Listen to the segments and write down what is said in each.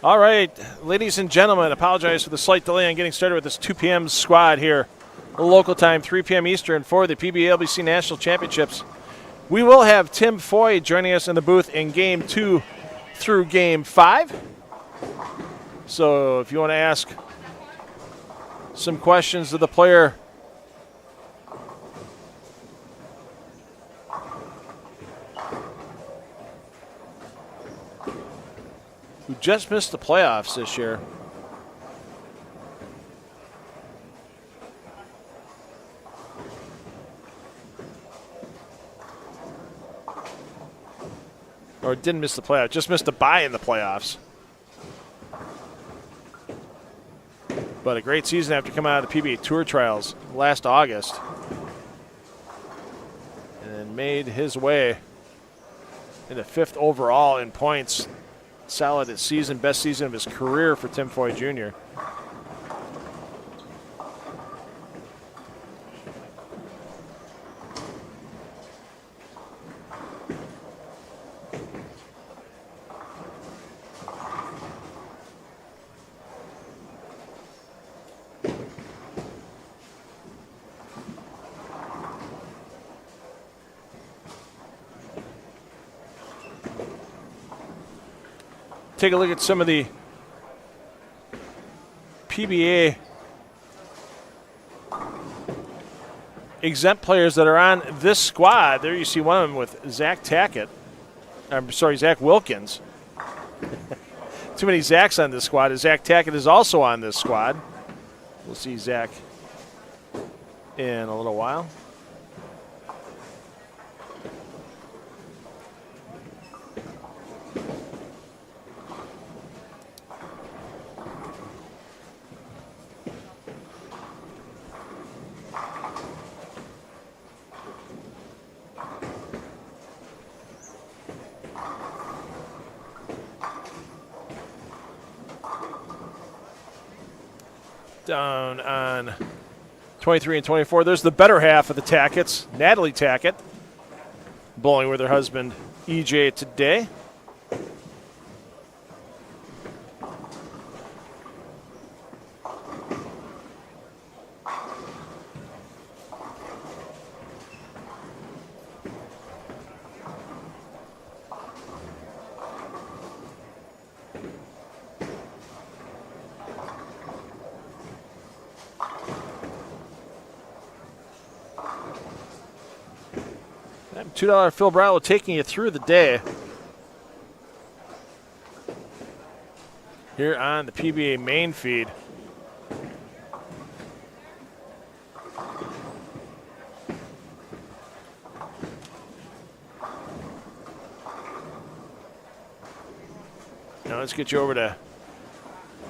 All right, ladies and gentlemen, apologize for the slight delay on getting started with this 2 p.m. squad here. Local time, 3 p.m. Eastern for the PBA LBC National Championships. We will have Tim Foy joining us in the booth in Game 2 through Game 5. So if you want to ask some questions to the player who just missed the playoffs this year. Or didn't miss the playoffs, just missed a bye in the playoffs. But a great season after coming out of the PBA Tour Trials last August. And then made his way into 5th overall in points. Solid season, best season of his career for Tim Foy Jr. Take a look at some of the PBA exempt players that are on this squad. There you see one of them with Zach Wilkins. Too many Zachs on this squad. Zach Tackett is also on this squad. We'll see Zach in a little while. Down on 23 and 24. There's the better half of the Tacketts, Natalie Tackett, bowling with her husband EJ today. $2 Phil Browell taking you through the day here on the PBA main feed. Now let's get you over to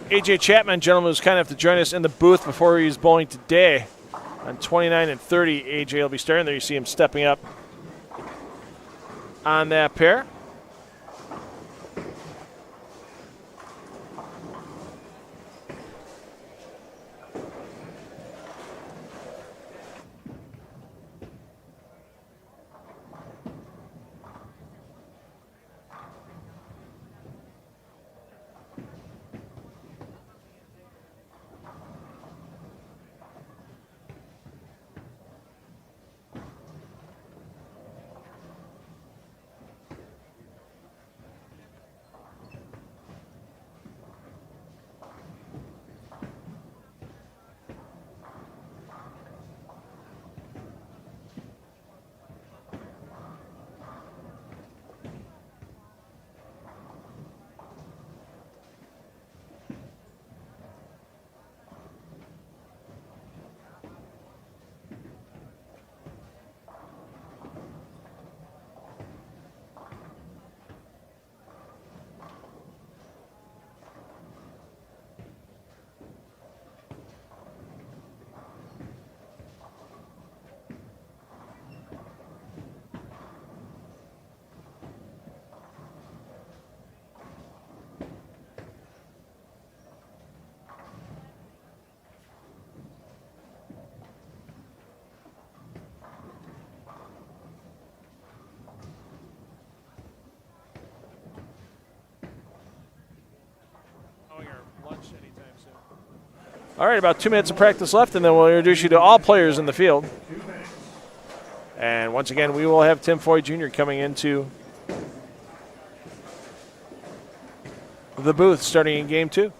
AJ Chapman, gentlemen, who's kind of have to join us in the booth before he's bowling today. On 29 and 30, AJ will be starting there. You see him stepping up on that pair. All right, about 2 minutes of practice left, and then we'll introduce you to all players in the field. And once again, we will have Tim Foy Jr. coming into the booth starting in game 2.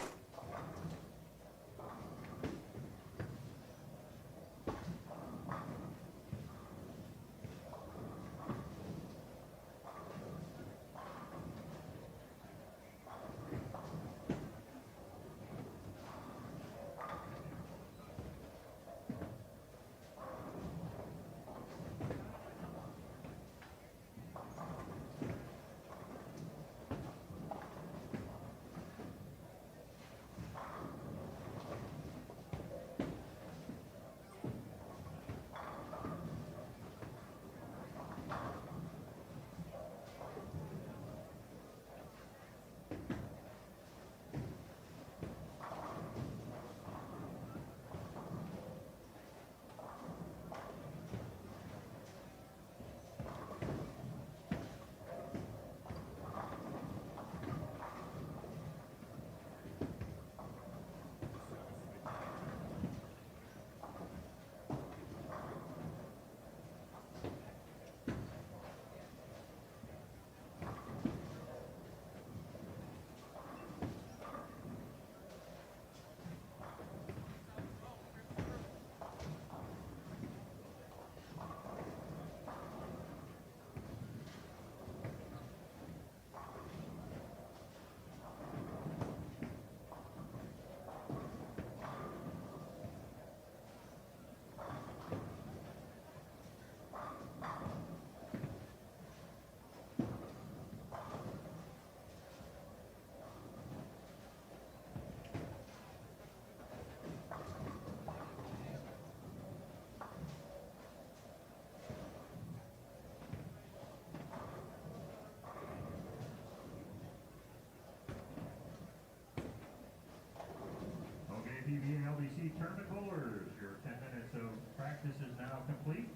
PBA LBC tournament bowlers, your 10 minutes of practice is now complete.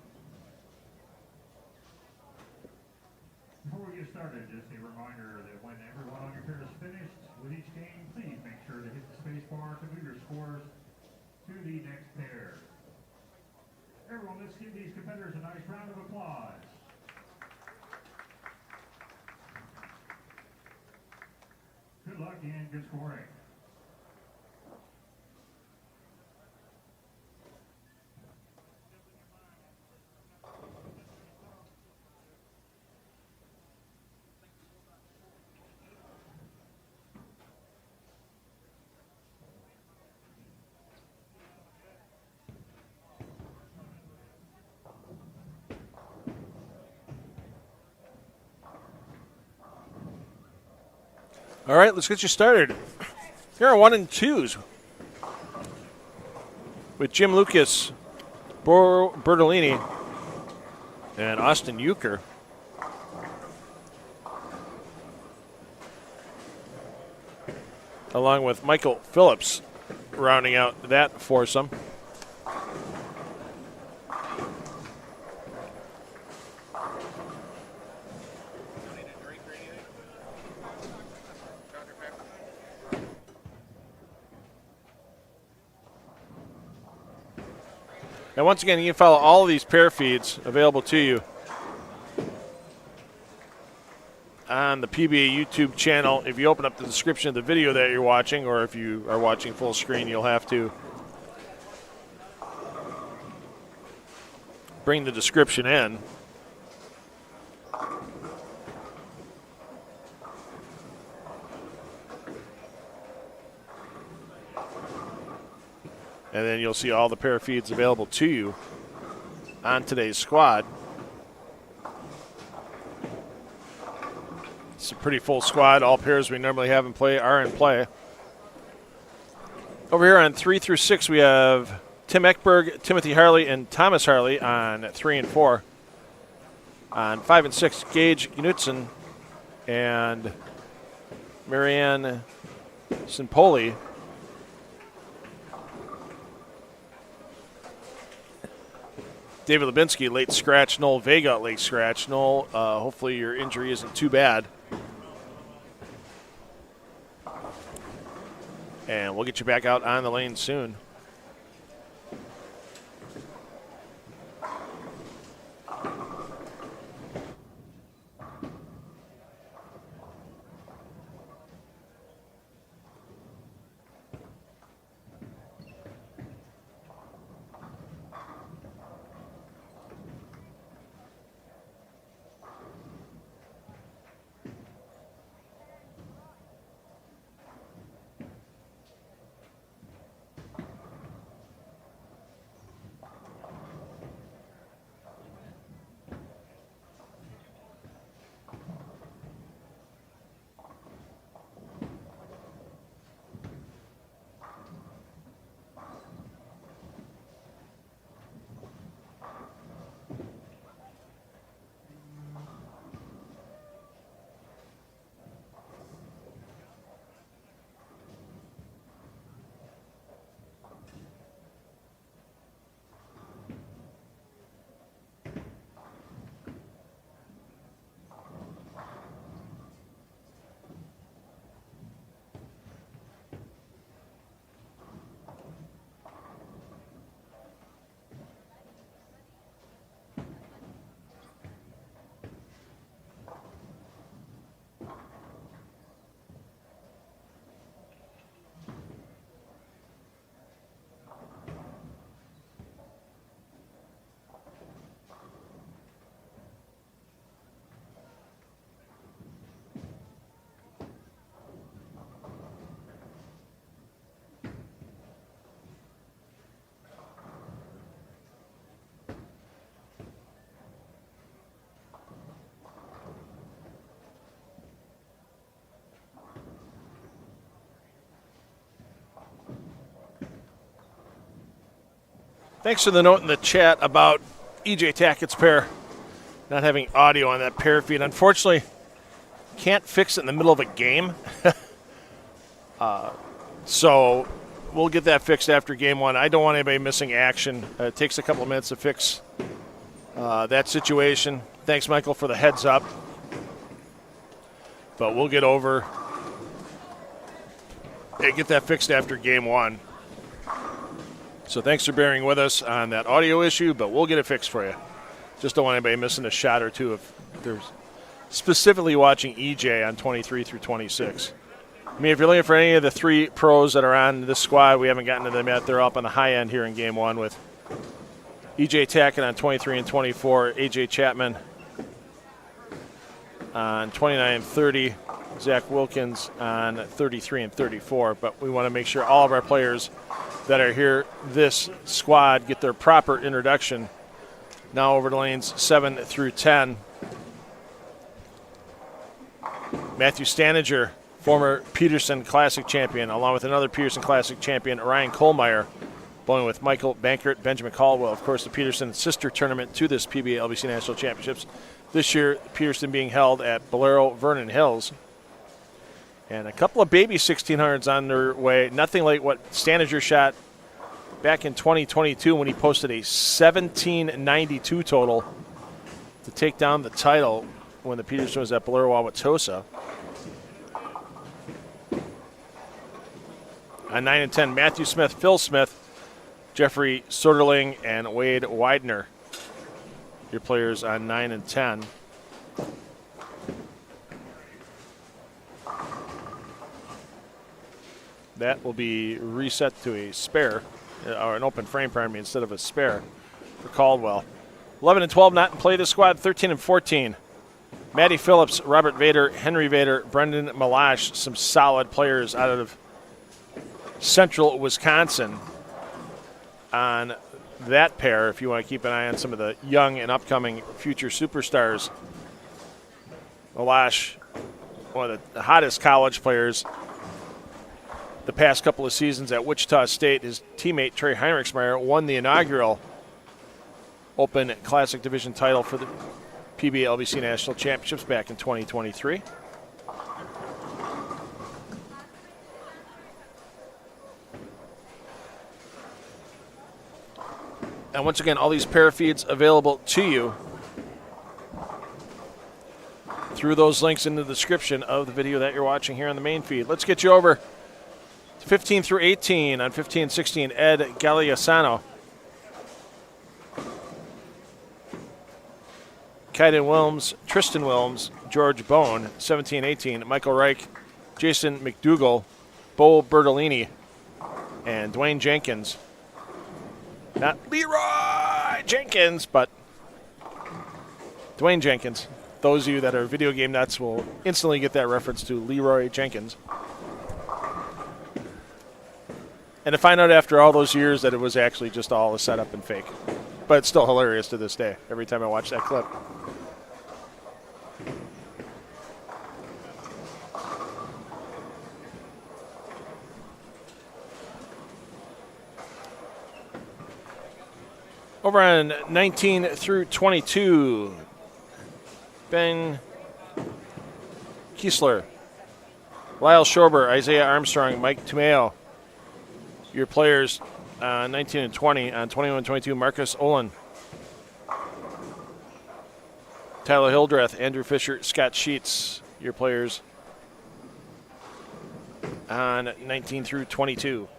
Before we get started, just a reminder that when everyone on your pair is finished with each game, please make sure to hit the space bar to move your scores to the next pair. Everyone, let's give these competitors a nice round of applause. Good luck and good scoring. All right, let's get you started. Here are 1 and 2s with Jim Lucas, Bertolini, and Austin Euchre. Along with Michael Phillips rounding out that foursome. And once again, you can follow all of these pair feeds available to you on the PBA YouTube channel. If you open up the description of the video that you're watching, or if you are watching full screen, you'll have to bring the description in. And then you'll see all the pair feeds available to you on today's squad. It's a pretty full squad. All pairs we normally have in play are in play. Over here on 3 through 6, we have Tim Ekberg, Timothy Harley, and Thomas Harley on 3 and 4. On 5 and 6, Gage Knutson and Marianne Simpoli. David Lubinsky, late scratch. Noel Vega, late scratch. Noel, hopefully your injury isn't too bad. And we'll get you back out on the lane soon. Thanks for the note in the chat about EJ Tackett's pair not having audio on that pair feed. Unfortunately, can't fix it in the middle of a game. So we'll get that fixed after game one. I don't want anybody missing action. It takes a couple of minutes to fix that situation. Thanks, Michael, for the heads up. But we'll get over and get that fixed after game one. So thanks for bearing with us on that audio issue, but we'll get it fixed for you. Just don't want anybody missing a shot or two if they're specifically watching EJ on 23 through 26. I mean, if you're looking for any of the three pros that are on this squad, we haven't gotten to them yet. They're up on the high end here in game one with EJ Tackett on 23 and 24, AJ Chapman on 29 and 30, Zach Wilkins on 33 and 34. But we want to make sure all of our players that are here, this squad, get their proper introduction. Now over to lanes 7 through 10. Matthew Staniger, former Peterson Classic champion, along with another Peterson Classic champion, Ryan Kohlmeyer, bowling with Michael Bankert, Benjamin Caldwell. Of course, the Peterson sister tournament to this PBA LBC National Championships. This year, Peterson being held at Bolero Vernon Hills. And a couple of baby 1600s on their way. Nothing like what Staniger shot back in 2022 when he posted a 1792 total to take down the title when the Peterson was at Bolero Wauwatosa. On 9 and 10, Matthew Smith, Phil Smith, Jeffrey Soderling, and Wade Widener. Your players on 9 and 10. That will be reset to a spare, or an open frame, pardon me, instead of a spare for Caldwell. 11 and 12 not in play this squad. 13 and 14. Matty Phillips, Robert Vader, Henry Vader, Brendan Malash, some solid players out of Central Wisconsin on that pair, if you want to keep an eye on some of the young and upcoming future superstars. Malash, one of the hottest college players the past couple of seasons at Wichita State. His teammate Trey Heinrichsmeyer won the inaugural Open Classic Division title for the PBA LBC National Championships back in 2023. And once again, all these pair feeds available to you through those links in the description of the video that you're watching here on the main feed. Let's get you over to 15 through 18 on 15 and 16, Ed Galeasano. Kaiden Wilms, Tristan Wilms, George Bone, 17-18, Michael Reich, Jason McDougall, Bo Bertolini, and Dwayne Jenkins. Not Leroy Jenkins, but Dwayne Jenkins. Those of you that are video game nuts will instantly get that reference to Leroy Jenkins. And to find out after all those years that it was actually just all a setup and fake. But it's still hilarious to this day, every time I watch that clip. Over on 19 through 22, Ben Kiesler, Lyle Schober, Isaiah Armstrong, Mike Tomeo. Your players 19 and 20. On 21 and 22, Marcus Olin, Tyler Hildreth, Andrew Fisher, Scott Sheets. Your players on 19 through 22.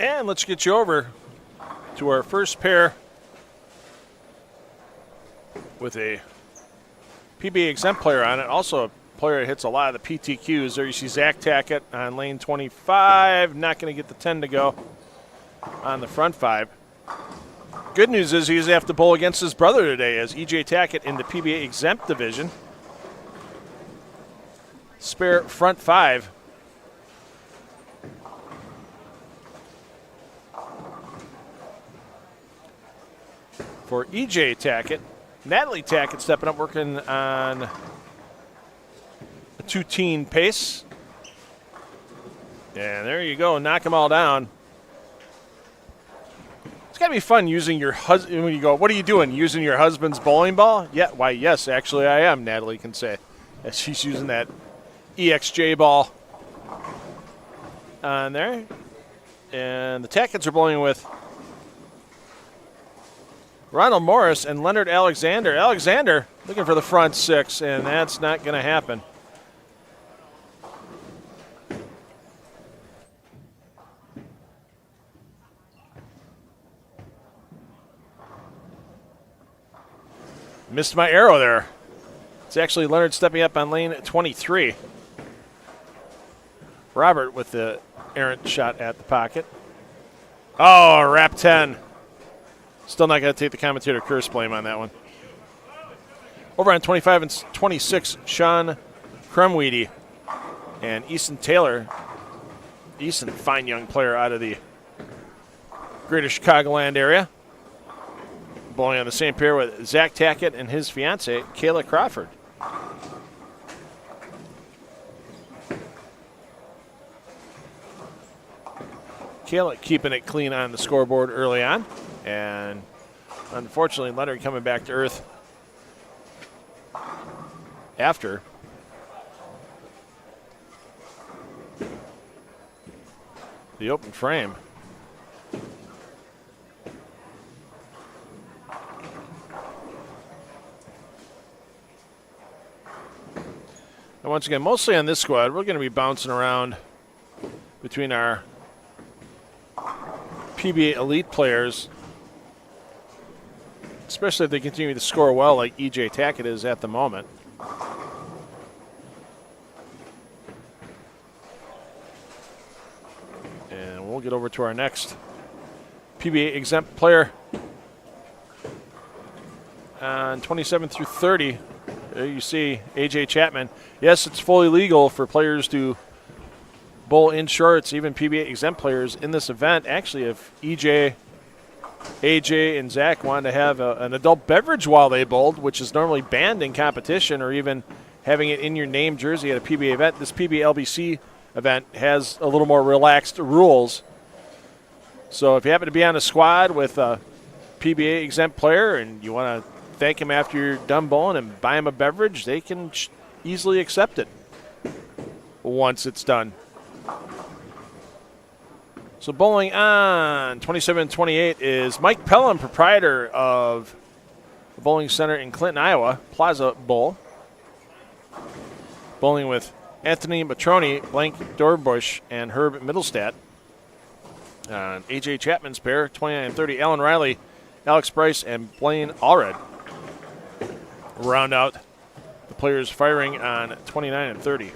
And let's get you over to our first pair with a PBA exempt player on it. Also a player that hits a lot of the PTQs. There you see Zach Tackett on lane 25. Not going to get the 10 to go on the front 5. Good news is he doesn't have to bowl against his brother today, as E.J. Tackett in the PBA exempt division. Spare front 5. For E.J. Tackett, Natalie Tackett stepping up, working on a 2-teen pace. And there you go, knock them all down. It's got to be fun using your husband. When you go, what are you doing? Using your husband's bowling ball? Yeah, why, yes, actually I am, Natalie can say, as she's using that EXJ ball on there. And the Tacketts are bowling with Ronald Morris and Leonard Alexander. Alexander looking for the front 6, and that's not going to happen. Missed my arrow there. It's actually Leonard stepping up on lane 23. Robert with the errant shot at the pocket. Oh, wrap 10. Still not going to take the commentator curse blame on that one. Over on 25 and 26, Sean Crumweedy and Easton Taylor. Easton, fine young player out of the greater Chicagoland area. Bowling on the same pair with Zach Tackett and his fiancee, Kayla Crawford. Kayla keeping it clean on the scoreboard early on. And unfortunately, Leonard coming back to earth after. The open frame. And once again, mostly on this squad, we're going to be bouncing around between our PBA elite players, especially if they continue to score well like E.J. Tackett is at the moment. And we'll get over to our next PBA exempt player on 27 through 30. There you see A.J. Chapman. Yes, it's fully legal for players to bowl in shorts, even PBA exempt players in this event. Actually, if E.J., A.J., and Zach wanted to have an adult beverage while they bowled, which is normally banned in competition, or even having it in your name jersey at a PBA event, this PBA LBC event has a little more relaxed rules. So if you happen to be on a squad with a PBA exempt player and you want to thank him after you're done bowling and buy him a beverage, they can easily accept it once it's done. So bowling on 27-28 is Mike Pelham, proprietor of the bowling center in Clinton, Iowa, Plaza Bowl. Bowling with Anthony Matroni, Blank Dorbush, and Herb Middlestat. A.J. Chapman's pair, 29-30, Alan Riley, Alex Bryce, and Blaine Allred. Round out the players firing on 29 and 30.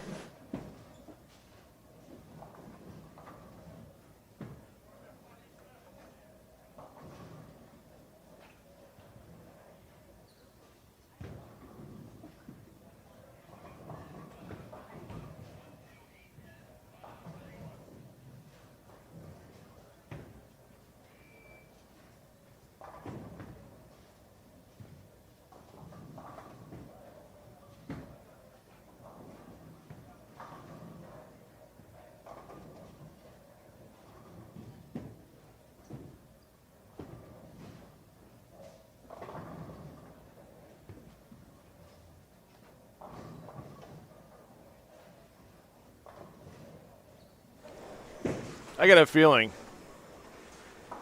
I got a feeling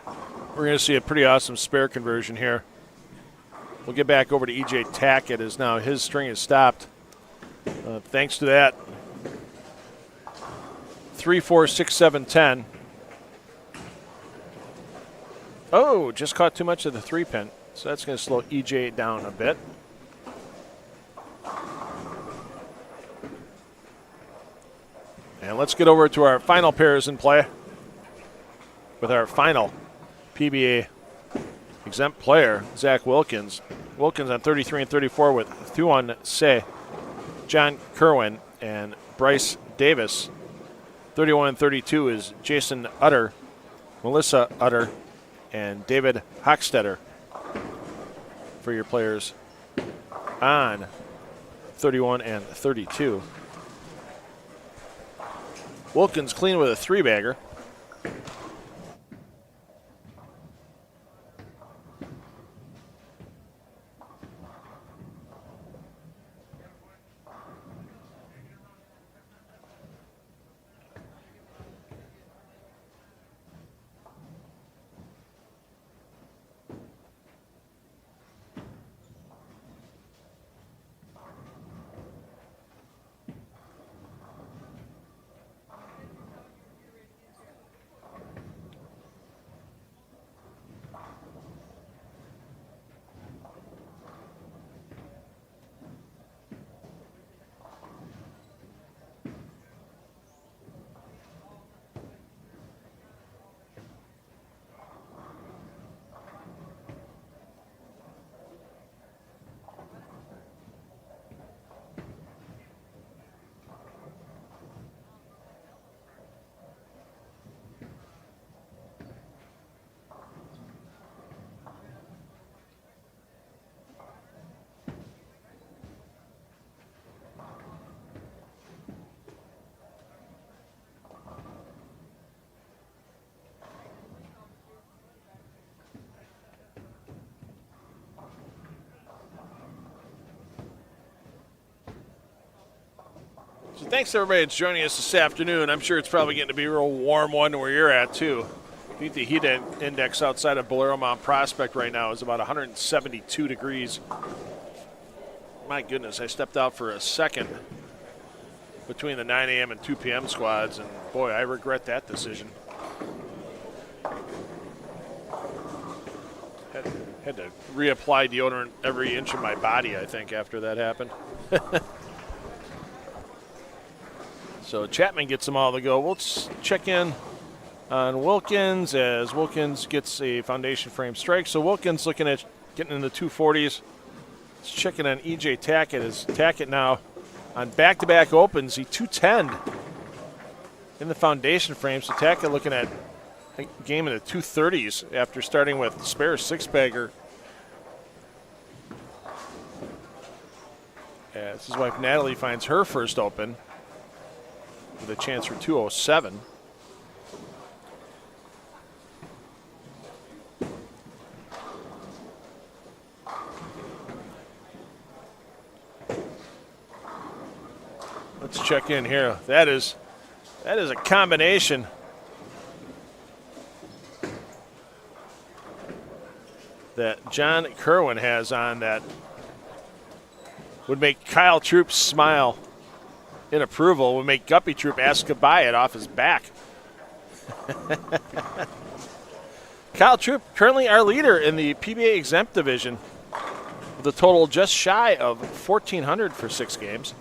we're going to see a pretty awesome spare conversion here. We'll get back over to E.J. Tackett as now his string is stopped. Thanks to that. 3, 4, 6, 7, 10. Oh, just caught too much of the 3-pin. So that's going to slow EJ down a bit. And let's get over to our final pairs in play with our final PBA exempt player, Zach Wilkins. Wilkins on 33 and 34 with Thuan Se, John Kerwin, and Bryce Davis. 31 and 32 is Jason Utter, Melissa Utter, and David Hochstetter for your players on 31 and 32. Wilkins clean with a 3-bagger. So thanks everybody that's joining us this afternoon. I'm sure it's probably getting to be a real warm one where you're at too. I think the heat index outside of Bolero Mount Prospect right now is about 172 degrees. My goodness, I stepped out for a second between the 9 a.m. and 2 p.m. squads, and boy, I regret that decision. Had to reapply deodorant every inch of my body, I think, after that happened. So Chapman gets them all to go. We'll check in on Wilkins as Wilkins gets a foundation frame strike. So Wilkins looking at getting in the 240s. Let's check in on EJ Tackett. As Tackett now on back-to-back opens, he 210 in the foundation frame. So Tackett looking at a game in the 230s after starting with spare 6-bagger. As his wife Natalie finds her first open with a chance for 207. Let's check in here. That is a combination that John Kerwin has on that would make Kyle Troop smile in approval, would make Guppy Troop ask to buy it off his back. Kyle Troop, currently our leader in the PBA exempt division, with a total just shy of 1,400 for 6 games.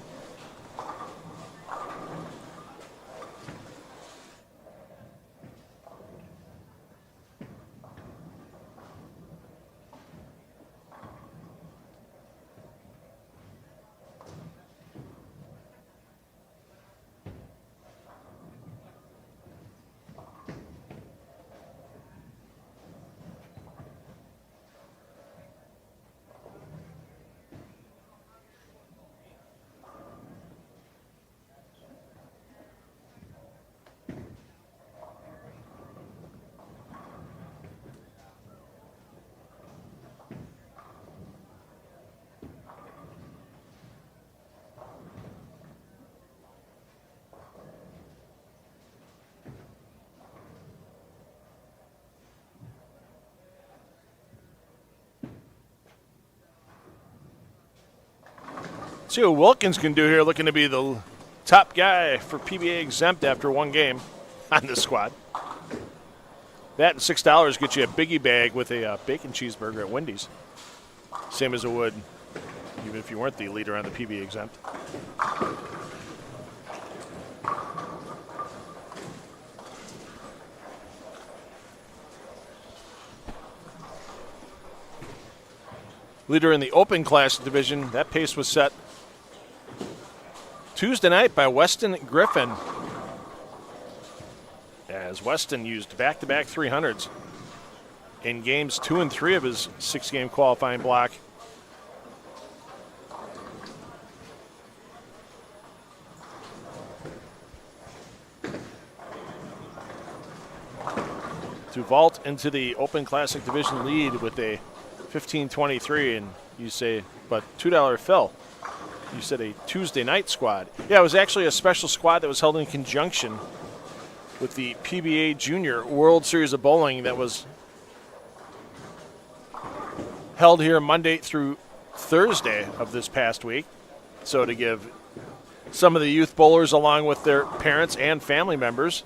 See what Wilkins can do here, looking to be the top guy for PBA exempt after 1 game on this squad. That and $6 get you a biggie bag with a bacon cheeseburger at Wendy's. Same as it would even if you weren't the leader on the PBA exempt. Leader in the Open Class division, that pace was set Tuesday night by Weston Griffin, as Weston used back-to-back 300s in games 2 and 3 of his 6-game qualifying block. To vault into the Open Classic division lead with a 15-23, and you say, but $2 Phil. You said a Tuesday night squad. Yeah, it was actually a special squad that was held in conjunction with the PBA Junior World Series of Bowling that was held here Monday through Thursday of this past week. So to give some of the youth bowlers, along with their parents and family members,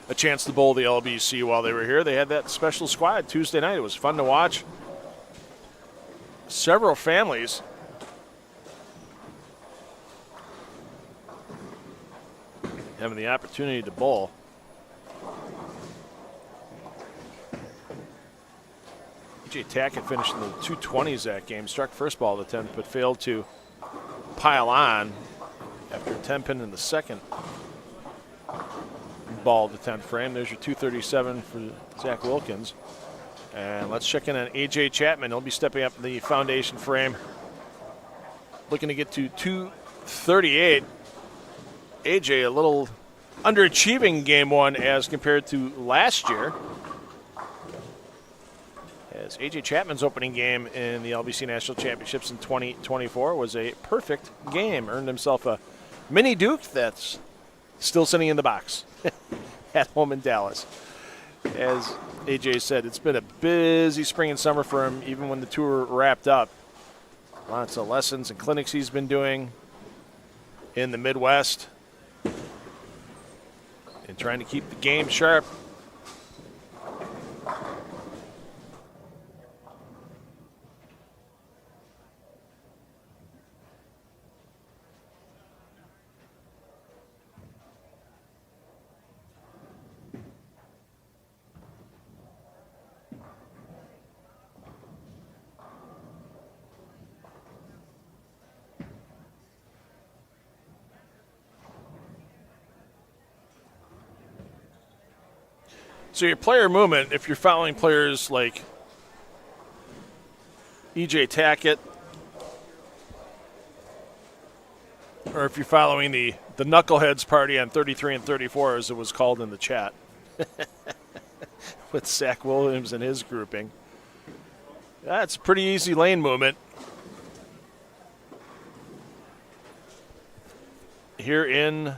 a chance to bowl the LBC while they were here, they had that special squad Tuesday night. It was fun to watch. Several families having the opportunity to bowl. E.J. Tackett finished in the 220s that game, struck first ball of the 10th, but failed to pile on after a 10-pin in the second ball of the 10th frame. There's your 237 for Zach Wilkins. And let's check in on A.J. Chapman. He'll be stepping up the foundation frame, looking to get to 238. A.J. a little underachieving game one as compared to last year, as A.J. Chapman's opening game in the LBC National Championships in 2024 was a perfect game. Earned himself a mini Duke that's still sitting in the box at home in Dallas. As A.J. said, it's been a busy spring and summer for him, even when the tour wrapped up. Lots of lessons and clinics he's been doing in the Midwest and trying to keep the game sharp. So your player movement, if you're following players like E.J. Tackett, or if you're following the Knuckleheads party on 33 and 34, as it was called in the chat, with Zach Williams and his grouping, that's a pretty easy lane movement. Here in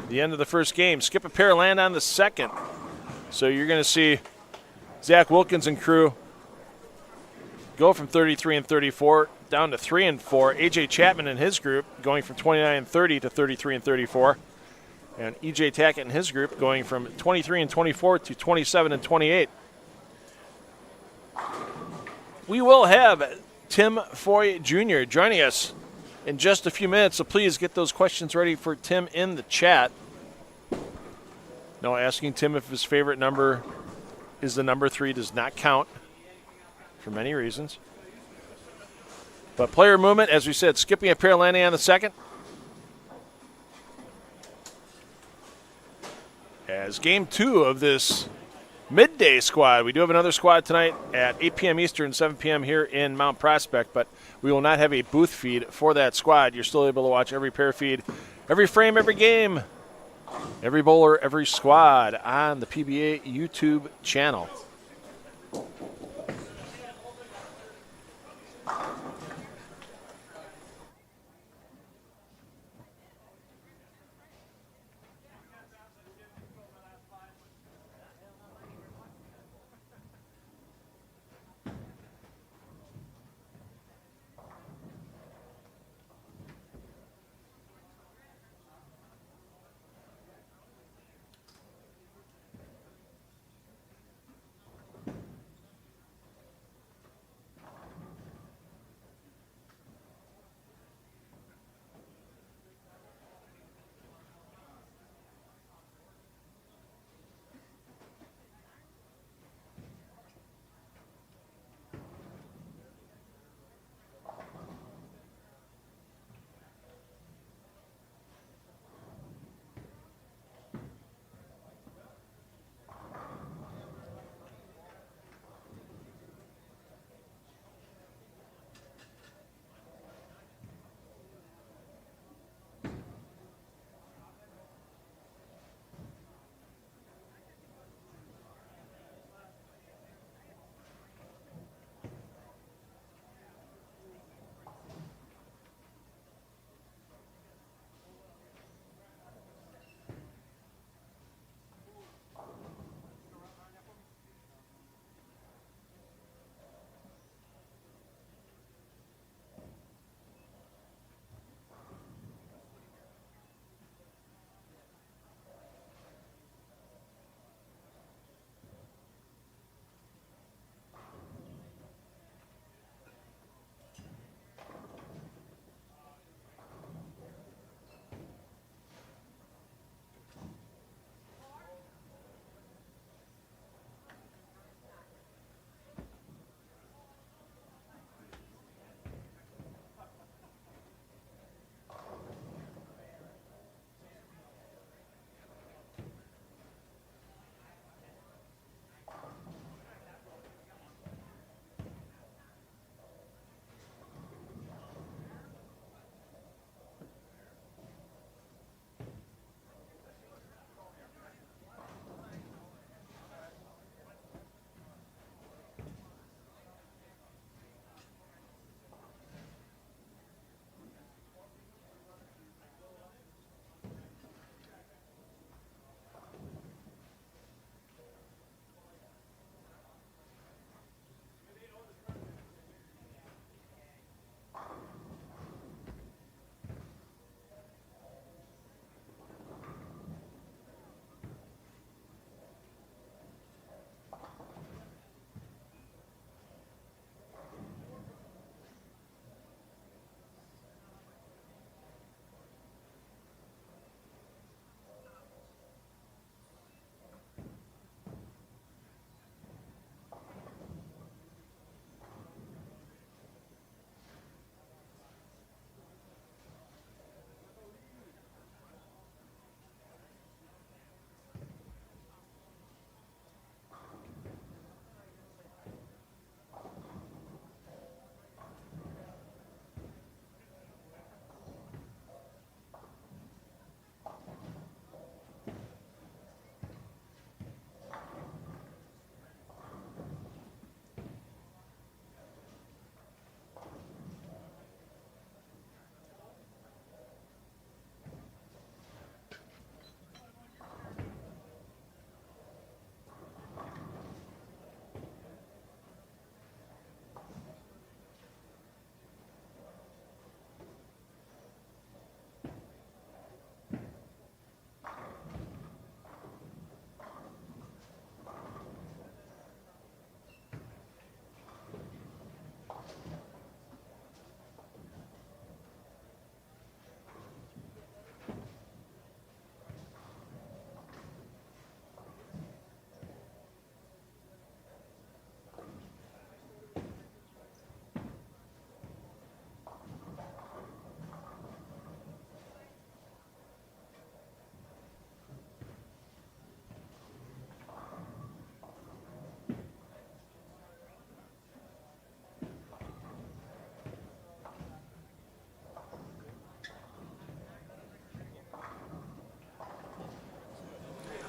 the end of the first game. Skip a pair, land on the second. So you're going to see Zach Wilkins and crew go from 33 and 34 down to 3 and 4. A.J. Chapman and his group going from 29 and 30 to 33 and 34. And E.J. Tackett and his group going from 23 and 24 to 27 and 28. We will have Tim Foy Jr. joining us in just a few minutes, so please get those questions ready for Tim in the chat. No, asking Tim if his favorite number is the number 3 does not count for many reasons. But player movement, as we said, skipping a pair, landing on the second. As game 2 of this midday squad, we do have another squad tonight at 8 p.m. Eastern, 7 p.m. here in Mount Prospect, but we will not have a booth feed for that squad. You're still able to watch every pair feed, every frame, every game, every bowler, every squad on the PBA YouTube channel.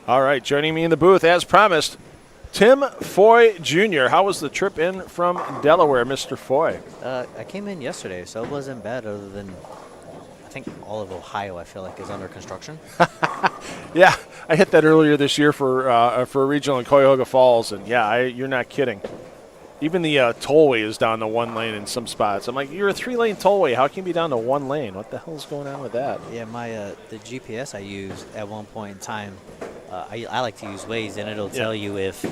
All right, joining me in the booth, as promised, Tim Foy Jr. How was the trip in from Delaware, Mr. Foy? I came in yesterday, so it wasn't bad other than I think all of Ohio, I feel like, is under construction. Yeah, I hit that earlier this year for a regional in Cuyahoga Falls, and yeah, you're not kidding. Even the tollway is down to 1 lane in some spots. I'm like, you're a 3-lane tollway. How can you be down to 1 lane? What the hell is going on with that? Yeah, the GPS I use at one point in time, I like to use Waze, and it'll tell you if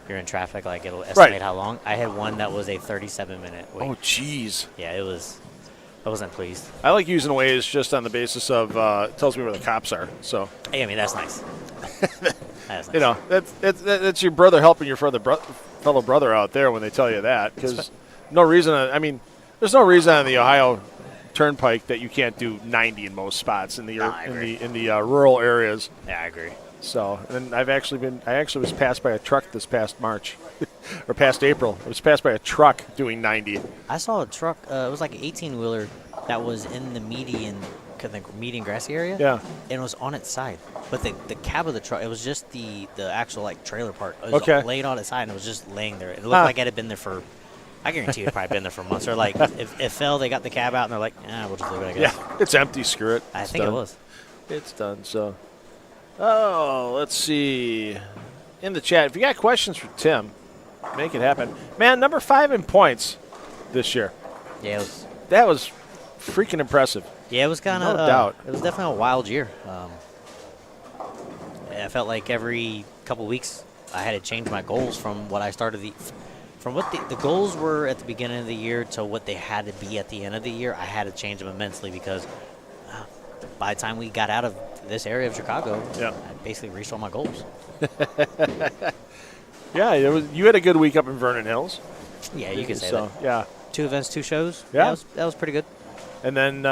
you're in traffic. Like, it'll estimate how long. I had one that was a 37-minute wait. Oh, jeez. Yeah, I wasn't pleased. I like using Waze just on the basis of it tells me where the cops are. So, Hey, I mean, that's nice. That's nice. you know, that's your brother helping your fellow brother out there when they tell you that. Because no reason. There's no reason on the Ohio Turnpike that you can't do 90 in most spots in the rural areas. Yeah, I agree. So, and I actually was passed by a truck this past March, or past April. I was passed by a truck doing 90. I saw a truck. It was like an 18-wheeler that was in the median grassy area. Yeah. And it was on its side. But the cab of the truck, it was just the actual like trailer part. It was Okay. laid on its side and it was just laying there. It looked like it had been there for, I guarantee it probably been there for months. Or like, if it fell, they got the cab out and they're like, we'll just leave it, I guess. Yeah, it's empty. Screw it. I It's think done. it was. It's done. So, let's see. In the chat, if you got questions for Tim, make it happen. Man, number 5 in points this year. Yeah, That was freaking impressive. it was kind of, No doubt. it was definitely a wild year. I felt like every couple weeks I had to change my goals from what I started from what the goals were at the beginning of the year to what they had to be at the end of the year. I had to change them immensely because by the time we got out of this area of Chicago, I basically reached all my goals. Yeah, you had a good week up in Vernon Hills. Yeah, you could say So, that. yeah. 2 events, 2 shows. Yeah. That was pretty good. And then,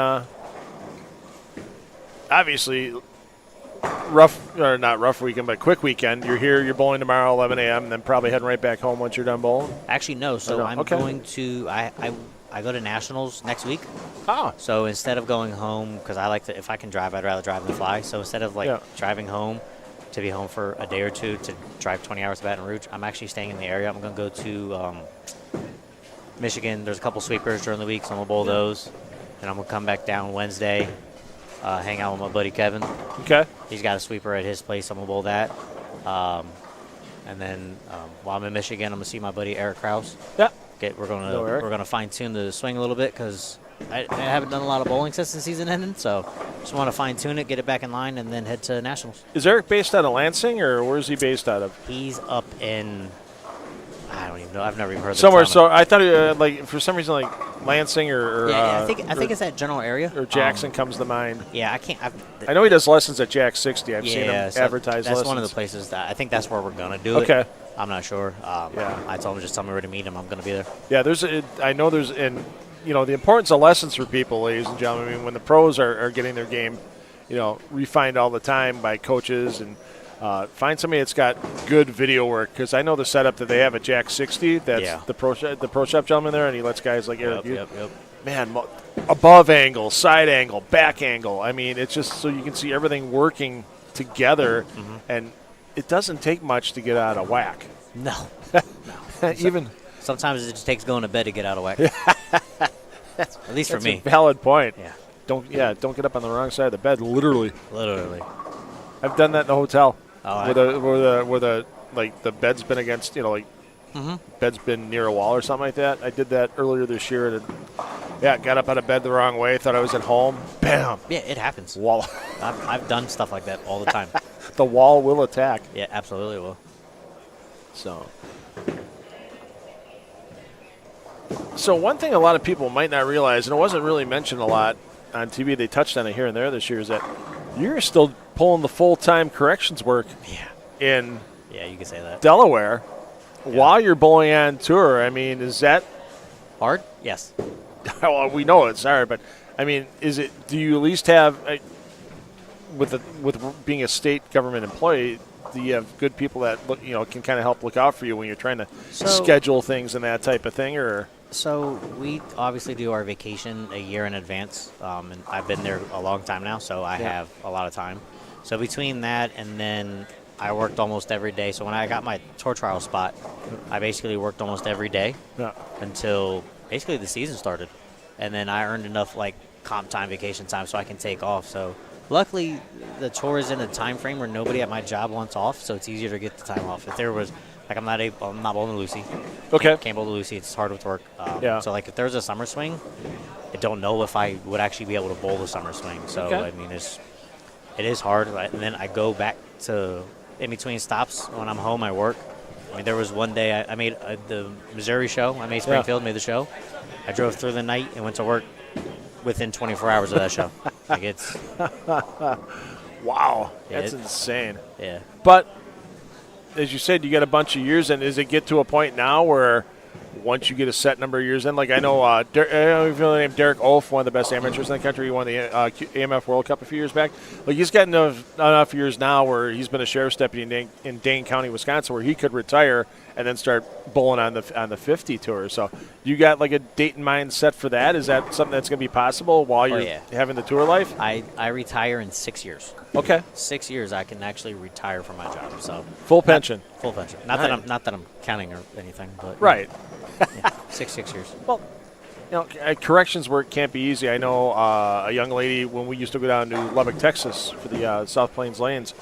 obviously, not rough weekend, but quick weekend. You're here, you're bowling tomorrow, 11 a.m., and then probably heading right back home once you're done bowling. Actually, no. So no? I'm Okay. going to I go to nationals next week. Oh. So instead of going home, because I like to, if I can drive, I'd rather drive than fly. So instead of driving home to be home for a day or two to drive 20 hours to Baton Rouge, I'm actually staying in the area. I'm going to go to Michigan. There's a couple sweepers during the week, so I'm going to bowl those. And I'm going to come back down Wednesday, hang out with my buddy Kevin. Okay. He's got a sweeper at his place. I'm going to bowl that. And then while I'm in Michigan, I'm going to see my buddy Eric Krause. Yeah. We're gonna fine tune the swing a little bit because I haven't done a lot of bowling since the season ended, so just want to fine tune it, get it back in line, and then head to nationals. Is Eric based out of Lansing, or where's he based out of? He's up in, I don't even know. I've never even heard of Somewhere. the So I thought like for some reason like Lansing or I think it's that general area. or Jackson comes to mind. Yeah, I can't. I know he does lessons at Jack 60. I've seen him so advertise that's lessons. one of the places that I think that's where we're gonna do it. Okay. I'm not sure. Yeah. I told him just tell me where to meet him. I'm gonna be there. Yeah, I know there's the importance of lessons for people, ladies and gentlemen. I mean, when the pros are getting their game, refined all the time by coaches, and find somebody that's got good video work, because I know the setup that they have at Jack 60. That's the pro shop gentleman there, and he lets guys like Eric. Yep. Man, above angle, side angle, back angle. I mean, it's just so you can see everything working together, and it doesn't take much to get out of whack. No. Even Sometimes it just takes going to bed to get out of whack. At least for that's me. a valid point. Yeah. Don't get up on the wrong side of the bed. Literally, Literally. I've done that in the hotel. Oh, where the bed's been against, bed's been near a wall or something like that. I did that earlier this year. Got up out of bed the wrong way. Thought I was at home. Bam. Yeah, it happens. Wall. I've done stuff like that all the time. The wall will attack. Yeah, absolutely will. So one thing a lot of people might not realize, and it wasn't really mentioned a lot on TV, they touched on it here and there this year, is that you're still pulling the full-time corrections work in you can say that. Delaware while you're bowling on tour. I mean, is that Hard? Yes. well, we know it's hard, but I mean, do you at least have with being a state government employee, do you have good people that can kind of help look out for you when you're trying to schedule things and that type of thing? Or So we obviously do our vacation a year in advance, and I've been there a long time now, so I have a lot of time. So between that and then I worked almost every day. So when I got my tour trial spot, I basically worked almost every day until basically the season started. And then I earned enough like comp time, vacation time, so I can take off. So luckily, the tour is in a time frame where nobody at my job wants off, so it's easier to get the time off. If there was, like, I'm not bowling Lucy. Okay. Can't bowl the Lucy. It's hard with work. So, like, if there's a summer swing, I don't know if I would actually be able to bowl the summer swing. So, I mean, it is hard. And then I go back to in between stops when I'm home. I work. I mean, there was one day I made the Missouri show. I made Springfield, made the show. I drove through the night and went to work within 24 hours of that show. Like, it's wow, that's insane. Yeah. But as you said, you got a bunch of years in. Does it get to a point now where once you get a set number of years in, like I know, I don't know if you know the name Derek Olf, one of the best amateurs in the country. He won the AMF World Cup a few years back. Like, he's got enough years now where he's been a sheriff's deputy in Dane County, Wisconsin, where he could retire and then start bowling on the 50 tour. So you got like a date in mind set for that? Is that something that's going to be possible while you're having the tour life? I retire in 6 years. Okay. 6 years I can actually retire from my job. So full pension. Full pension. Not that I'm counting or anything, but right. Yeah, 6 years. Well, you know, corrections work can't be easy. I know a young lady when we used to go down to Lubbock, Texas for the South Plains Lanes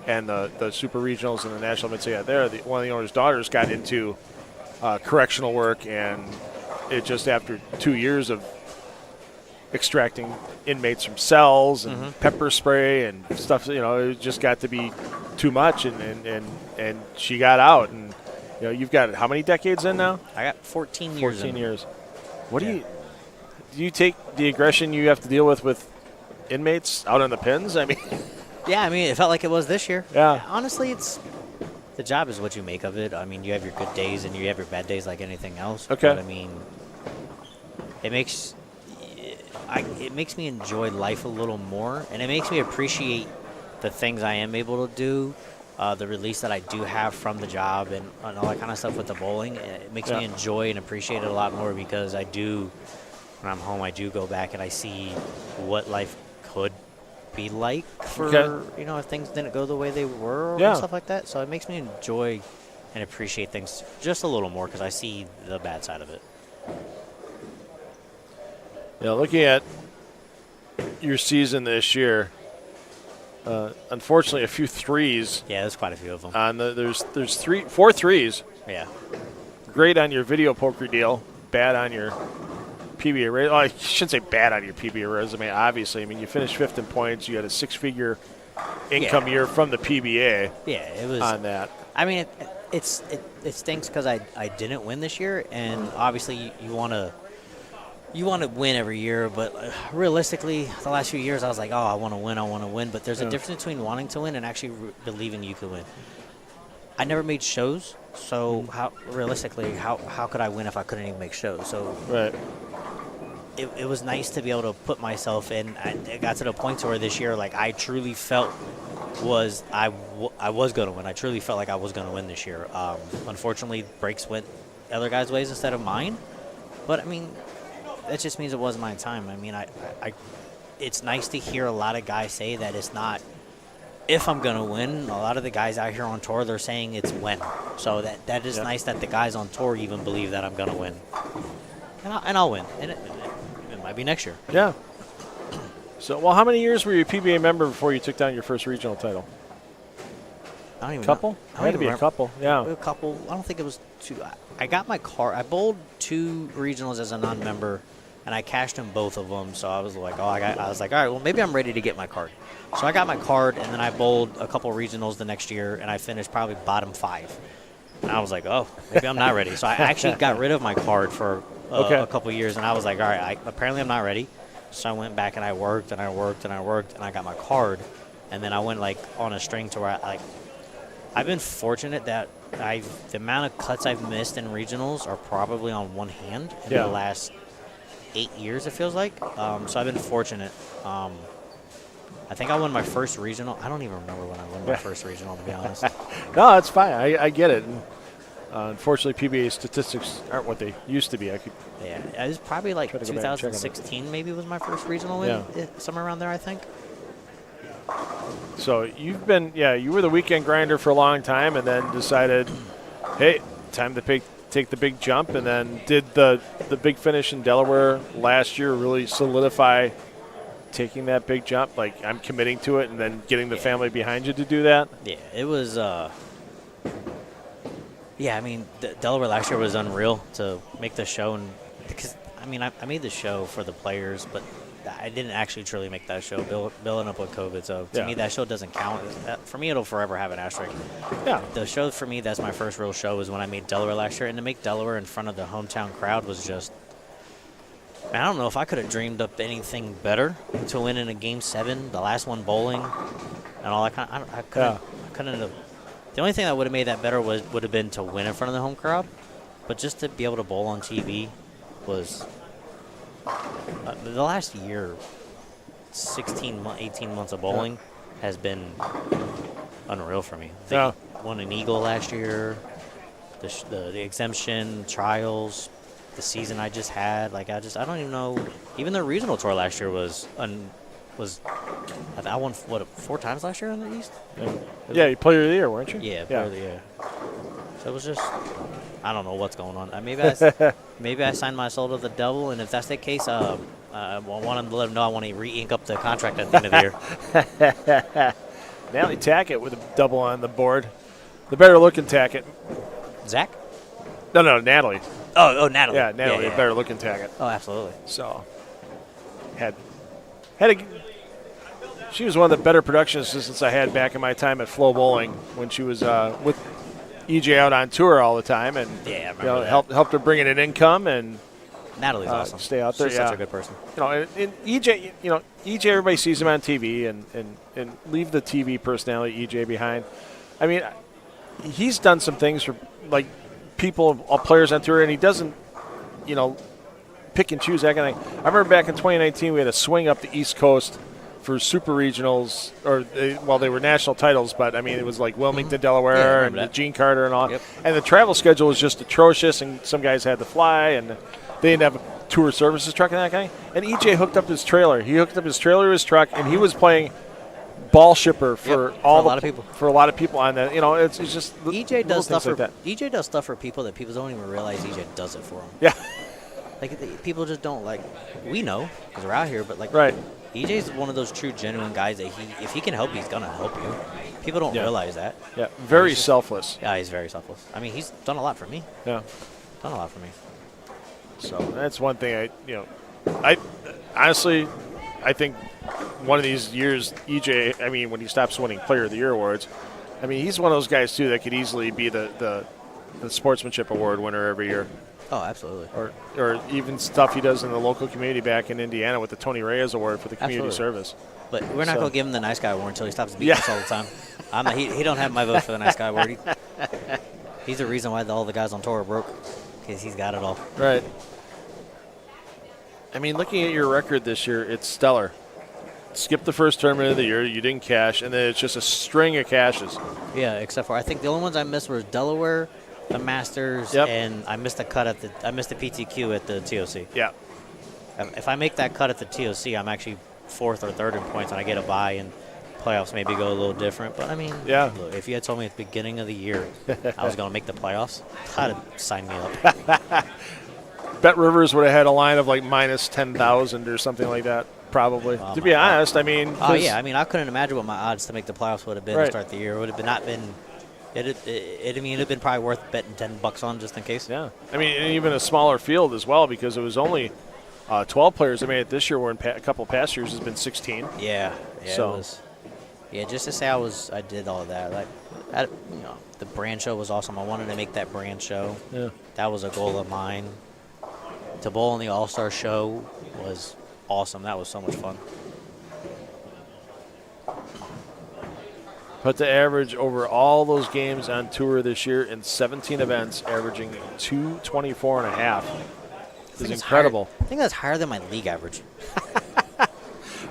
and the super regionals and the national events they had there. One of the owner's daughters got into correctional work, and it just after 2 years of extracting inmates from cells and pepper spray and stuff, you know, it just got to be too much, and she got out. And you know, you've got how many decades in now? I got 14 years. 14 years. What do you take the aggression you have to deal with inmates out on the pins? I mean, yeah, I mean, it felt like it was this year. Yeah. Honestly, the job is what you make of it. I mean, you have your good days and you have your bad days like anything else. Okay. But I mean, it makes me enjoy life a little more, and it makes me appreciate the things I am able to do. The release that I do have from the job and all that kind of stuff with the bowling, it makes me enjoy and appreciate it a lot more, because when I'm home, I do go back and I see what life could be like for, you know, if things didn't go the way they were and stuff like that. So it makes me enjoy and appreciate things just a little more, because I see the bad side of it. Yeah, looking at your season this year, unfortunately, a few threes. Yeah, there's quite a few of them. There's 4 threes. Yeah. Great on your video poker deal. Bad on your PBA resume. Oh, I shouldn't say bad on your PBA resume, obviously. I mean, you finished 5th in points. You had a 6-figure income year from the PBA. Yeah, it was on that. I mean, it stinks because I didn't win this year, and obviously you want to win every year, but realistically, the last few years I was like, oh, I want to win. But there's a difference between wanting to win and actually believing you could win. I never made shows, so how could I win if I couldn't even make shows? So it was nice to be able to put myself in. It got to the point to where this year, like, I truly felt I was going to win. I truly felt like I was going to win this year. Unfortunately, breaks went other guys' ways instead of mine. But, I mean, that just means it wasn't my time. I mean, it's nice to hear a lot of guys say that it's not if I'm going to win. A lot of the guys out here on tour, they're saying it's when. So that is nice that the guys on tour even believe that I'm going to win. And I'll win. And it might be next year. Yeah. So, well, how many years were you a PBA member before you took down your first regional title? I don't even couple? know. Had to be a couple, yeah. A couple. I don't think it was 2. I got my card. I bowled 2 regionals as a non-member, and I cashed in both of them. So I was like, I was like, all right, well, maybe I'm ready to get my card. So I got my card, and then I bowled a couple regionals the next year, and I finished probably bottom 5. And I was like, oh, maybe I'm not ready. So I actually got rid of my card for a couple years, and I was like, all right, apparently I'm not ready. So I went back and I worked and I worked and I worked, and I got my card, and then I went like on a string to where I've been fortunate that the amount of cuts I've missed in regionals are probably on one hand in the last 8 years, it feels like. So I've been fortunate. I think I won my first regional. I don't even remember when I won my first regional, to be honest. No, that's fine. I get it. And, unfortunately, PBA statistics aren't what they used to be. It was probably like 2016 maybe was my first regional win, somewhere around there, I think. So you've been, you were the weekend grinder for a long time, and then decided, hey, time to take the big jump, and then did the big finish in Delaware last year really solidify taking that big jump? Like, I'm committing to it, and then getting the family behind you to do that? Yeah, it was. Yeah, I mean, Delaware last year was unreal to make the show, and because I made the show for the players, but I didn't actually truly make that show. Building up with COVID, so to me that show doesn't count. For me, it'll forever have an asterisk. Yeah. The show for me, that's my first real show, was when I made Delaware last year, and to make Delaware in front of the hometown crowd was just. Man, I don't know if I could have dreamed up anything better to win in a Game 7, the last one bowling, and all that kind. I couldn't have. The only thing that would have made that better would have been to win in front of the home crowd, but just to be able to bowl on TV was the last year, 18 months of bowling has been unreal for me. They won an Eagle last year, the exemption trials, the season I just had. Like I don't even know. Even the regional tour last year was. I won 4 times last year in the East. Yeah, you player of the year, weren't you? Yeah, player of the year. So it was just, I don't know what's going on. Maybe I signed my soul to the devil, and if that's the case, I want to let him know I want to re-ink up the contract at the end of the year. Natalie Tackett with a double on the board. The better looking Tackett. Zach? No, Natalie. Oh, Natalie. Yeah, Natalie, the better looking Tackett. Oh, absolutely. So, she was one of the better production assistants I had back in my time at Flow Bowling when she was with EJ out on tour all the time, and helped her bring in an income, and Natalie's awesome. Stay out there. She's such a good person. And EJ, EJ, everybody sees him on TV, and leave the TV personality EJ behind. I mean, he's done some things for like players on tour, and he doesn't, pick and choose that kind of thing. I remember back in 2019 we had a swing up the East Coast for super regionals, they were national titles, but I mean it was like Wilmington, Delaware, and Gene Carter and all. Yep. And the travel schedule was just atrocious, and some guys had to fly, and they didn't have a tour services truck and that kind. And EJ hooked up his trailer. He hooked up his trailer to his truck, and he was playing ball shipper for a lot of people. For a lot of people on that, it's just EJ does stuff like that. EJ does stuff for people that people don't even realize EJ does it for them. Yeah. Like people just don't we know because we're out here, but right. EJ's one of those true, genuine guys that if he can help you, he's going to help you. People don't realize that. Yeah, very selfless. Yeah, he's very selfless. I mean, he's done a lot for me. Yeah. Done a lot for me. So that's one thing I honestly, I think one of these years, EJ, when he stops winning Player of the Year awards, he's one of those guys, too, that could easily be the Sportsmanship Award winner every year. Oh, absolutely. Or even stuff he does in the local community back in Indiana with the Tony Reyes Award for the community service. But we're not going to give him the nice guy award until he stops beating us all the time. He don't have my vote for the nice guy award. He's the reason why all the guys on tour are broke, because he's got it all. Right. Looking at your record this year, it's stellar. Skip the first tournament of the year, you didn't cash, and then it's just a string of cashes. Yeah, except for I think the only ones I missed were Delaware, the Masters, and I missed the PTQ at the TOC. Yeah. If I make that cut at the TOC, I'm actually 4th or 3rd in points, and I get a bye, and playoffs maybe go a little different. But look, if you had told me at the beginning of the year I was going to make the playoffs, I'd have signed me up. Bet Rivers would have had a line of minus 10,000 or something like that, probably. To be honest, I couldn't imagine what my odds to make the playoffs would have been to start the year. It would have not been. It'd have been probably worth betting $10 on just in case. Yeah. And even a smaller field as well, because it was only 12 players that made it this year, where in a couple past years has been 16. Yeah. So. Just to say I did all of that. The brand show was awesome. I wanted to make that brand show. Yeah. That was a goal of mine. To bowl in the All-Star show was awesome. That was so much fun. Put the average over all those games on tour this year in 17 events, averaging 224.5. This is incredible. I think that's higher than my league average.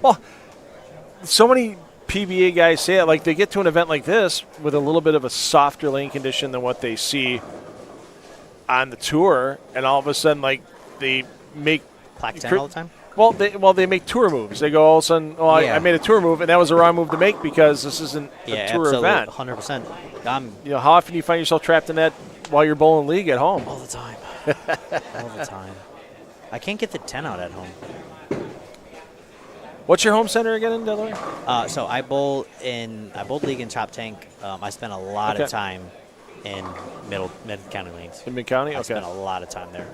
Well, so many PBA guys say it. They get to an event like this with a little bit of a softer lane condition than what they see on the tour, and all of a sudden, they make Plaque 10 all the time? They make tour moves. They go all of a sudden, I made a tour move, and that was the wrong move to make because this isn't a tour event. 100%. How often do you find yourself trapped in that while you're bowling league at home? All the time. All the time. I can't get the 10 out at home. What's your home center again in Delaware? So I bowled league in Chop Tank. I spent a lot of time in mid-county lanes. In mid-county? I spent a lot of time there.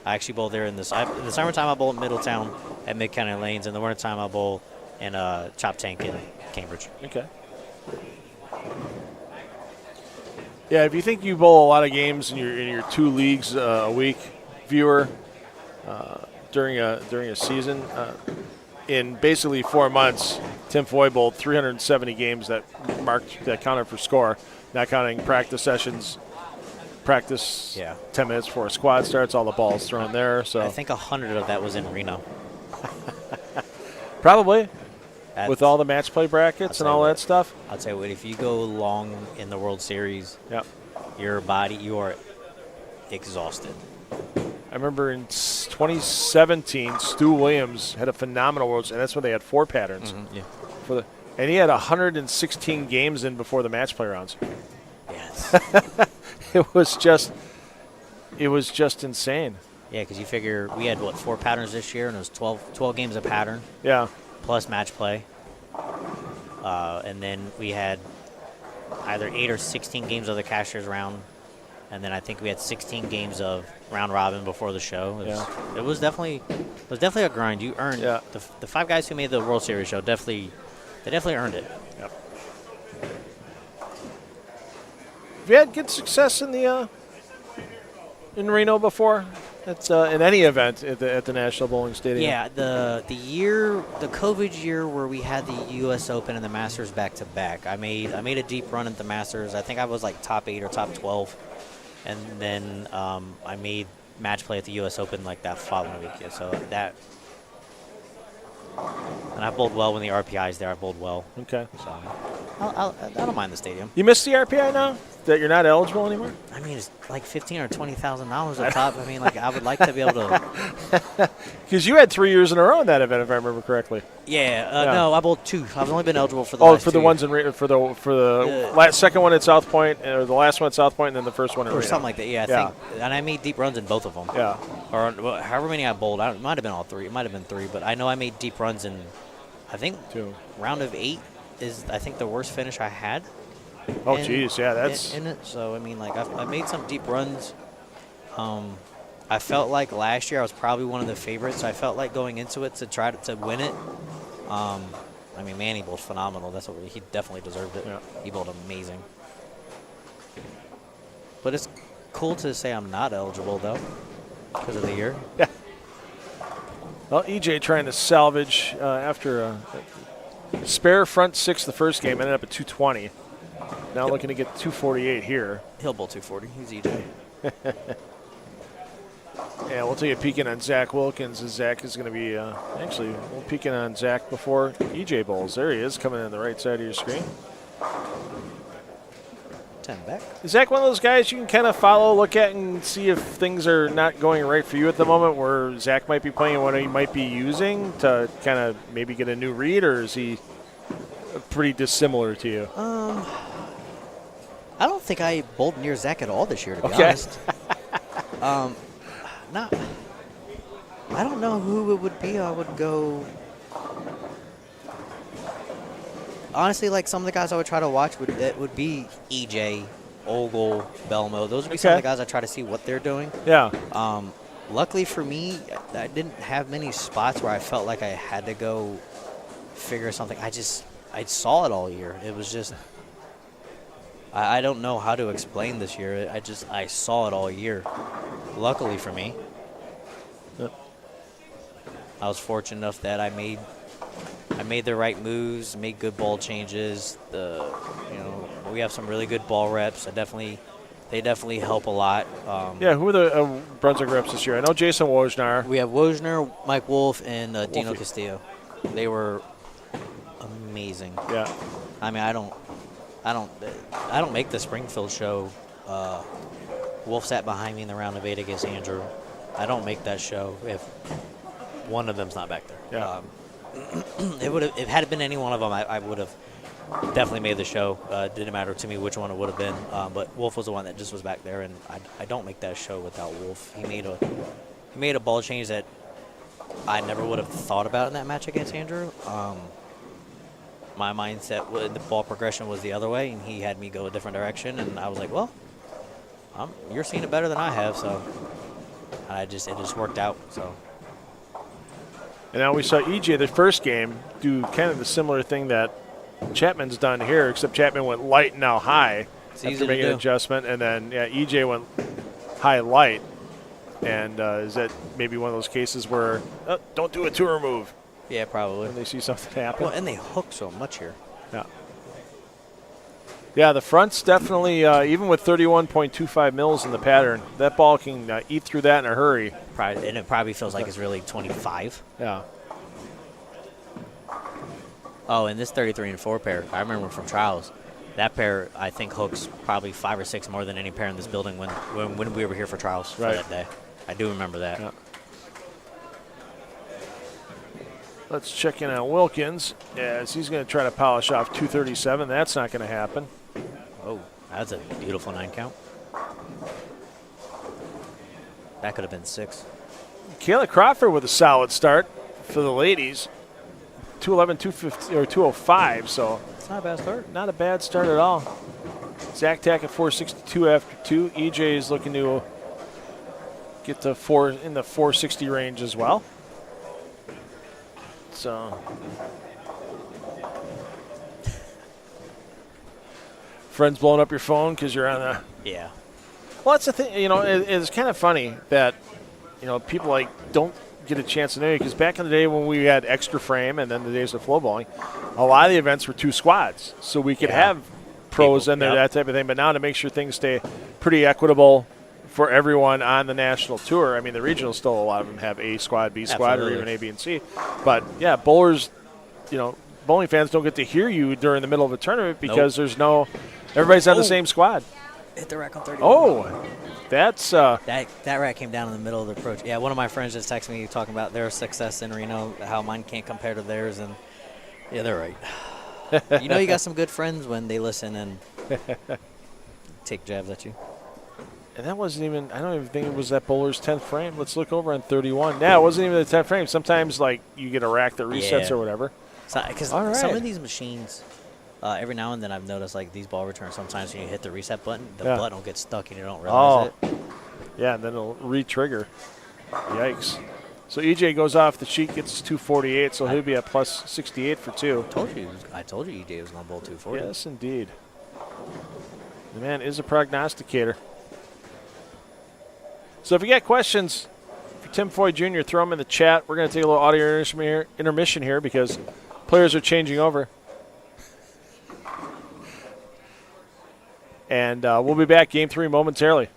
I actually bowl there in the summertime. I bowl in Middletown at mid-county lanes. In the wintertime, I bowl in Chop Tank in Cambridge. Okay. Yeah, if you think you bowl a lot of games in your 2 leagues a week, viewer, during a season, in basically 4 months, Tim Foy bowled 370 games that counted for score, not counting practice sessions. Practice 10 minutes before a squad starts, all the balls thrown there. So I think 100 of that was in Reno. Probably. With all the match play brackets and all that stuff. I'll tell you what, if you go long in the World Series, your body, you are exhausted. I remember in 2017, Stu Williams had a phenomenal World Series, and that's when they had 4 patterns. Mm-hmm, and he had 116 games in before the match play rounds. Yes. It was just insane. Yeah, because you figure we had, 4 patterns this year, and it was 12 games a pattern. Yeah. Plus match play. And then we had either 8 or 16 games of the cashier's round. And then I think we had 16 games of round robin before the show. It was definitely a grind. You earned the 5 guys who made the World Series show definitely earned it. Yep. Have you had good success in Reno before? In any event at the National Bowling Stadium. Yeah, the COVID year where we had the U.S. Open and the Masters back to back. I made a deep run at the Masters. I think I was like top 8 or top 12, and then I made match play at the U.S. Open like that following week. So that, and I bowled well when the RPI's there. I bowled well. Okay. So I don't mind the stadium. You missed the RPI now that you're not eligible anymore? I mean, it's like $15,000 or $20,000 up top. I mean, like I would like to be able to. Because you had 3 years in a row in that event, if I remember correctly. No, I bowled 2. I've only been eligible for the last for the 2 ones for the second one at South Point, or the last one at South Point, and then the first one at or Reno. something like that. Yeah, I think, and I made deep runs in both of them. Yeah. Or however many I bowled. It might have been all 3. It might have been 3, but I know I made deep runs in. I think 2. Round of 8 is I think the worst finish I had. Oh, geez, yeah, that's in it. So I mean, like I made some deep runs. I felt like last year I was probably one of the favorites. I felt like going into it to try to win it. I mean, Manny bowled phenomenal. He definitely deserved it. Yeah. He bowled amazing. But it's cool to say I'm not eligible though, because of the year. Yeah. Well, EJ trying to salvage after a spare front 6 the first game, ended up at 220. Now looking to get 248 here. He'll bowl 240. He's EJ. Yeah, we'll take a peek in on Zach Wilkins. As Zach is going to be we'll peek in on Zach before EJ bowls. There he is, coming in on the right side of your screen. 10 back. Is Zach one of those guys you can kind of follow, look at, and see if things are not going right for you at the moment, where Zach might be playing what he might be using to kind of maybe get a new read, or is he pretty dissimilar to you? I don't think I bowled near Zach at all this year, to be honest. I don't know who it would be. I would go. Honestly, like some of the guys I would try to watch would be EJ, Ogle, Belmo. Those would be some of the guys I try to see what they're doing. Yeah. Luckily for me, I didn't have many spots where I felt like I had to go figure something. I saw it all year. It was just. I don't know how to explain this year. I saw it all year. Luckily for me. Yep. I was fortunate enough that I made the right moves, made good ball changes. We have some really good ball reps. They definitely help a lot. Who are the Brunswick reps this year? I know Jason Wojnar. We have Wojnar, Mike Wolf, and Dino Castillo. They were amazing. Yeah. I mean, I don't make the Springfield show. Wolf sat behind me in the round of 8 against Andrew. I don't make that show. If one of them's not back there. Yeah. It would have. If it had been any one of them, I would have definitely made the show. Didn't matter to me which one it would have been. But Wolf was the one that just was back there, and I don't make that show without Wolf. He made a ball change that I never would have thought about in that match against Andrew. My mindset, the ball progression was the other way, and he had me go a different direction, and I was like, well, you're seeing it better than I have, so it just worked out. So. And now we saw EJ the first game do kind of the similar thing that Chapman's done here, except Chapman went light and now high after making an adjustment, and then EJ went high light. And is that maybe one of those cases where don't do a tour move? Yeah, probably. When they see something happen. Well, and they hook so much here. Yeah. Yeah, the front's definitely, even with 31.25 mils in the pattern, that ball can eat through that in a hurry. And it probably feels like it's really 25. Yeah. Oh, and this 33 and 4 pair, I remember from trials. That pair, I think, hooks probably 5 or 6 more than any pair in this building when we were here for trials for that day. I do remember that. Yeah. Let's check in on Wilkins as he's going to try to polish off 237. That's not going to happen. Oh, that's a beautiful 9 count. That could have been 6. Kayla Crawford with a solid start for the ladies. 211, 250, or 205, so it's not a bad start. Not a bad start at all. Zach Tack at 462 after 2. EJ is looking to get to in the 460 range as well. So friends blowing up your phone because you're on the. Yeah. Well, that's the thing. It's kind of funny that people don't get a chance to know you, because back in the day when we had extra frame and then the days of flow bowling, a lot of the events were 2 squads, so we could have pros in there, that type of thing. But now to make sure things stay pretty equitable for everyone on the national tour, I mean, the regionals still, a lot of them have A squad, B squad, or even A, B, and C. But yeah, bowlers, bowling fans don't get to hear you during the middle of a tournament because there's everybody's on the same squad. Hit the rack on 30. Oh, that's that rack came down in the middle of the approach. Yeah, one of my friends just texted me talking about their success in Reno, how mine can't compare to theirs, and yeah, they're right. You got some good friends when they listen and take jabs at you. And that wasn't even, I don't even think it was that bowler's 10th frame. Let's look over on 31. Yeah, it wasn't even the 10th frame. Sometimes, you get a rack that resets or whatever. Because some of these machines, every now and then I've noticed, these ball returns, sometimes when you hit the reset button, the button will get stuck and you don't realize it. Yeah, and then it'll re-trigger. Yikes. So EJ goes off the sheet, gets 248, so he'll be at plus 68 for 2. I told you EJ was going to bowl 240. Yes, indeed. The man is a prognosticator. So if you got questions for Tim Foy Jr., throw them in the chat. We're going to take a little audio intermission here because players are changing over. And we'll be back game 3 momentarily.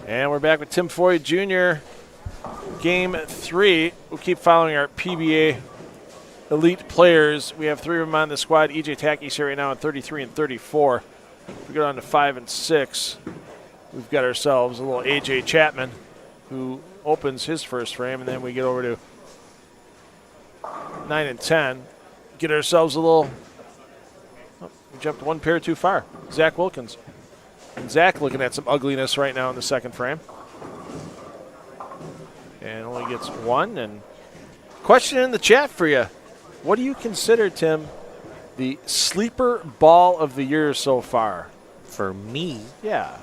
And we're back with Tim Foy Jr. Game 3. We'll keep following our PBA elite players. We have 3 of them on the squad. EJ Tackey's here right now at 33 and 34. If we go down to 5 and 6, we've got ourselves a little AJ Chapman who opens his first frame, and then we get over to 9 and 10. Get ourselves a little, we jumped one pair too far. Zach Wilkins. And Zach looking at some ugliness right now in the second frame. And only gets 1. And question in the chat for you. What do you consider, Tim, the sleeper ball of the year so far? For me, Yeah.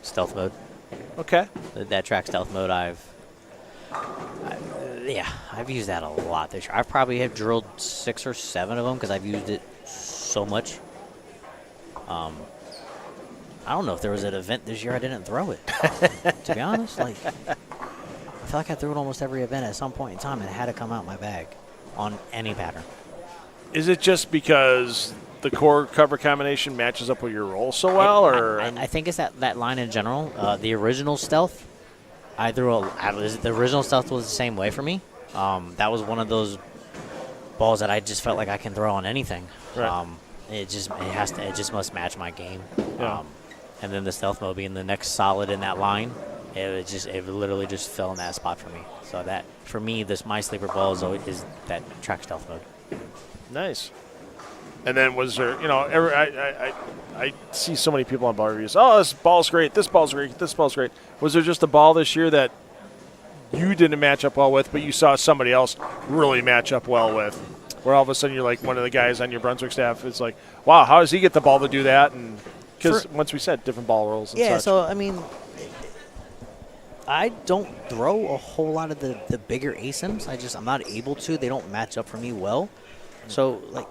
stealth mode. Okay. That track stealth mode, I've used that a lot this year. I probably have drilled 6 or 7 of them because I've used it so much. I don't know if there was an event this year I didn't throw it. To be honest, like I feel like I threw it almost every event at some point in time and it had to come out my bag on any pattern. Is it just because the core cover combination matches up with your roll so well, or I think it's that line in general. The original stealth, the original stealth was the same way for me. That was one of those balls that I just felt like I can throw on anything. Right. It just must match my game. Yeah. And then the stealth mode being the next solid in that line, it literally just fell in that spot for me. So that for me, my sleeper ball is that track stealth mode. Nice. And then was there, I see so many people on ball reviews. Oh, this ball's great. This ball's great. This ball's great. Was there just a ball this year that you didn't match up well with, but you saw somebody else really match up well with? Where all of a sudden you're like one of the guys on your Brunswick staff. It's like, wow, how does he get the ball to do that? And because once we said different ball rolls and yeah, such. so, I mean, I don't throw a whole lot of the bigger ASIMs. I'm not able to. They don't match up for me well. So, like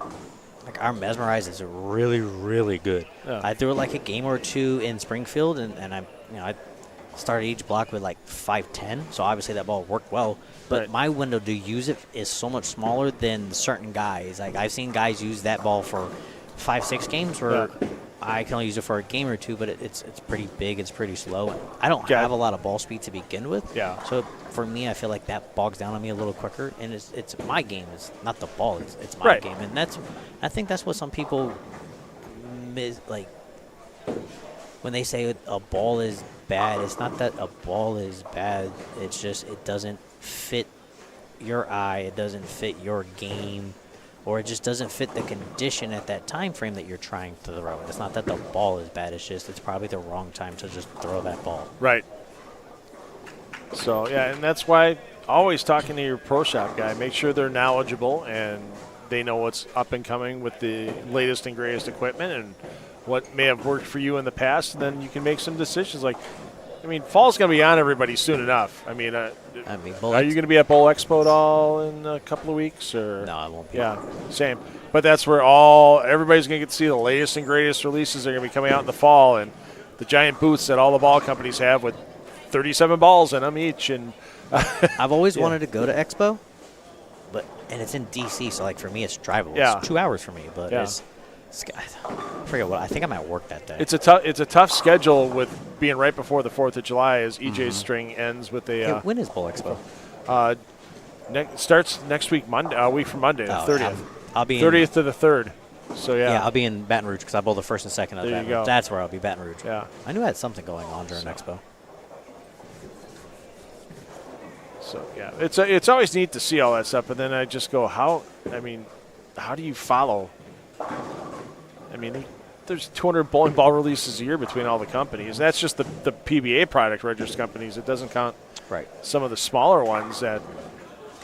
our Mesmerize is really, really good. Yeah. I threw it like a game or two in Springfield, and I started each block with like 5'10", so obviously that ball worked well. But Right. my window to use it is so much smaller than certain guys. Like I've seen guys use that ball for 5-6 games where I can only use it for a game or two, but it's pretty big, it's pretty slow. I don't have a lot of ball speed to begin with. Yeah. So for me, I feel like that bogs down on me a little quicker, and it's my game. It's not the ball. It's my game, and I think that's what some people miss. Like when they say a ball is bad, it's not that a ball is bad. It's just it doesn't fit your eye. It doesn't fit your game. Or it just doesn't fit the condition at that time frame that you're trying to throw. It's not that the ball is bad. It's just it's probably the wrong time to just throw that ball. Right. So, yeah, and that's why always talking to your pro shop guy, make sure they're knowledgeable and they know what's up and coming with the latest and greatest equipment and what may have worked for you in the past. And then you can make some decisions. Like, I mean, fall's going to be on everybody soon enough. I mean, are you going to be at Bowl Expo at all in a couple of weeks? Or? No, I won't be. Yeah, same. But that's where everybody's going to get to see the latest and greatest releases. They're going to be coming out in the fall, and the giant booths that all the ball companies have with 37 balls in them each. And I've always wanted to go to Expo, and it's in D.C., so like for me it's drivable. Yeah. It's 2 hours for me, but I forget what. I think I'm at work that day. It's a tough schedule with being right before the 4th of July as EJ's string ends with a. When is Bowl Expo? Starts next week, Monday. A week from Monday, the 30th. I'll be 30th to the 3rd. So yeah, I'll be in Baton Rouge because I bowl the 1st and 2nd of There Baton you Rouge. go. That's where I'll be, Baton Rouge. Yeah. I knew I had something going on during Expo. So yeah, it's always neat to see all that stuff, but then I just go, how do you follow? I mean, there's 200 bowling ball releases a year between all the companies. That's just the PBA product registered companies. It doesn't count some of the smaller ones that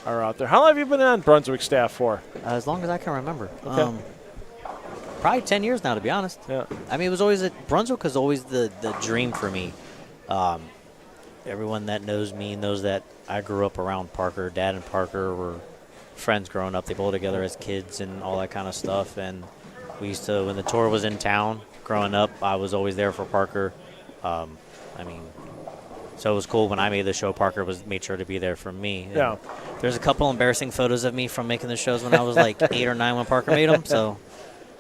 are out there. How long have you been on Brunswick staff for? As long as I can remember. Okay. Probably 10 years now, to be honest. Yeah. I mean, it was always Brunswick was always the dream for me. Everyone that knows me knows that I grew up around Parker. Dad and Parker were friends growing up. They bowled together as kids and all that kind of stuff. And we used to, when the tour was in town growing up, I was always there for Parker. So it was cool when I made the show. Parker made sure to be there for me. And Yeah. there's a couple embarrassing photos of me from making the shows when I was like 8 or 9 when Parker made them. So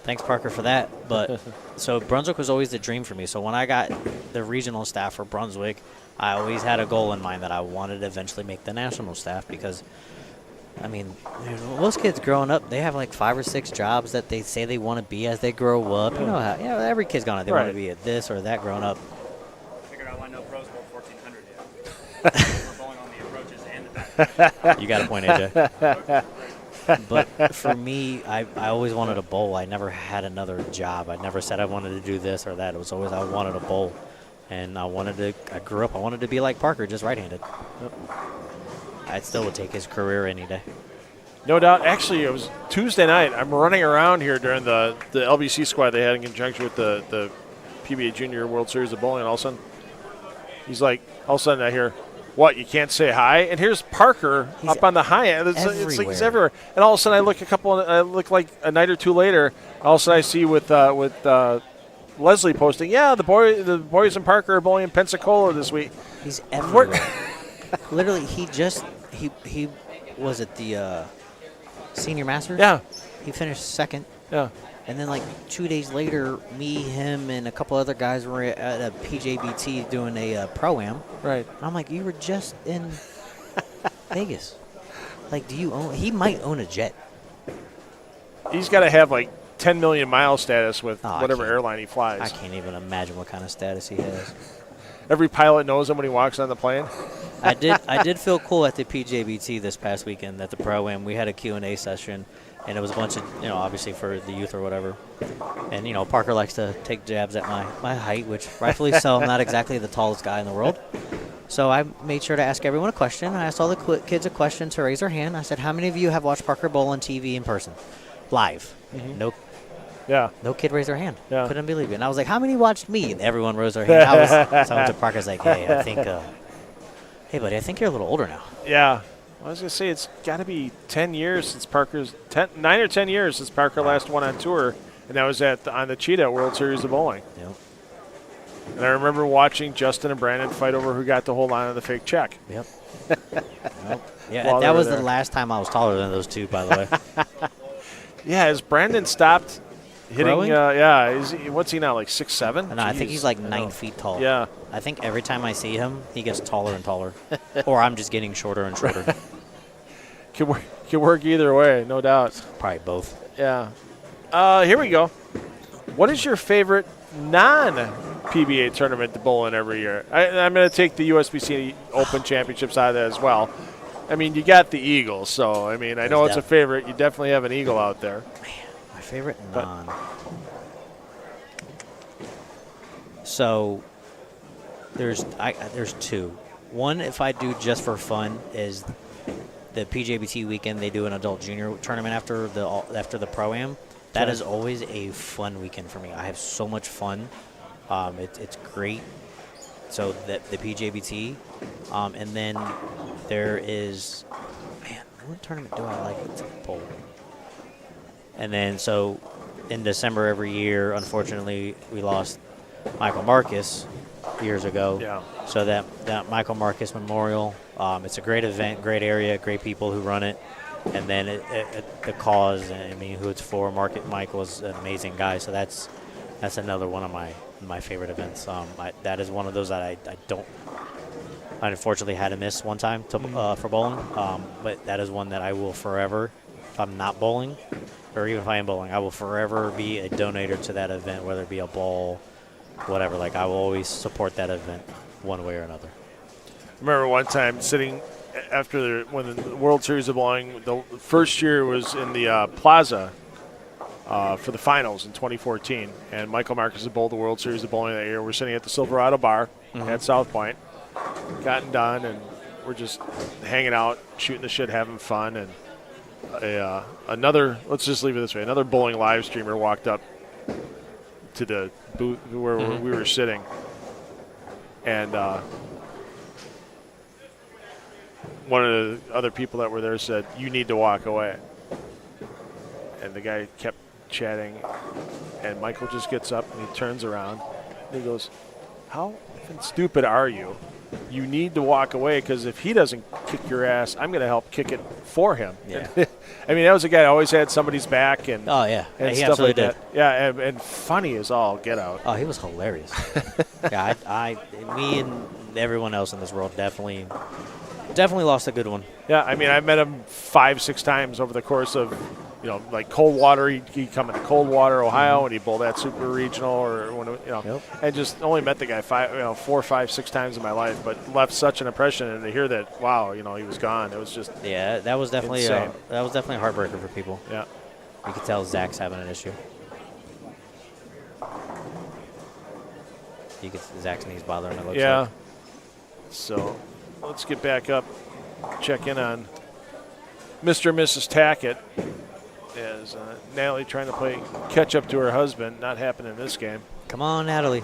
thanks, Parker, for that. But so Brunswick was always the dream for me. So when I got the regional staff for Brunswick, I always had a goal in mind that I wanted to eventually make the national staff because, I mean, most kids growing up, they have like 5 or 6 jobs that they say they want to be as they grow up. You know how every kid's gonna they want to be at this or that growing up. Figured out why no pros bowl 1400 yet. We're bowling on the approaches and the back. You got a point, AJ. But for me, I always wanted to bowl. I never had another job. I never said I wanted to do this or that. It was always I wanted to bowl. And I grew up, I wanted to be like Parker, just right-handed. Yep. I still would take his career any day. No doubt. Actually, it was Tuesday night. I'm running around here during the LBC squad they had in conjunction with the PBA Junior World Series of Bowling. And all of a sudden, he's like, all of a sudden I hear, what, you can't say hi? And here's Parker up on the high end. It's like he's everywhere. And all of a sudden I look like a night or two later, all of a sudden I see with Leslie posting, yeah, the boys in Parker are bowling in Pensacola this week. He's everywhere. Literally, he was at the Senior Masters. Yeah. He finished second. Yeah. And then, like, 2 days later, me, him, and a couple other guys were at a PJBT doing a Pro-Am. Right. And I'm like, you were just in Vegas. Like, do you own – he might own a jet. He's got to have, like, 10 million mile status with Oh, whatever airline he flies. I can't even imagine what kind of status he has. Every pilot knows him when he walks on the plane. I did feel cool at the PJBT this past weekend at the Pro-Am. We had a Q&A session, and it was a bunch of, obviously for the youth or whatever. And, Parker likes to take jabs at my height, which rightfully so. I'm not exactly the tallest guy in the world. So I made sure to ask everyone a question. I asked all the kids a question to raise their hand. I said, how many of you have watched Parker bowl on TV in person? Live. Mm-hmm. Nope. Yeah. No kid raised their hand. Yeah. Couldn't believe it. And I was like, how many watched me? And everyone rose their hand. So I went to Parker's like, hey, I think, hey, buddy, I think you're a little older now. Yeah. I was going to say, it's got to be 10 years since 9 or 10 years since Parker last won on tour, and that was on the Cheetah World Series of Bowling. Yep. And I remember watching Justin and Brandon fight over who got to hold on to the fake check. Yep. Yeah, While that was there. the last time I was taller than those two, by the way. Yeah, has Brandon stopped hitting? Growing? What's he now, like 6'7"? No, I think Jeez. he's like 9 feet tall. Yeah. I think every time I see him, he gets taller and taller. Or I'm just getting shorter and shorter. Can work either way, no doubt. Probably both. Yeah. Here we go. What is your favorite non-PBA tournament to bowl in every year? I'm going to take the USBC Open Championships out of that as well. I mean, you got the Eagles, so, I mean, I know it's a favorite. You definitely have an Eagle out there. Man, my favorite non. So there's two. One, if I do just for fun, is the PJBT weekend. They do an adult junior tournament after the Pro-Am. That is always a fun weekend for me. I have so much fun. It's great. So the PJBT, and then there is, man, what tournament do I like to bowl? And then so in December every year, unfortunately, we lost Michael Marcus years ago. Yeah. So that Michael Marcus Memorial, it's a great event, great area, great people who run it. And then the cause, I mean, who it's for, Michael is an amazing guy. So that's another one of my favorite events. That is one of those that I unfortunately had to miss one time for bowling. But that is one that I will forever, if I'm not bowling, or even if I am bowling, I will forever be a donator to that event, whether it be a ball, whatever. Like, I will always support that event one way or another. I remember one time sitting after when the World Series of Bowling, the first year was in the Plaza for the finals in 2014, and Michael Marcus had bowled the World Series of Bowling that year. We're sitting at the Silverado Bar at South Point, gotten done, and we're just hanging out, shooting the shit, having fun, and let's just leave it this way, another bowling live streamer walked up to the booth where we were sitting, and one of the other people that were there said, "You need to walk away." And the guy kept chatting, and Michael just gets up and he turns around and he goes, "How effing stupid are you? You need to walk away, because if he doesn't kick your ass, I'm going to help kick it for him." Yeah. I mean, that was a guy that always had somebody's back and Oh, yeah. and He stuff like absolutely that. Yeah, and funny as all get out. Oh, he was hilarious. Yeah, me and everyone else in this world definitely lost a good one. Yeah, I mean, I met him 5-6 times over the course of, like Coldwater. He'd come into Coldwater, Ohio, and he'd bowl that super regional, or Yep. and just only met the guy 4, 5, 6 times in my life, but left such an impression. And to hear that, wow, he was gone. It was just Yeah, that was definitely insane. a heartbreaker for people. Yeah. You could tell Zach's having an issue. Zach's knees bothering him. It looks Yeah. like. So let's get back up, check in on Mr. and Mrs. Tackett. As Natalie trying to play catch up to her husband. Not happening in this game. Come on, Natalie.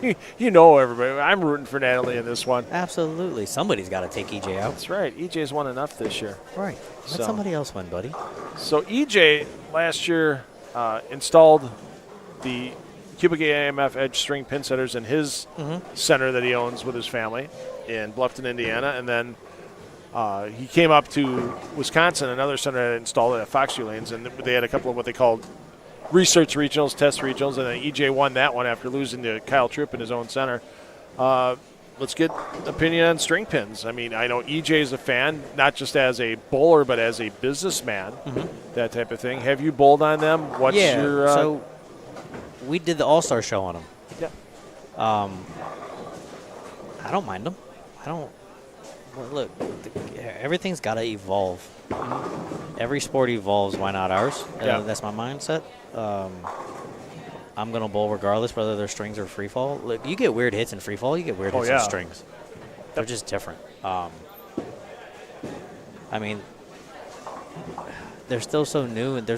Everybody. I'm rooting for Natalie in this one. Absolutely. Somebody's got to take EJ out. That's right. EJ's won enough this year. Right. Let somebody else win, buddy. So EJ last year installed the cubic AMF edge string pin setters in his center that he owns with his family in Bluffton, Indiana. And then he came up to Wisconsin, another center that installed it at Foxview Lanes, and they had a couple of what they called research regionals, test regionals, and then EJ won that one after losing to Kyle Troop in his own center. Let's get opinion on string pins. I mean, I know EJ is a fan, not just as a bowler, but as a businessman, that type of thing. Have you bowled on them? What's your so we did the All-Star show on them. Yeah. I don't mind them. I don't. Well, look, everything's got to evolve. Every sport evolves. Why not ours? Yeah. That's my mindset. I'm going to bowl regardless whether they're strings or free fall. Look, you get weird hits in free fall. You get weird hits in strings. They're just different. I mean, they're still so new, and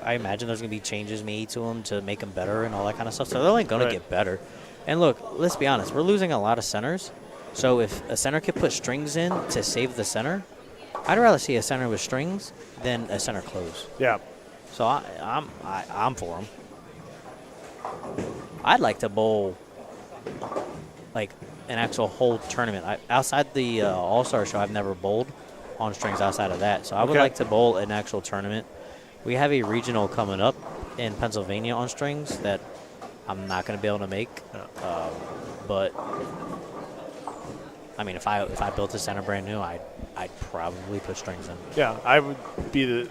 I imagine there's going to be changes made to them to make them better and all that kind of stuff. So they're only going to get better. And look, let's be honest. We're losing a lot of centers. So if a center could put strings in to save the center, I'd rather see a center with strings than a center close. Yeah. So I'm for them. I'd like to bowl like an actual whole tournament. Outside the All-Star show, I've never bowled on strings outside of that. So I would like to bowl an actual tournament. We have a regional coming up in Pennsylvania on strings that I'm not going to be able to make. But I mean, if I built a center brand new, I'd probably put strings in. Yeah, I would be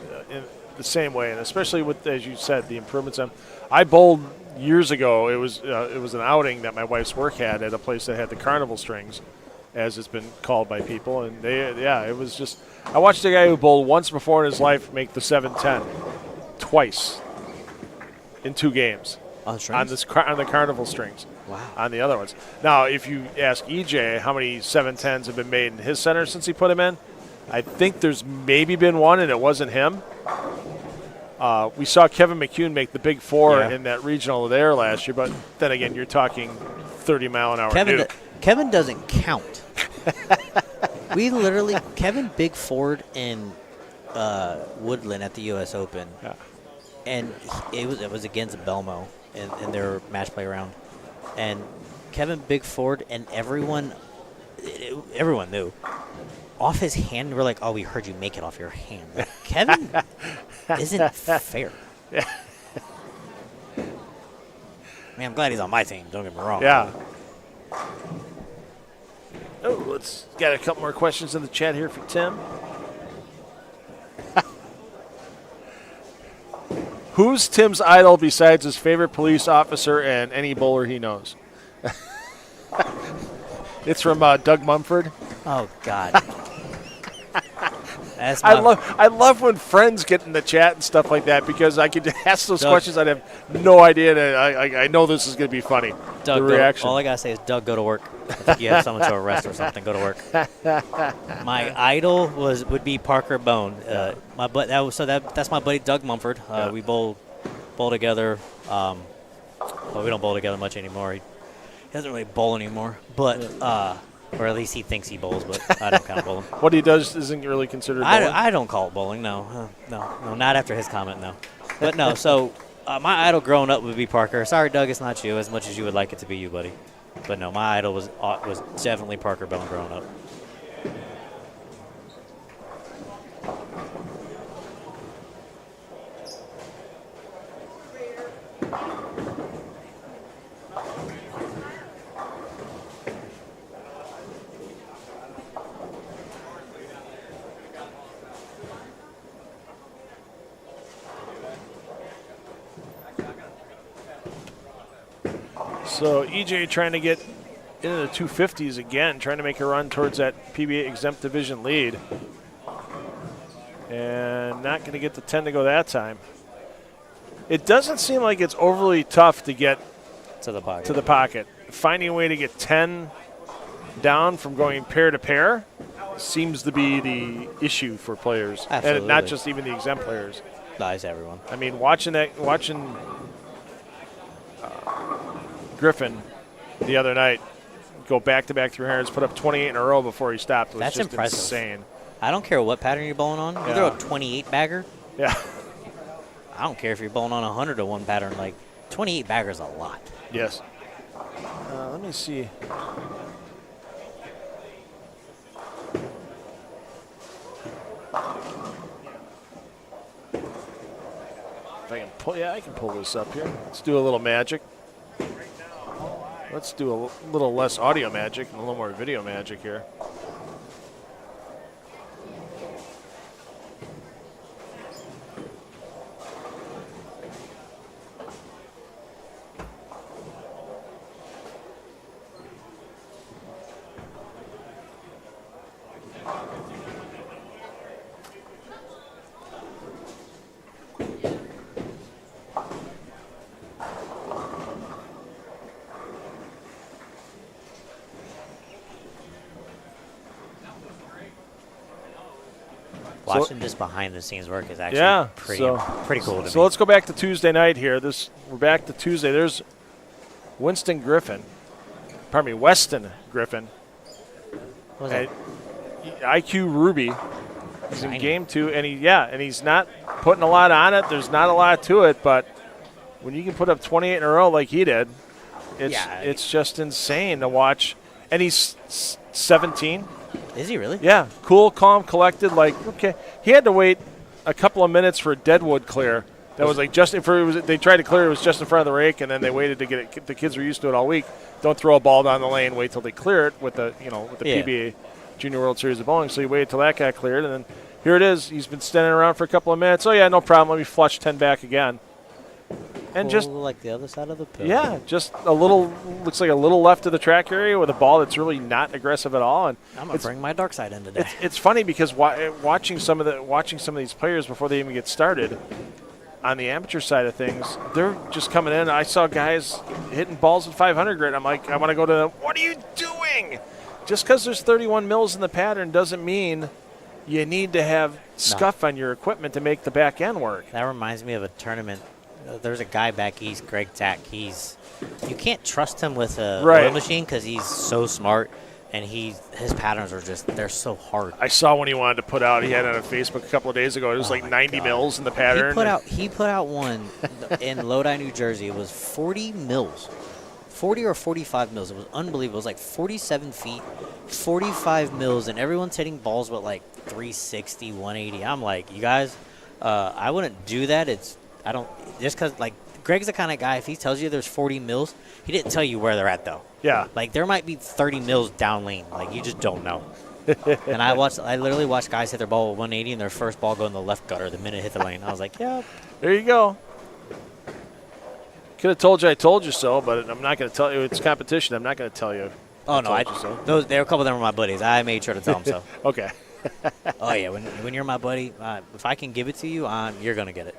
the same way, and especially with, as you said, the improvements. I bowled years ago. It was an outing that my wife's work had at a place that had the carnival strings, as it's been called by people, and it was just. I watched a guy who bowled once before in his life make the 710 twice in 2 games On strings? on the carnival strings. Wow. On the other ones. Now, if you ask EJ how many 710s have been made in his center since he put him in, I think there's maybe been one, and it wasn't him. We saw Kevin McCune make the big 4 in that regional there last year, but then again, you're talking 30-mile-an-hour nuke. Kevin doesn't count. We literally Kevin Big Ford in Woodland at the U.S. Open, and it was against Belmo in their match play round, and Kevin Big Ford and everyone knew. Off his hand, we're like, oh, we heard you make it off your hand. Like, Kevin isn't fair. Yeah. I mean, I'm glad he's on my team. Don't get me wrong. Yeah. Oh, let's got a couple more questions in the chat here for Tim. Who's Tim's idol besides his favorite police officer and any bowler he knows? It's from Doug Mumford. Oh God. I love when friends get in the chat and stuff like that because I could ask those questions. I'd have no idea. I know this is going to be funny. Doug, the reaction. All I gotta say is, Doug, go to work. I think you have someone to arrest or something. Go to work. My idol would be Parker Bone. That's my buddy Doug Mumford. We bowl together. Well, we don't bowl together much anymore. He doesn't really bowl anymore, but. Or at least he thinks he bowls, but I don't count bowling. What he does isn't really considered bowling? I don't call it bowling, no. No, not after his comment, no. But no, so my idol growing up would be Parker. Sorry, Doug, it's not you as much as you would like it to be you, buddy. But no, my idol was definitely Parker Bone growing up. So EJ trying to get into the 250s again, trying to make a run towards that PBA exempt division lead. And not going to get the 10 to go that time. It doesn't seem like it's overly tough to get to the pocket. Finding a way to get 10 down from going pair to pair seems to be the issue for players. Absolutely. And not just even the exempt players. Nice, everyone. I mean, watching Griffin the other night go back-to-back 300s, put up 28 in a row before he stopped. It was That's just impressive. insane. I don't care what pattern you're bowling on. You throw a 28 bagger. Yeah. I don't care if you're bowling on a 100-to-1 pattern. Like, 28 baggers a lot. Yes. Let me see. If I can pull, yeah, I can pull this up here. Let's do a little magic. Let's do a little less audio magic and a little more video magic here. Watching this behind the scenes work is actually pretty cool to me. So let's go back to Tuesday night here. We're back to Tuesday. There's Weston Griffin. What IQ Ruby. He's in game 2, and he's not putting a lot on it. There's not a lot to it, but when you can put up 28 in a row like he did, it's just insane to watch. And he's 17. Is he really? Yeah, cool, calm, collected. Like, okay, he had to wait a couple of minutes for a deadwood clear. That was like they tried to clear it was just in front of the rake, and then they waited to get it. The kids were used to it all week. Don't throw a ball down the lane. Wait till they clear it with the PBA Junior World Series of Bowling. So he waited till that got cleared, and then here it is. He's been standing around for a couple of minutes. Oh yeah, no problem. Let me flush 10 back again. And just like the other side of the pill. Yeah, just looks like a little left of the track area with a ball that's really not aggressive at all. And I'm gonna bring my dark side in today. It's funny because watching some of these players before they even get started on the amateur side of things, they're just coming in. I saw guys hitting balls at 500 grit. I'm like, I want to go to them. What are you doing? Just because there's 31 mils in the pattern doesn't mean you need to have scuff on your equipment to make the back end work. That reminds me of a tournament. There's a guy back east, Greg Tack. You can't trust him with a oil machine because he's so smart, and his patterns are they're so hard. I saw one he wanted to put out. He had it on Facebook a couple of days ago. It was like 90 mils in the pattern. He put out one in Lodi, New Jersey. It was 40 mils, 40 or 45 mils. It was unbelievable. It was like 47 feet, 45 mils, and everyone's hitting balls with like 360, 180. I'm like, you guys, I wouldn't do that. Just because, like, Greg's the kind of guy, if he tells you there's 40 mils, he didn't tell you where they're at, though. Yeah. Like, there might be 30 mils down lane. Like, you just don't know. And I literally watched guys hit their ball with 180 and their first ball go in the left gutter the minute it hit the lane. I was like, yeah. There you go. Could have told you I told you so, but I'm not going to tell you. It's competition. I'm not going to tell you. Oh, no. A couple of them were my buddies. I made sure to tell them so. Okay. Oh, yeah. When you're my buddy, if I can give it to you, you're going to get it.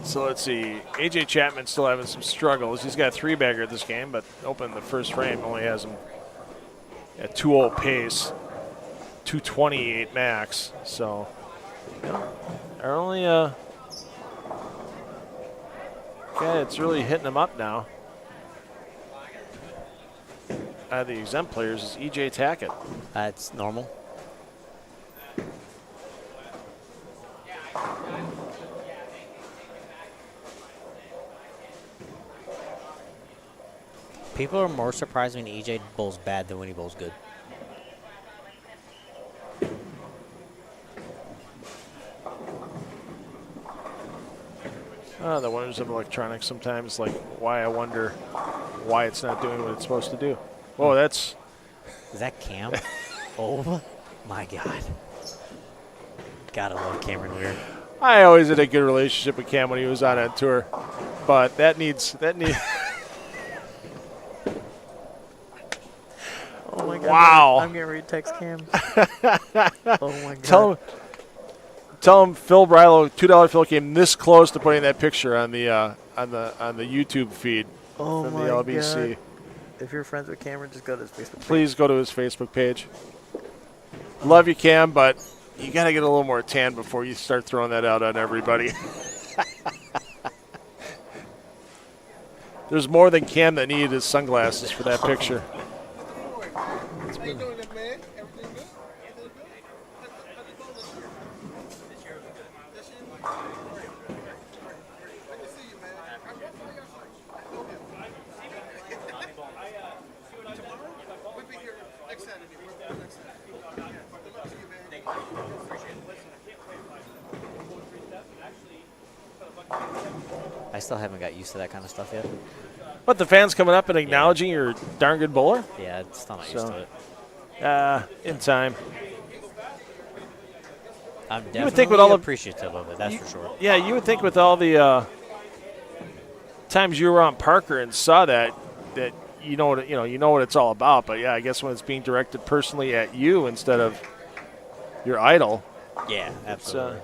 So let's see. AJ Chapman's still having some struggles. He's got a 3-bagger this game, but opened the first frame. Only has him at 2-0 pace, 228 max. So, are only guy that's really hitting him up now. The exempt players is EJ Tackett. That's normal. People are more surprised when EJ bowls bad than when he bowls good. The wonders of electronics sometimes, like why I wonder why it's not doing what it's supposed to do. Whoa, that's... Is that Cam? Oh, my God. Gotta love Cameron Weir. I always had a good relationship with Cam when he was on tour, but that needs... Oh, my God. Wow. I'm getting ready to text Cam. Oh, my God. Tell him Phil Brilo, $2 Phil came this close to putting that picture on the YouTube feed from the LBC. God. If you're friends with Cameron, just go to his Facebook page. Please go to his Facebook page. Love you, Cam, but you got to get a little more tan before you start throwing that out on everybody. There's more than Cam that needed his sunglasses for that picture. How you doing, man? Everything good? I still haven't got used to that kind of stuff yet. But the fans coming up and acknowledging you're a darn good bowler? Yeah, it's still not used to it. In time. I'm You would think with all definitely the- appreciative of it, that's for sure. Yeah, you would think with all the times you were on Parker and saw that you know what it's all about. But yeah, I guess when it's being directed personally at you instead of your idol, Yeah, absolutely.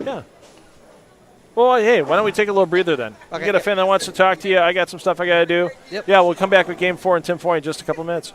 yeah. Well, hey, why don't we take a little breather then? Okay. You get a fan that wants to talk to you. I got some stuff I got to do. Yep. Yeah, we'll come back with Game 4 and Tim Foy in just a couple minutes.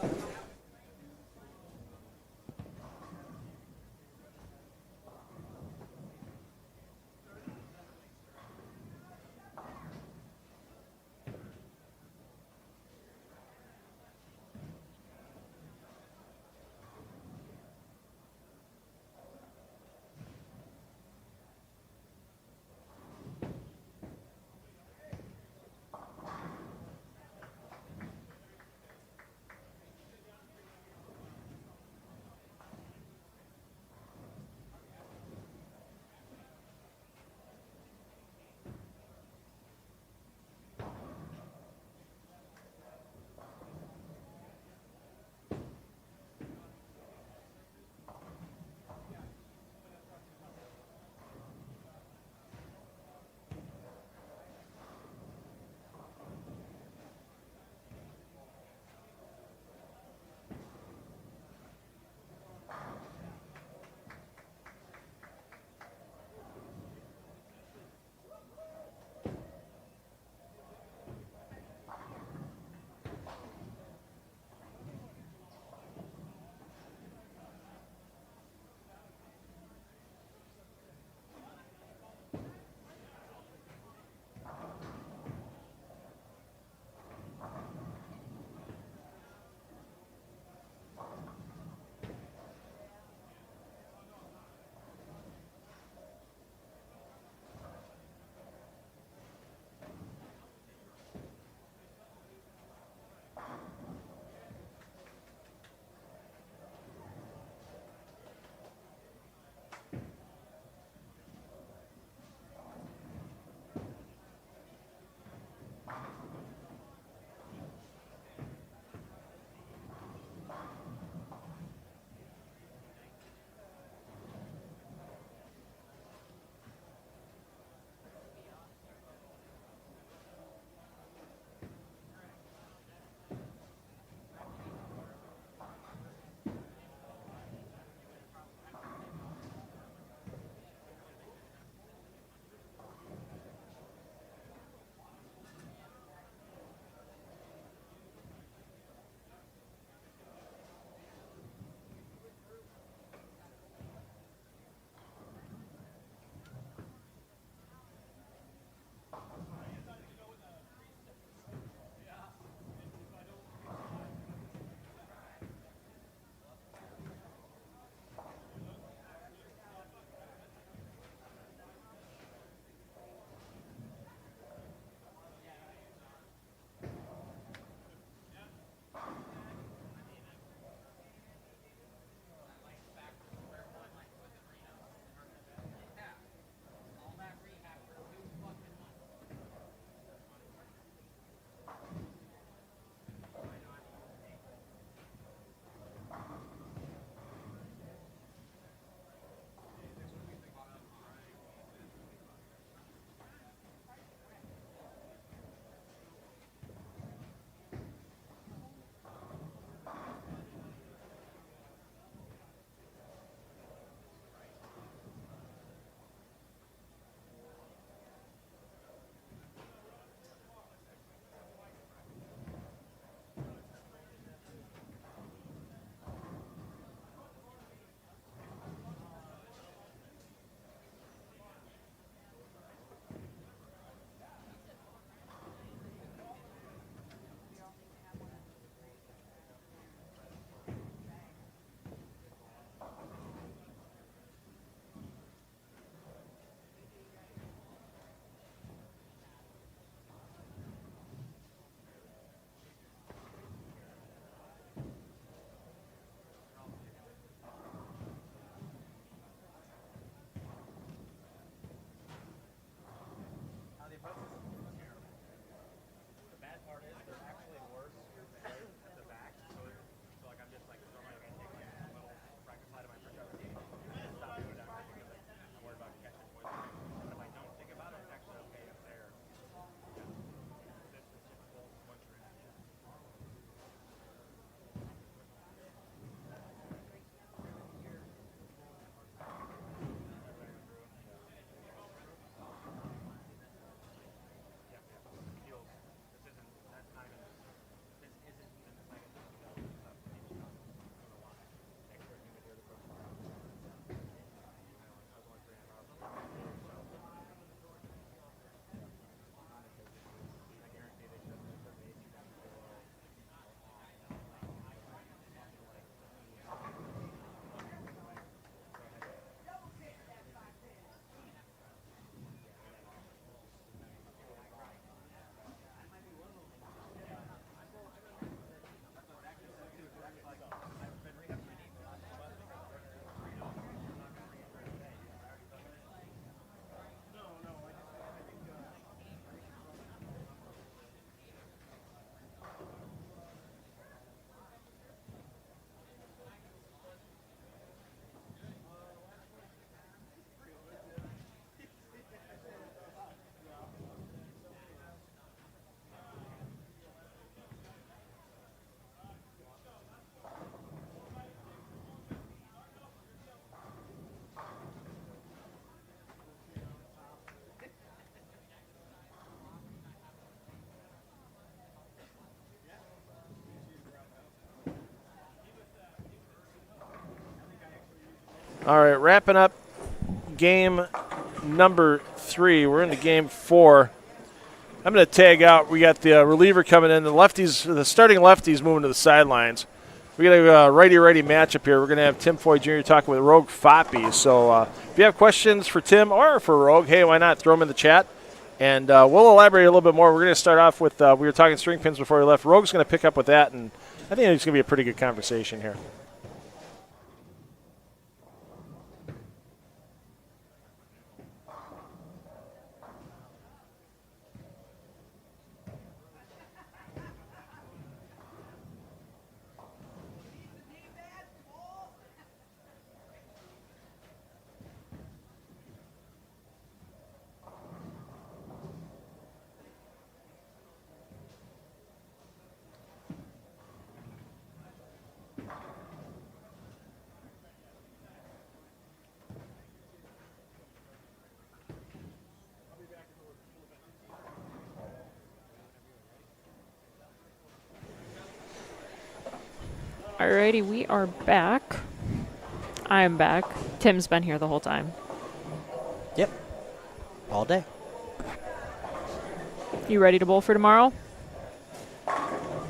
All right, wrapping up game number 3. We're into game 4. I'm going to tag out. We got the reliever coming in. The starting lefties moving to the sidelines. We got a righty-righty matchup here. We're going to have Tim Foy Jr. talking with Rogue Foppy. So if you have questions for Tim or for Rogue, hey, why not throw them in the chat? And we'll elaborate a little bit more. We're going to start off with, we were talking string pins before we left. Rogue's going to pick up with that, and I think it's going to be a pretty good conversation here. Alrighty, we are back. I am back. Tim's been here the whole time. Yep. All day. You ready to bowl for tomorrow?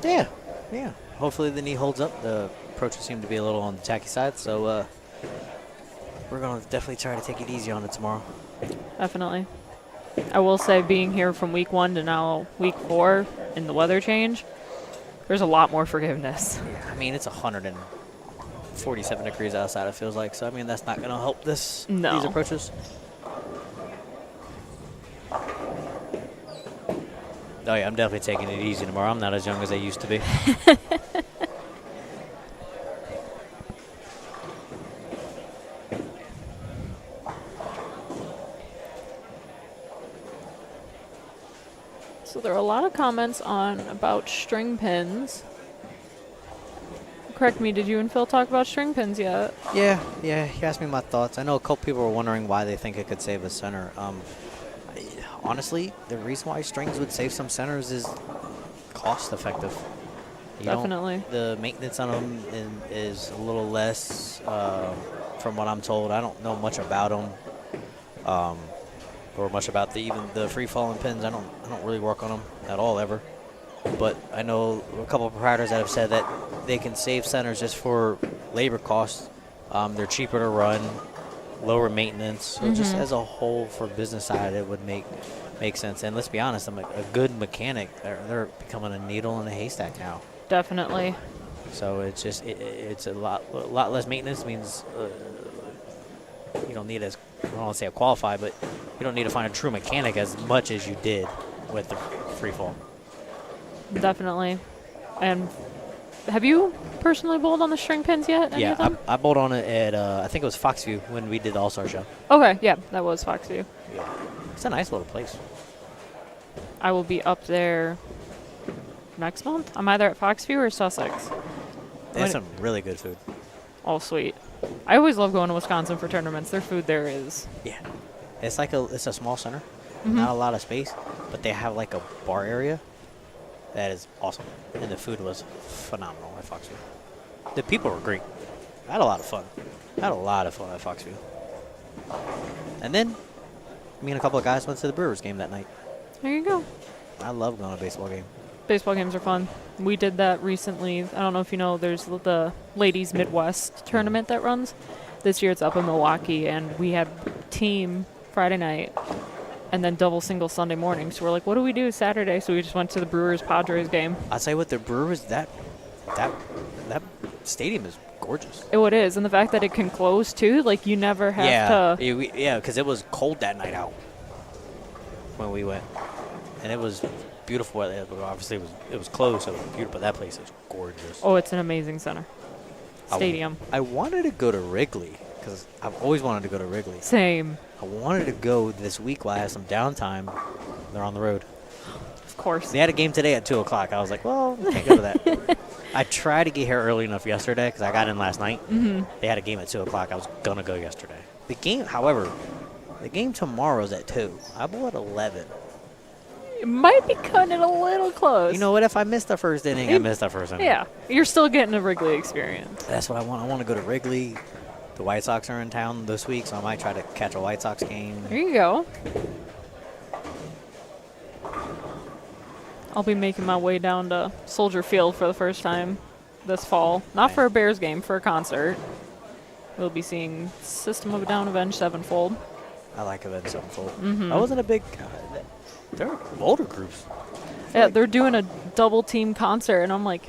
Yeah. Yeah. Hopefully the knee holds up. The approaches seem to be a little on the tacky side, so we're going to definitely try to take it easy on it tomorrow. Definitely. I will say, being here from week 1 to now week 4 in the weather change, there's a lot more forgiveness. Yeah, I mean, it's 147 degrees outside, it feels like. So, I mean, that's not going to help these approaches. Oh, yeah, I'm definitely taking it easy tomorrow. I'm not as young as I used to be. So there are a lot of comments about string pins. Correct me, did you and Phil talk about string pins yet? Yeah, he asked me my thoughts. I know a couple people were wondering why they think it could save a center. Honestly, the reason why strings would save some centers is cost effective. Definitely. The maintenance on them is a little less, from what I'm told. I don't know much about them, or much about even the free falling pins. I don't really work on them at all ever. But I know a couple of proprietors that have said that they can save centers just for labor costs. They're cheaper to run, lower maintenance. So just as a whole, for business side, it would make sense. And let's be honest, I'm a good mechanic. They're becoming a needle in a haystack now. Definitely. So it's just it's a lot less maintenance. Means you don't need as, I don't want to say a qualified, but you don't need to find a true mechanic as much as you did with the free fall. Definitely. And have you personally bowled on the string pins yet? Any of them? I bowled on it at I think it was Foxview when we did the All-Star show. Okay, yeah, that was Foxview. Yeah, it's a nice little place. I will be up there next month. I'm either at Foxview or Sussex. They have some really good food. Oh, sweet. I always love going to Wisconsin for tournaments. Their food there is. Yeah, it's a small center, not a lot of space, but they have like a bar area. That is awesome. And the food was phenomenal at Foxview. The people were great. I had a lot of fun. at Foxview. And then me and a couple of guys went to the Brewers game that night. There you go. I love going to a baseball game. Baseball games are fun. We did that recently. I don't know if you know, there's the Ladies Midwest tournament that runs. This year it's up in Milwaukee, and we had team Friday night and then double single Sunday morning. So we're like, what do we do Saturday? So we just went to the Brewers-Padres game. I'll tell you what, the Brewers, that stadium is gorgeous. It is, and the fact that it can close too, like you never have to. Yeah, because it was cold that night out when we went, and it was beautiful. Obviously, it was closed, so it was beautiful. But that place is gorgeous. Oh, it's an amazing center. Stadium. I wanted to go to Wrigley because I've always wanted to go to Wrigley. Same. I wanted to go this week while I had some downtime. They're on the road. Of course. They had a game today at 2 o'clock. I was like, well, I can't go to that. I tried to get here early enough yesterday because I got in last night. Mm-hmm. They had a game at 2 o'clock. I was going to go yesterday. The game tomorrow is at 2. I bought 11. It might be cutting it a little close. You know what? If I missed the first inning, I missed the first inning. Yeah. You're still getting a Wrigley experience. That's what I want. I want to go to Wrigley. the White Sox are in town this week, so I might try to catch a White Sox game. There you go. I'll be making my way down to Soldier Field for the first time this fall. Not for a Bears game, for a concert. We'll be seeing System of a Down, Avenged Sevenfold. I like Avenged Sevenfold. I wasn't a big. They're older groups. Yeah, they're doing a double team concert, and I'm like,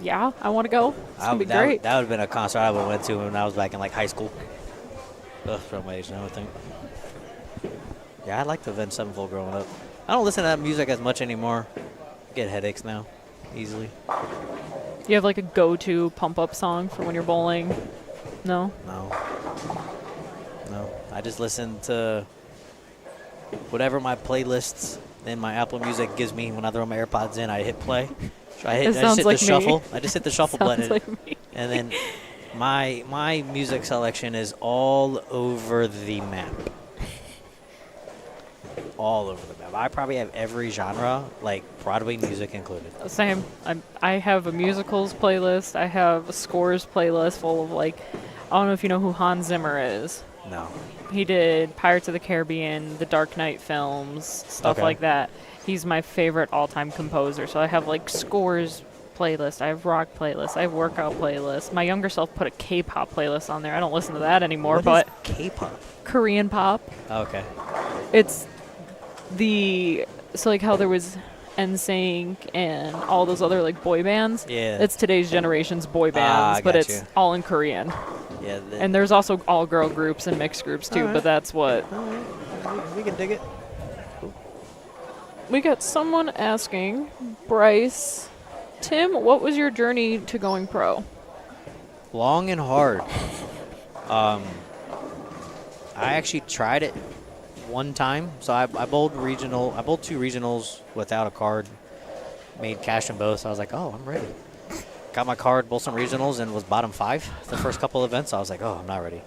yeah, I want to go. It's gonna be great. That would have been a concert I would have went to when I was back in like high school. Ugh, from my age now, I think. Yeah, I liked Avenged Sevenfold growing up. I don't listen to that music as much anymore. I get headaches now, easily. You have like a go-to pump-up song for when you're bowling? No? No. I just listen to whatever my playlists and my Apple Music gives me. When I throw my AirPods in, I hit play. I just hit the shuffle. I just hit the shuffle button. Like me. And then my music selection is all over the map. All over the map. I probably have every genre, like Broadway music included. Same. I have a musicals playlist. I have a scores playlist full of like, I don't know if you know who Hans Zimmer is. No. He did Pirates of the Caribbean, the Dark Knight films, stuff like that. He's my favorite all-time composer. So I have like scores playlist. I have rock playlist. I have workout playlist. My younger self put a K-pop playlist on there. I don't listen to that anymore. What is K-pop? Korean pop. Okay. It's so like how there was NSYNC and all those other like boy bands. Yeah. It's today's generation's boy bands, but it's all in Korean. Yeah. And there's also all girl groups and mixed groups too, but that's what. We can dig it. We got someone asking, Bryce, Tim, what was your journey to going pro? Long and hard. I actually tried it one time. So I bowled two regionals without a card. Made cash in both. So I was like, oh, I'm ready. Got my card, bowled some regionals, and was bottom 5 the first couple events. So I was like, oh, I'm not ready.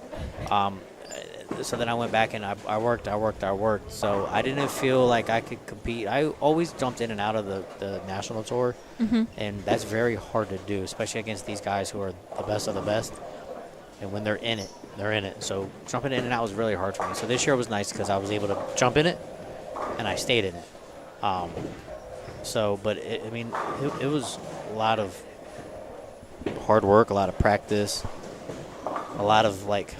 So then I went back and I worked. So I didn't feel like I could compete. I always jumped in and out of the national tour, and that's very hard to do, especially against these guys who are the best of the best. And when they're in it, they're in it. So jumping in and out was really hard for me. So this year was nice because I was able to jump in it, and I stayed in it. It was a lot of hard work, a lot of practice, a lot of like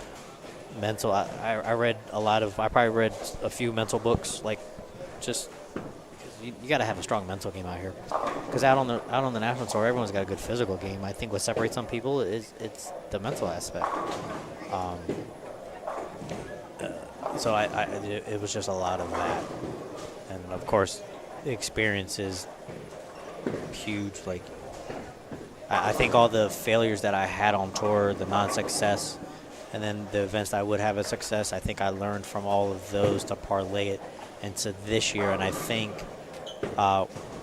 mental. I read a lot of. I probably read a few mental books, like just. You got to have a strong mental game out here, because out on the national tour, everyone's got a good physical game. I think what separates some people is it's the mental aspect. So it was just a lot of that, and of course, the experience is huge. Like I think all the failures that I had on tour, the non-success, and then the events that I would have a success, I think I learned from all of those to parlay it into this year, and I think.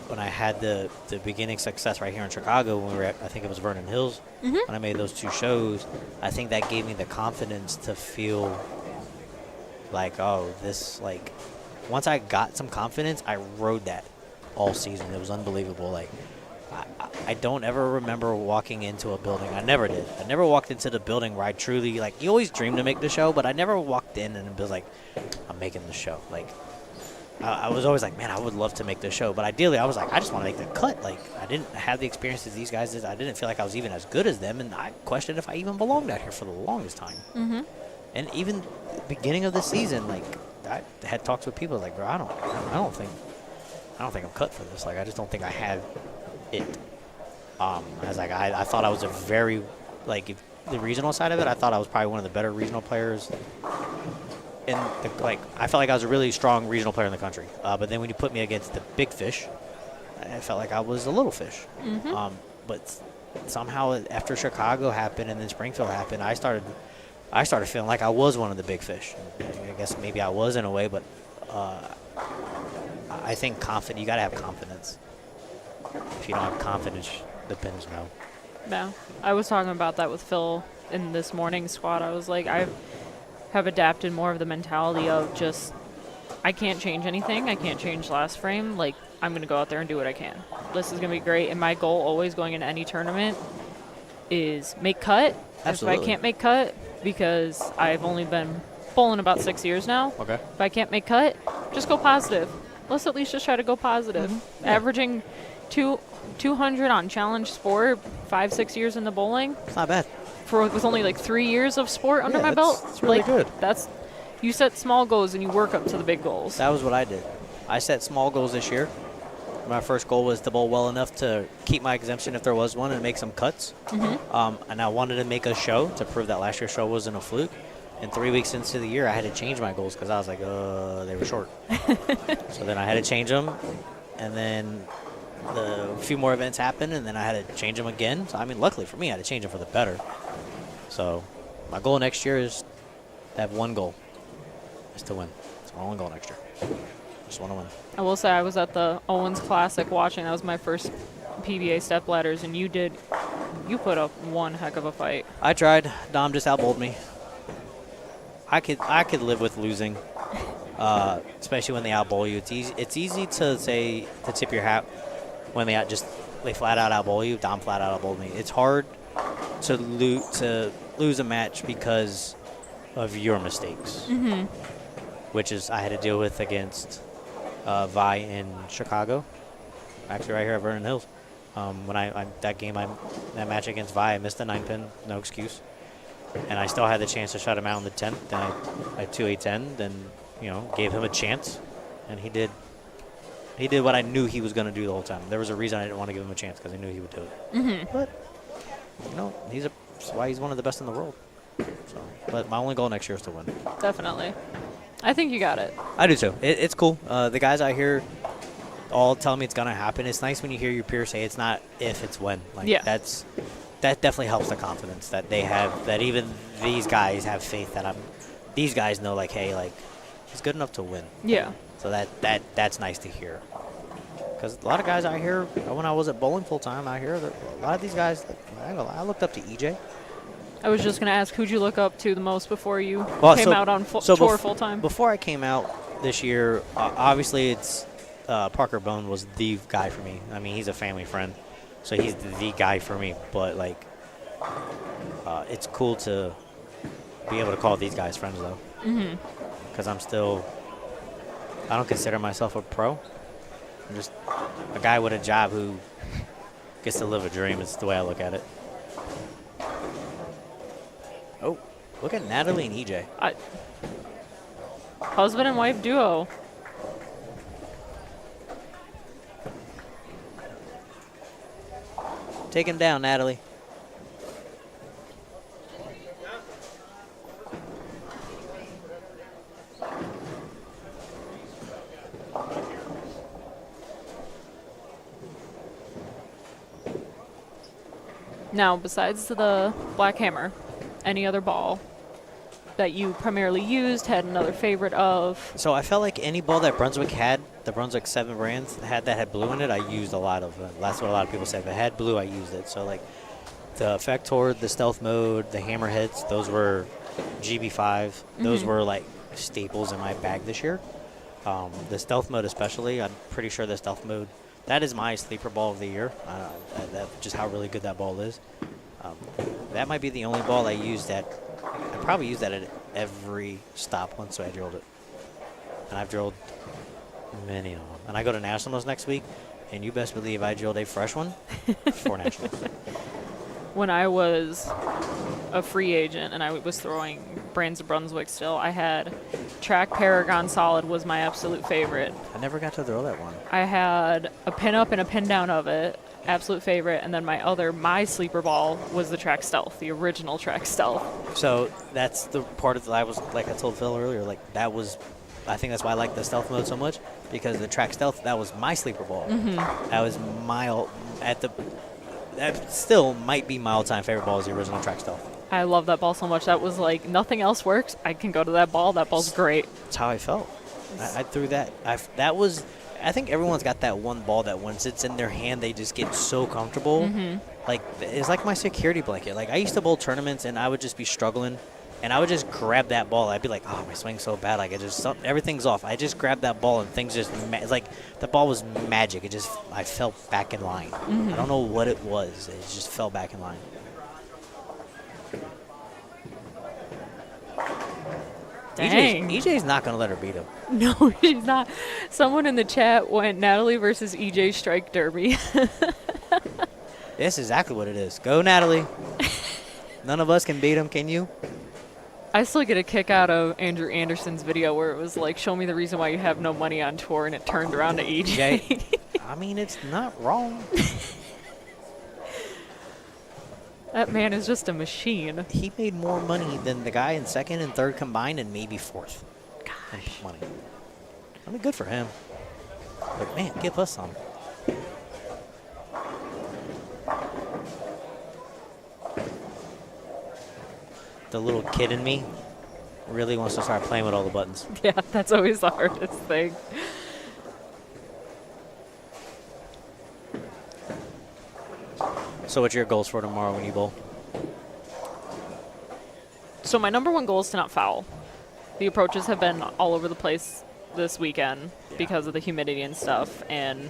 When I had the beginning success right here in Chicago, when we were at, I think it was Vernon Hills, when I made those 2 shows, I think that gave me the confidence to feel like, once I got some confidence, I rode that all season. It was unbelievable. Like, I don't ever remember walking into a building. I never did. I never walked into the building where I truly, like, you always dream to make the show, but I never walked in and was like, I'm making the show. Like, I was always like, man, I would love to make this show. But ideally, I was like, I just want to make the cut. Like, I didn't have the experiences these guys did. I didn't feel like I was even as good as them. And I questioned if I even belonged out here for the longest time. And even beginning of the season, like, I had talks with people like, bro, I don't think I'm cut for this. Like, I just don't think I have it. I was like, I thought I was a very, like, the regional side of it, I thought I was probably one of the better regional players. And I felt like I was a really strong regional player in the country. But then when you put me against the big fish, I felt like I was a little fish. But somehow after Chicago happened and then Springfield happened, I started feeling like I was one of the big fish. I guess maybe I was in a way, but I think you got to have confidence. If you don't have confidence, the pins know. No, I was talking about that with Phil in this morning squad. I was like, I have adapted more of the mentality of just, I can't change anything. I can't change last frame. Like, I'm going to go out there and do what I can. This is going to be great. And my goal always going into any tournament is make cut. Absolutely. If I can't make cut, because I've only been bowling about 6 years now. Okay. If I can't make cut, just go positive. Let's at least just try to go positive. Averaging 200 on challenge sport, 5-6 years into bowling, It's not bad. with only like 3 years of sport under my belt. It's really like, good. That's you set small goals and you work up to the big goals. That was what I did. I set small goals this year. My first goal was to bowl well enough to keep my exemption if there was one and make some cuts. And I wanted to make a show to prove that last year's show wasn't a fluke. And 3 weeks into the year, I had to change my goals because I was like, they were short. So then I had to change them. And then a few more events happened, and then I had to change them again. So, I mean, luckily for me, I had to change them for the better. So my goal next year is to have one goal, is to win. It's my only goal next year. Just want to win. I will say I was at the Owens Classic watching. That was my first PBA step ladders, and you put up one heck of a fight. I tried. Dom just outbowled me. I could live with losing, especially when they outbowl you. It's easy to tip your hat when they flat out outbowl you. Dom flat out outbowled me. It's hard to lose a match because of your mistakes, which is I had to deal with against Vi in Chicago. Actually, right here at Vernon Hills. When that match against Vi, I missed the 9-pin, no excuse. And I still had the chance to shut him out in the 10th. Then I 2-8-10, then, gave him a chance. And he did what I knew he was going to do the whole time. There was a reason I didn't want to give him a chance because I knew he would do it. But, that's why he's one of the best in the world. So, but my only goal next year is to win. Definitely. I think you got it. I do too. It's cool. The guys out here all tell me it's going to happen. It's nice when you hear your peers say it's not if, it's when. That definitely helps the confidence that they have, that even these guys have faith that these guys know, hey, he's good enough to win. Yeah. So that's nice to hear. Because a lot of guys out here, when I was at bowling full time out here, a lot of these guys, I looked up to EJ. I was just going to ask, who'd you look up to the most before you came out on tour full time? Before I came out this year, obviously it's Parker Bone was the guy for me. I mean, he's a family friend. So he's the guy for me, but it's cool to be able to call these guys friends though, because I don't consider myself a pro. I'm just a guy with a job who gets to live a dream. Is the way I look at it. Oh, look at Natalie and EJ. Husband and wife duo. Take him down, Natalie. Now, besides the Black Hammer, any other ball that you primarily used, had another favorite of? So I felt like any ball that Brunswick had, the Brunswick 7 brands that had blue in it, I used a lot of it. That's what a lot of people say. If it had blue, I used it. So the Effector, the Stealth Mode, the Hammerheads, those were GB5. Those were staples in my bag this year. The Stealth Mode especially, I'm pretty sure the Stealth Mode, that is my sleeper ball of the year. Just how really good that ball is. That might be the only ball I used I probably used that at every stop once I drilled it. And I've drilled many of them. And I go to Nationals next week, and you best believe I drilled a fresh one for Nationals. When I was a free agent and I was throwing brands of Brunswick still, I had Track Paragon Solid was my absolute favorite. I never got to throw that one. I had a pin up and a pin down of it, absolute favorite, and then my sleeper ball was the Track Stealth, the original Track Stealth. So that's the part of I was, like I told Phil earlier, I think that's why I like the Stealth Mode so much, because the Track Stealth, that was my sleeper ball. That was that still might be my all-time favorite ball is the original Track Stealth. I love that ball so much. That was nothing else works. I can go to that ball. That ball's great. That's how I felt. I threw that. I think everyone's got that one ball that once it's in their hand, they just get so comfortable. It's like my security blanket. I used to bowl tournaments, and I would just be struggling, and I would just grab that ball. I'd be like, oh, my swing's so bad. Everything's off. I just grabbed that ball, and things just, it's like the ball was magic. I fell back in line. I don't know what it was. It just fell back in line. Dang. EJ's not going to let her beat him. No, she's not. Someone in the chat went Natalie versus EJ Strike Derby. That's exactly what it is. Go, Natalie. None of us can beat him, can you? I still get a kick out of Andrew Anderson's video where it was like, show me the reason why you have no money on tour, and it turned around to EJ. I mean, it's not wrong. That man is just a machine. He made more money than the guy in second and third combined and maybe fourth. Gosh. Money. I mean, good for him. But, man, give us some. The little kid in me really wants to start playing with all the buttons. Yeah, that's always the hardest thing. So what's your goals for tomorrow when you bowl? So my number one goal is to not foul. The approaches have been all over the place this weekend because of the humidity and stuff, and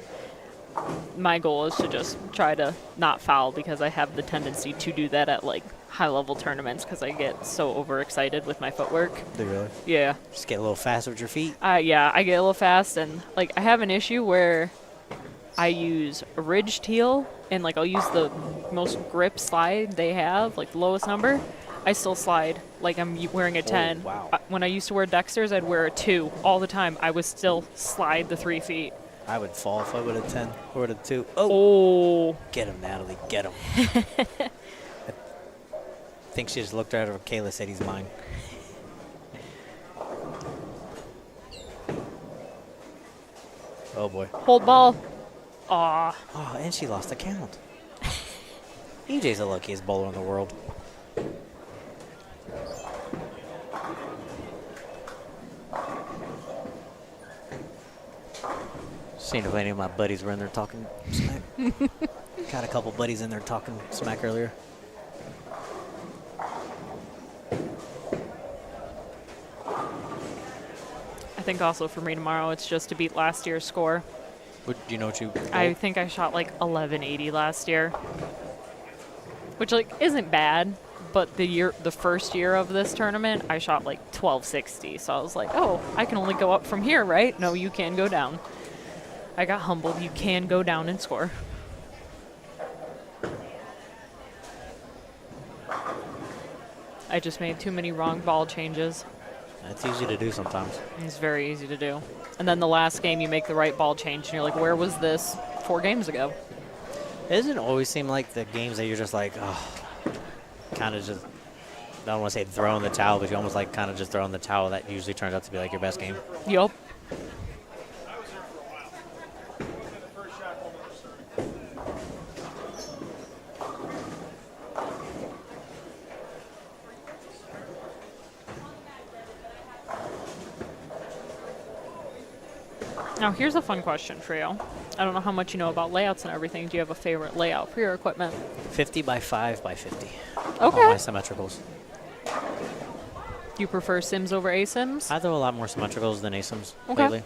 my goal is to just try to not foul because I have the tendency to do that at like high-level tournaments because I get so overexcited with my footwork. Do you really? Yeah. Just get a little faster with your feet? Yeah, I get a little fast, and like I have an issue where I use ridge teal, and like I'll use the most grip slide they have, like the lowest number. I still slide like I'm wearing a 10. Wow. When I used to wear Dexter's, I'd wear a 2 all the time. I would still slide the 3 feet. I would fall if I would have 10 or a 2. Oh. Get him, Natalie. Get him. I think she just looked at her. Kayla said he's mine. Oh, boy. Hold ball. Aw. Oh, and she lost the count. EJ's the luckiest bowler in the world. Seeing if any of my buddies were in there talking smack. Got a couple buddies in there talking smack earlier. I think also for me tomorrow, it's just to beat last year's score. Do you know what you... I think I shot like 1180 last year, which like isn't bad. But the first year of this tournament, I shot like 1260. So I was like, oh, I can only go up from here, right? No, you can go down. I got humbled. You can go down and score. I just made too many wrong ball changes. That's easy to do sometimes. It's very easy to do. And then the last game, you make the right ball change, and you're like, where was this 4 games ago? Doesn't it always seem like the games that you're just like, oh, kind of just, I don't want to say throwing the towel, but you almost like kind of just throwing the towel, that usually turns out to be like your best game? Yup. Now, here's a fun question for you. I don't know how much you know about layouts and everything. Do you have a favorite layout for your equipment? 50 by 5 by 50. Okay. All my symmetricals. Do you prefer Sims over ASIMs? I throw a lot more symmetricals than ASIMs Okay. lately.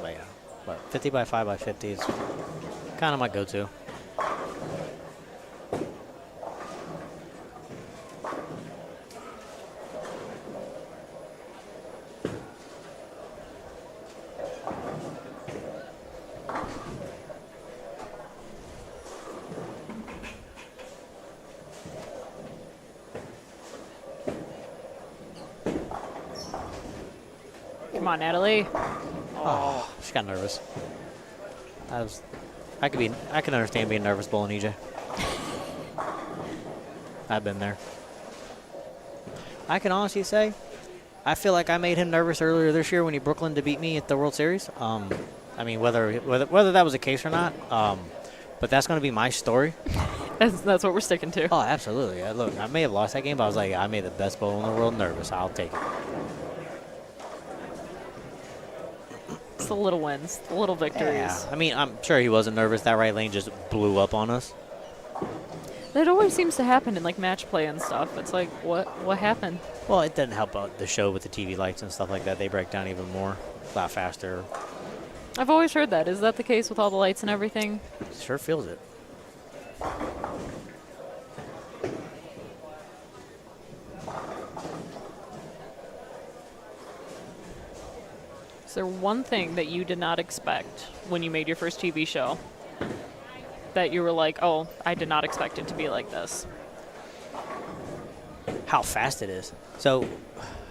But yeah, but 50 by 5 by 50 is kind of my go-to. Come on, Natalie. Oh, she got nervous. I can understand being nervous bowling EJ. I've been there. I can honestly say, I feel like I made him nervous earlier this year when he Brooklyn to beat me at the World Series. I mean, whether that was the case or not, but that's going to be my story. That's what we're sticking to. Oh, absolutely. Look, I may have lost that game, but I was like, I made the best bowler in the world nervous. I'll take it. It's the little wins, the little victories. Yeah. I mean, I'm sure he wasn't nervous. That right lane just blew up on us. That always seems to happen in like match play and stuff. It's like, what happened? Well, it doesn't help out the show with the TV lights and stuff like that. They break down even more, a lot faster. I've always heard that. Is that the case with all the lights and everything? Sure feels it. Is there one thing that you did not expect when you made your first TV show that you were like, oh, I did not expect it to be like this? How fast it is. So,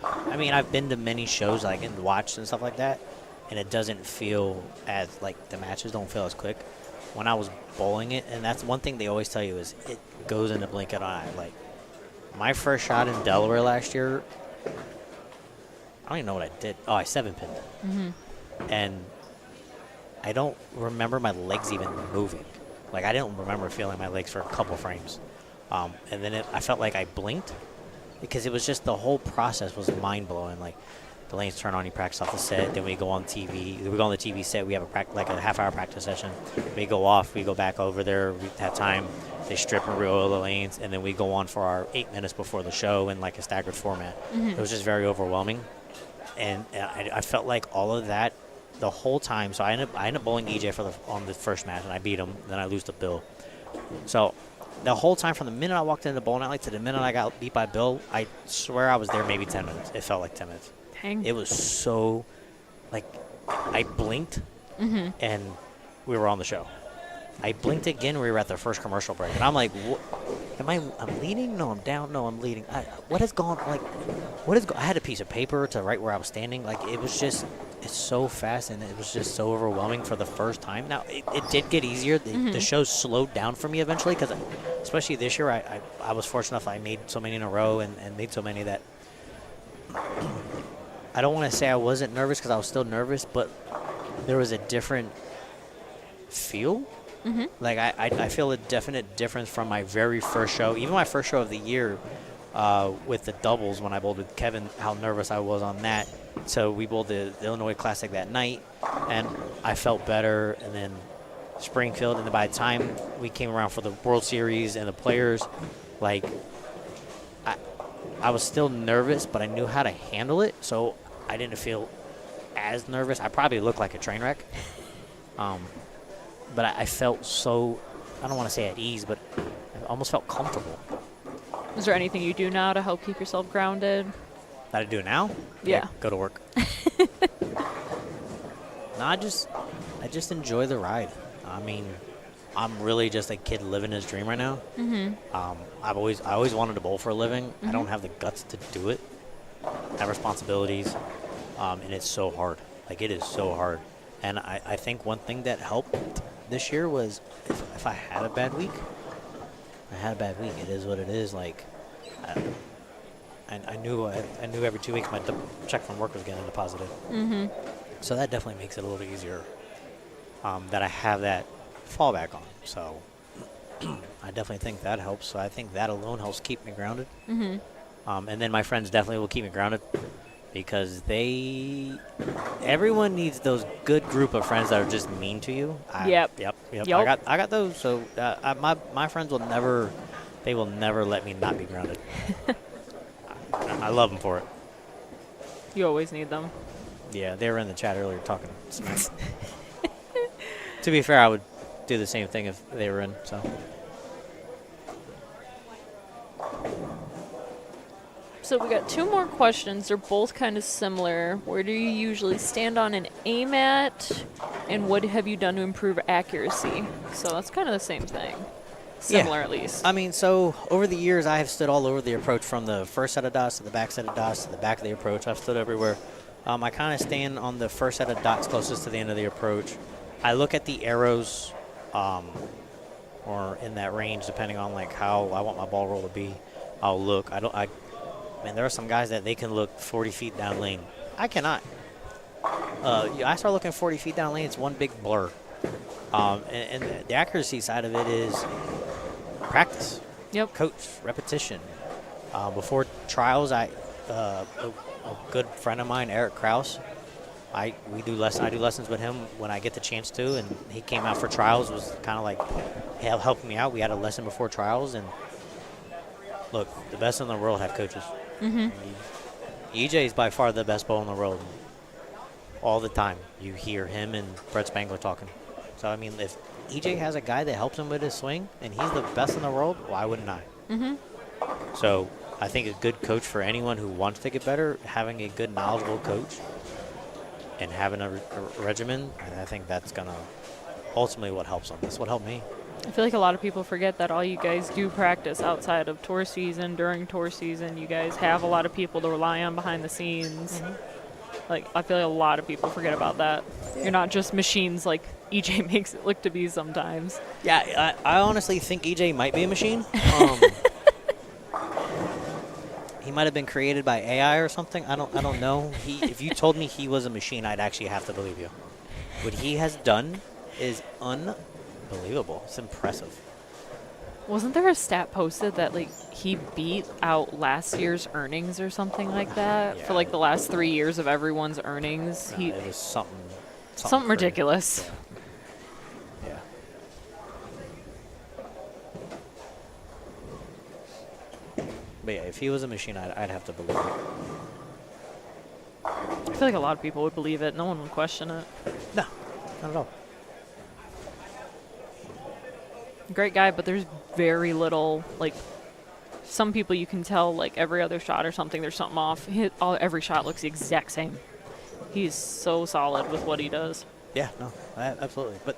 I mean, I've been to many shows like and watched and stuff like that, and it doesn't feel as like the matches don't feel as quick. When I was bowling it, and that's one thing they always tell you is it goes in a blink of an eye. Like my first shot in Delaware last year, I don't even know what I did. Oh, I 7-pinned. Mm-hmm. And I don't remember my legs even moving. Like I didn't remember feeling my legs for a couple frames. And then I felt like I blinked because it was just the whole process was mind-blowing. Like the lanes turn on, you practice off the set, then we go on TV. We go on the TV set, we have like a half-hour practice session. We go off, we go back over there, we have time. They strip and re-oil the lanes, and then we go on for our 8 minutes before the show in like a staggered format. Mm-hmm. It was just very overwhelming. And I felt like all of that the whole time. So I ended up bowling EJ on the first match, and I beat him. Then I lose to Bill. So the whole time from the minute I walked into the bowling alley to the minute I got beat by Bill, I swear I was there maybe 10 minutes. It felt like 10 minutes. Dang. It was so, like, I blinked, Mm-hmm. and we were on the show. I blinked again. We were at the first commercial break, and I'm like, I'm leading? No, I'm down. No, I'm leading. What has gone? Like, I had a piece of paper to write where I was standing. Like, it was just, it's so fast, and it was just so overwhelming for the first time. Now, it did get easier. The show slowed down for me eventually, because especially this year, I was fortunate enough. I made so many in a row and made so many that I don't want to say I wasn't nervous, because I was still nervous, but there was a different feel. Mm-hmm. Like, I feel a definite difference from my very first show, even my first show of the year with the doubles when I bowled with Kevin, how nervous I was on that. So we bowled the Illinois Classic that night, and I felt better. And then Springfield, and then by the time we came around for the World Series and the Players, like, I was still nervous, but I knew how to handle it, so I didn't feel as nervous. I probably looked like a train wreck. But I felt so, I don't want to say at ease, but I almost felt comfortable. Is there anything you do now to help keep yourself grounded? That I do now? Yeah. Go to work. No, I just enjoy the ride. I mean, I'm really just a kid living his dream right now. Mm-hmm. I always wanted to bowl for a living. Mm-hmm. I don't have the guts to do it. I have responsibilities, and it's so hard. Like, it is so hard. And I think one thing that helped this year was if I had a bad week, It is what it is. Like, I knew every 2 weeks my check from work was getting deposited. Mm-hmm. So that definitely makes it a little bit easier that I have that fallback on. So I definitely think that helps. So I think that alone helps keep me grounded. Mm-hmm. And then my friends definitely will keep me grounded, because everyone needs those good group of friends that are just mean to you. Yep. Yep. I got those. So my friends will never let me not be grounded. I love them for it. You always need them. Yeah, they were in the chat earlier talking smack. To be fair, I would do the same thing if they were in. So we got two more questions. They're both kind of similar. Where do you usually stand on an aim at, and what have you done to improve accuracy? So that's kind of the same thing. Similar, at least. I mean, so over the years, I have stood all over the approach, from the first set of dots to the back set of dots to the back of the approach. I've stood everywhere. I kind of stand on the first set of dots closest to the end of the approach. I look at the arrows, or in that range, depending on like how I want my ball roll to be. I'll look. Man, there are some guys that they can look 40 feet down lane. I cannot. I start looking 40 feet down lane, it's one big blur. And the accuracy side of it is practice. Yep. Coach, repetition. Before trials, a good friend of mine, Eric Kraus, I do lessons with him when I get the chance to, and he came out for trials, was kind of like helping me out. We had a lesson before trials, and look, the best in the world have coaches. Mm-hmm. EJ is by far the best bowler in the world. All the time, you hear him and Brett Spangler talking. So, I mean, if EJ has a guy that helps him with his swing, and he's the best in the world, why wouldn't I? Mm-hmm. So, I think a good coach for anyone who wants to get better, having a good, knowledgeable coach, and having a regimen, and I think that's going to ultimately what helps them. That's what helped me. I feel like a lot of people forget that all you guys do practice outside of tour season. During tour season, you guys have a lot of people to rely on behind the scenes. Like, I feel like a lot of people forget about that. You're not just machines like EJ makes it look to be sometimes. Yeah, I honestly think EJ might be a machine. He might have been created by AI or something. I don't know. If you told me he was a machine, I'd actually have to believe you. What he has done is unbelievable. It's impressive. Wasn't there a stat posted that like he beat out last year's earnings or something like that Yeah. for like the last 3 years of everyone's earnings? No, it was something Something crazy. ridiculous. Yeah. But yeah, if he was a machine, I'd have to believe it. I feel like a lot of people would believe it. No one would question it. No, not at all. Great guy, but there's very little, like, some people you can tell, like, every other shot or something, there's something off. Every shot looks the exact same. He's so solid with what he does. Yeah, no, absolutely. But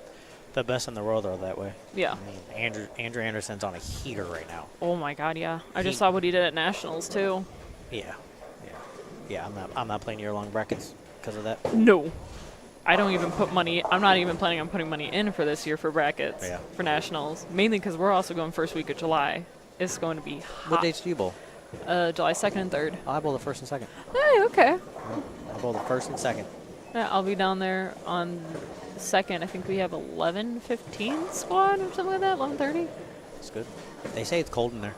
the best in the world are that way. Yeah. I mean, Andrew Anderson's on a heater right now. Oh, my God, yeah. I just saw what he did at Nationals, too. Yeah. I'm not playing year-long brackets because of that. No. I don't even put money. I'm not even planning on putting money in for this year for brackets for Nationals. Mainly because we're also going first week of July. It's going to be hot. What dates do you bowl? July 2nd and 3rd. I bowl the first and second. Hey, okay. I bowl the first and second. Yeah, I'll be down there on the 2nd. I think we have 11:15 squad or something like that. 11:30. That's good. They say it's cold in there.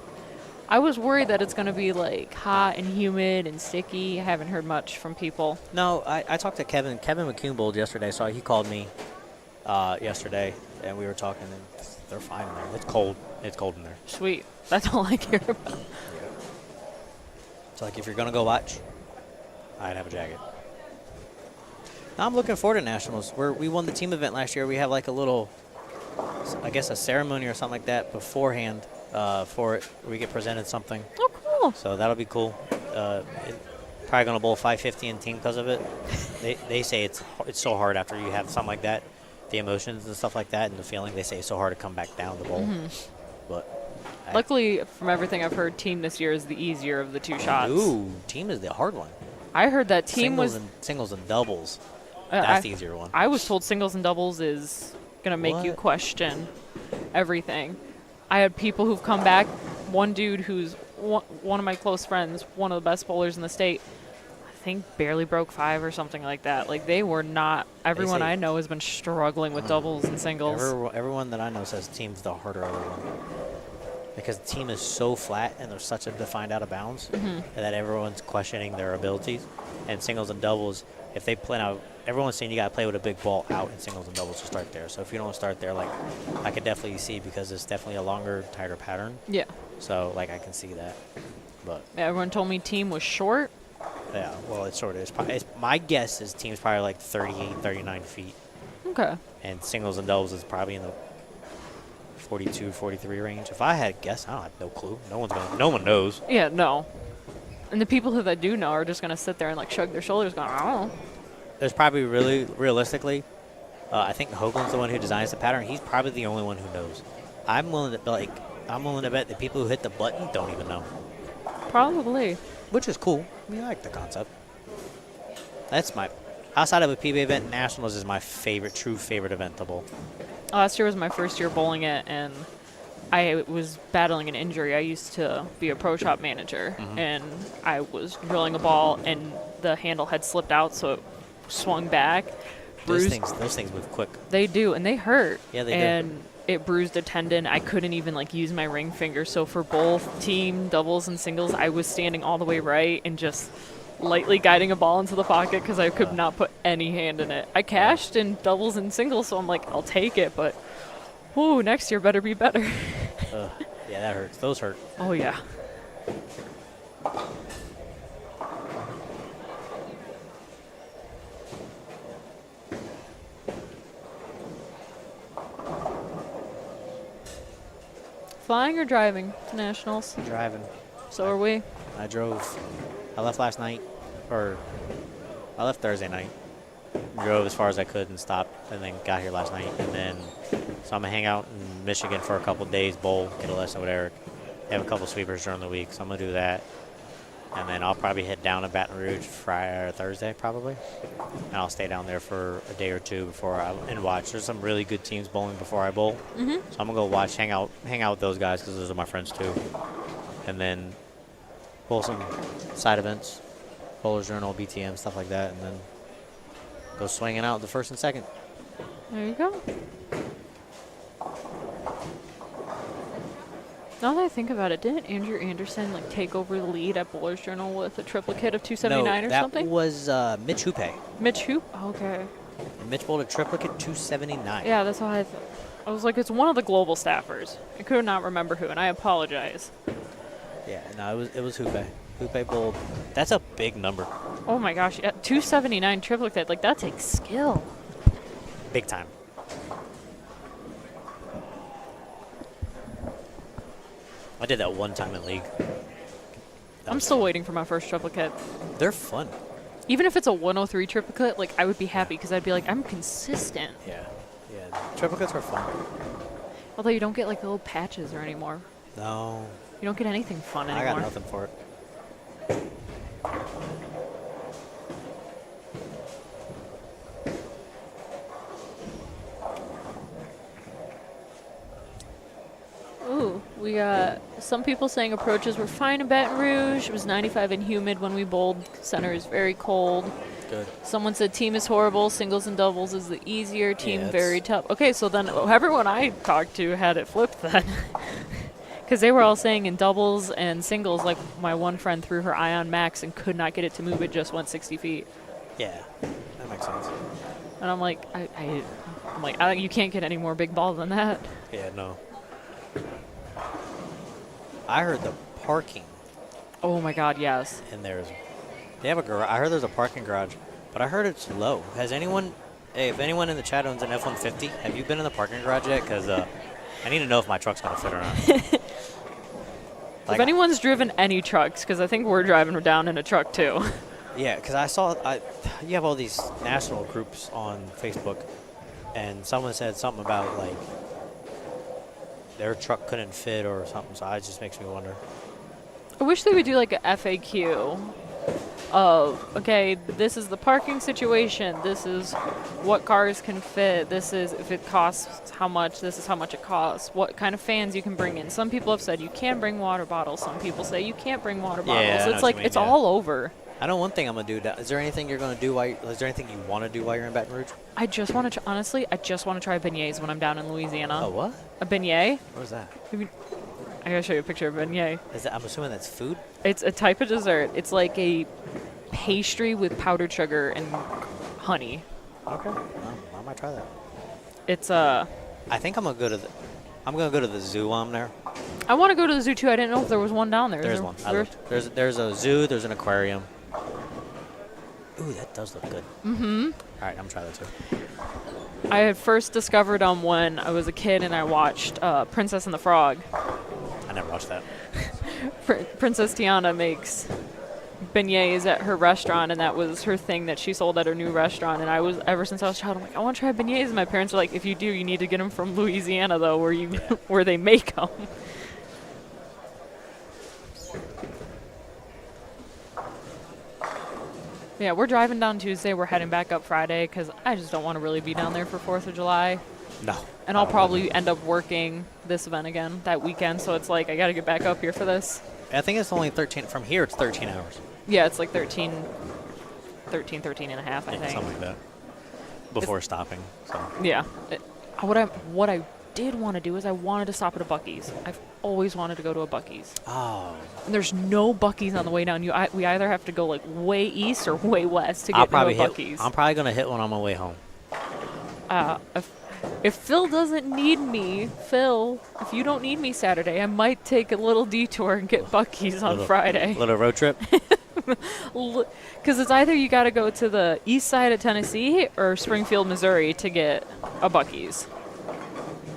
I was worried that it's going to be like hot and humid and sticky. I haven't heard much from people. No, I talked to Kevin. Kevin McCune bowled yesterday, so he called me yesterday, and we were talking, and they're fine in there. It's cold. It's cold in there. Sweet. That's all I care about. So, like, if you're going to go watch, I'd have a jacket. Now, I'm looking forward to Nationals. We won the team event last year. We have, like, a little, I guess, a ceremony or something like that beforehand for it. We get presented something. Oh, cool. So that'll be cool. Probably going to bowl 550 in team because of it. They say it's so hard after you have something like that, the emotions and stuff like that, and the feeling. They say it's so hard to come back down the bowl. But Luckily, from everything I've heard, team this year is the easier of the two shots. Ooh, team is the hard one. I heard that team Singles and doubles. Uh, That's the easier one. I was told singles and doubles is going to make you What? question everything. I had people who've come back. One dude who's one of my close friends, one of the best bowlers in the state, I think barely broke 5 or something like that. Like, they were not. Everyone say- I know has been struggling with doubles and singles. Everyone that I know says team's the harder other one. Because the team is so flat and there's such a defined out of bounds that everyone's questioning their abilities. And singles and doubles, if they play out, everyone's saying you got to play with a big ball out in singles and doubles to start there. So if you don't start there, like, I could definitely see, because it's definitely a longer, tighter pattern. Yeah. So, like, I can see that. But, Everyone told me team was short. yeah, well, it's sort of. My guess is team's probably like 38, 39 feet. Okay. And singles and doubles is probably in the 42, 43 range. If I had guessed, I have no clue. No one knows. Yeah, no. And the people who that do know are just going to sit there and, like, shrug their shoulders going, I don't know. There's probably really, realistically, I think Hoagland's the one who designs the pattern. He's probably the only one who knows. I'm willing to bet the people who hit the button don't even know, Probably. which is cool. I mean, I like the concept. Outside of a PBA event, Nationals is my true favorite event to bowl. Last year was my first year bowling it, and I was battling an injury. I used to be a pro shop manager, and I was drilling a ball, and the handle had slipped out, so it swung back. Those Bruised. things move quick. They do, and they hurt. Yeah, they do. And it bruised a tendon. I couldn't even, like, use my ring finger. So for both team doubles and singles, I was standing all the way right and just lightly guiding a ball into the pocket because I could not put any hand in it. I cashed in doubles and singles, so I'm like, I'll take it, but next year better be better. Yeah, that hurts. Those hurt. Oh, yeah. Flying or driving to Nationals? Driving. So are we. I left last night, or I left Thursday night. drove as far as I could and stopped, and then got here last night. And then, so I'm going to hang out in Michigan for a couple days, bowl, get a lesson with Eric. Have a couple sweepers during the week, so I'm going to do that. And then I'll probably head down to Baton Rouge Friday or Thursday, probably. And I'll stay down there for a day or two before and watch. There's some really good teams bowling before I bowl. So I'm going to go watch, hang out with those guys because those are my friends too. And then bowl some side events, Bowler's Journal, BTM, stuff like that. And then go swinging out the first and second. There you go. Now that I think about it, didn't Andrew Anderson like take over the lead at Bowler's Journal with a triplicate of 279 or something? That was Mitch Hoope. Mitch Hoop? Okay. And Mitch bowled a triplicate 279. Yeah, that's why I was like, it's one of the global staffers. I could not remember who, and I apologize. Yeah, no, it was Hoope. Hoope bowled. That's a big number. Oh my gosh, yeah, 279 triplicate, like that takes skill. Big time. I did that one time in league. I'm still waiting for my first triplicate. They're fun. Even if it's a 103 triplicate, like I would be happy because I'd be like, I'm consistent. Yeah. Triplicates are fun. Although you don't get like little patches or anymore. No. You don't get anything fun anymore. I got nothing for it. Ooh, we got some people saying approaches were fine in Baton Rouge. It was 95 and humid when we bowled. Center is very cold. Good. Someone said team is horrible. Singles and doubles is the easier. Team Yeah, very tough. Okay, so then everyone I talked to had it flipped then. Because they were all saying in doubles and singles, like my one friend threw her Ion Max and could not get it to move. It just went 60 feet. Yeah, that makes sense. And I'm like, you can't get any more big ball than that. Yeah, no. I heard the parking Oh my God, yes. in there is. They have a garage. I heard there's a parking garage, but I heard it's low. Has anyone? Hey, if anyone in the chat owns an F-150, have you been in the parking garage yet? Because I need to know if my truck's gonna fit or not. If anyone's driven any trucks, because I think we're driving down in a truck too. Yeah, because I saw you have all these national groups on Facebook, and someone said something about like their truck couldn't fit or something. So it just makes me wonder. I wish they would do like a FAQ of, okay, this is the parking situation, this is what cars can fit, this is if it costs how much, this is how much it costs, what kind of fans you can bring in. Some people have said you can bring water bottles, some people say you can't bring water bottles. I know It's what like, you mean, it's yeah. all over. I know one thing I'm gonna do. Is there anything you're gonna do? Is there anything you want to do while you're in Baton Rouge? I just want to, honestly, I just want to try beignets when I'm down in Louisiana. Oh, what? A beignet? Where's that? I gotta show you a picture of a beignet. I'm assuming that's food. It's a type of dessert. It's like a pastry with powdered sugar and honey. Okay. Well, I might try that. It's I think I'm gonna go to the zoo while I'm there. I want to go to the zoo too. I didn't know if there was one down there. There's one. I looked. There's a zoo. There's an aquarium. Ooh, that does look good. Mm-hmm. All right, I'm trying that too. I had first discovered them when I was a kid and I watched Princess and the Frog. I never watched that. Princess Tiana makes beignets at her restaurant, and that was her thing that she sold at her new restaurant. And ever since I was a child, I'm like, I want to try beignets. And my parents are like, if you do, you need to get them from Louisiana though, where they make them. Yeah, we're driving down Tuesday. We're heading back up Friday because I just don't want to really be down there for 4th of July. No. And I'll probably end up working this event again that weekend. So it's like, I got to get back up here for this. I think it's only 13. From here, it's 13 hours. Yeah, it's like 13 and a half, I think. Something like that. Before stopping. So. Yeah. What I did want to do is I wanted to stop at a Buc-ee's. I've always wanted to go to a Buc-ee's. Oh. And there's no Buc-ee's on the way down. We either have to go like way east or way west to get to a Buc-ee's. I'm probably going to hit one on my way home. If Phil doesn't need me, if you don't need me Saturday, I might take a little detour and get Buc-ee's on Friday. Little road trip? Because it's either you got to go to the east side of Tennessee or Springfield, Missouri to get a Buc-ee's.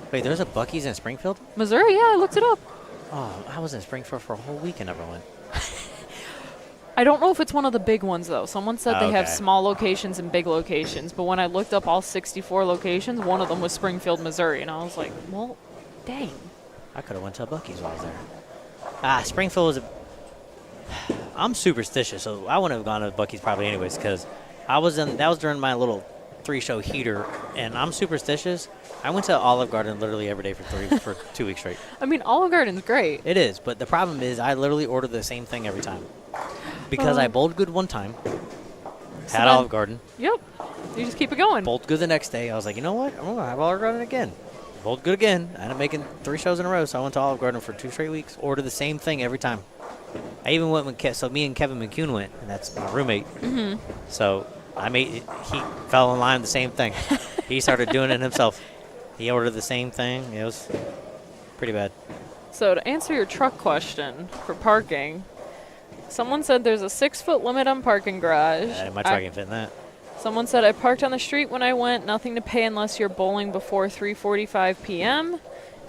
Wait, there's a Buc-ee's in Springfield? Missouri? Yeah, I looked it up. Oh, I was in Springfield for a whole week and never went. I don't know if it's one of the big ones, though. Someone said they have Okay. small locations and big locations, but when I looked up all 64 locations, one of them was Springfield, Missouri, and I was like, well, dang. I could have went to a Buc-ee's while I was there. Springfield was I'm superstitious, so I wouldn't have gone to Buc-ee's probably anyways, because that was during my little 3-show heater, and I'm superstitious. I went to Olive Garden literally every day for 2 weeks straight. I mean, Olive Garden's great. It is, but the problem is I literally order the same thing every time. Because I bowled good one time, So had then- Olive Garden, Yep. You just keep it going. bowled good the next day. I was like, you know what? I'm going to have Olive Garden again. Bowled good again. I ended up making 3 shows in a row, so I went to Olive Garden for 2 straight weeks, ordered the same thing every time. I even went so me and Kevin McCune went, and that's my roommate. Mm-hmm. So he fell in line with the same thing. He started doing it himself. He ordered the same thing. It was pretty bad. So to answer your truck question for parking, someone said there's a 6-foot limit on parking garage. My truck ain't fitting that. Someone said I parked on the street when I went, nothing to pay unless you're bowling before 3:45 p.m.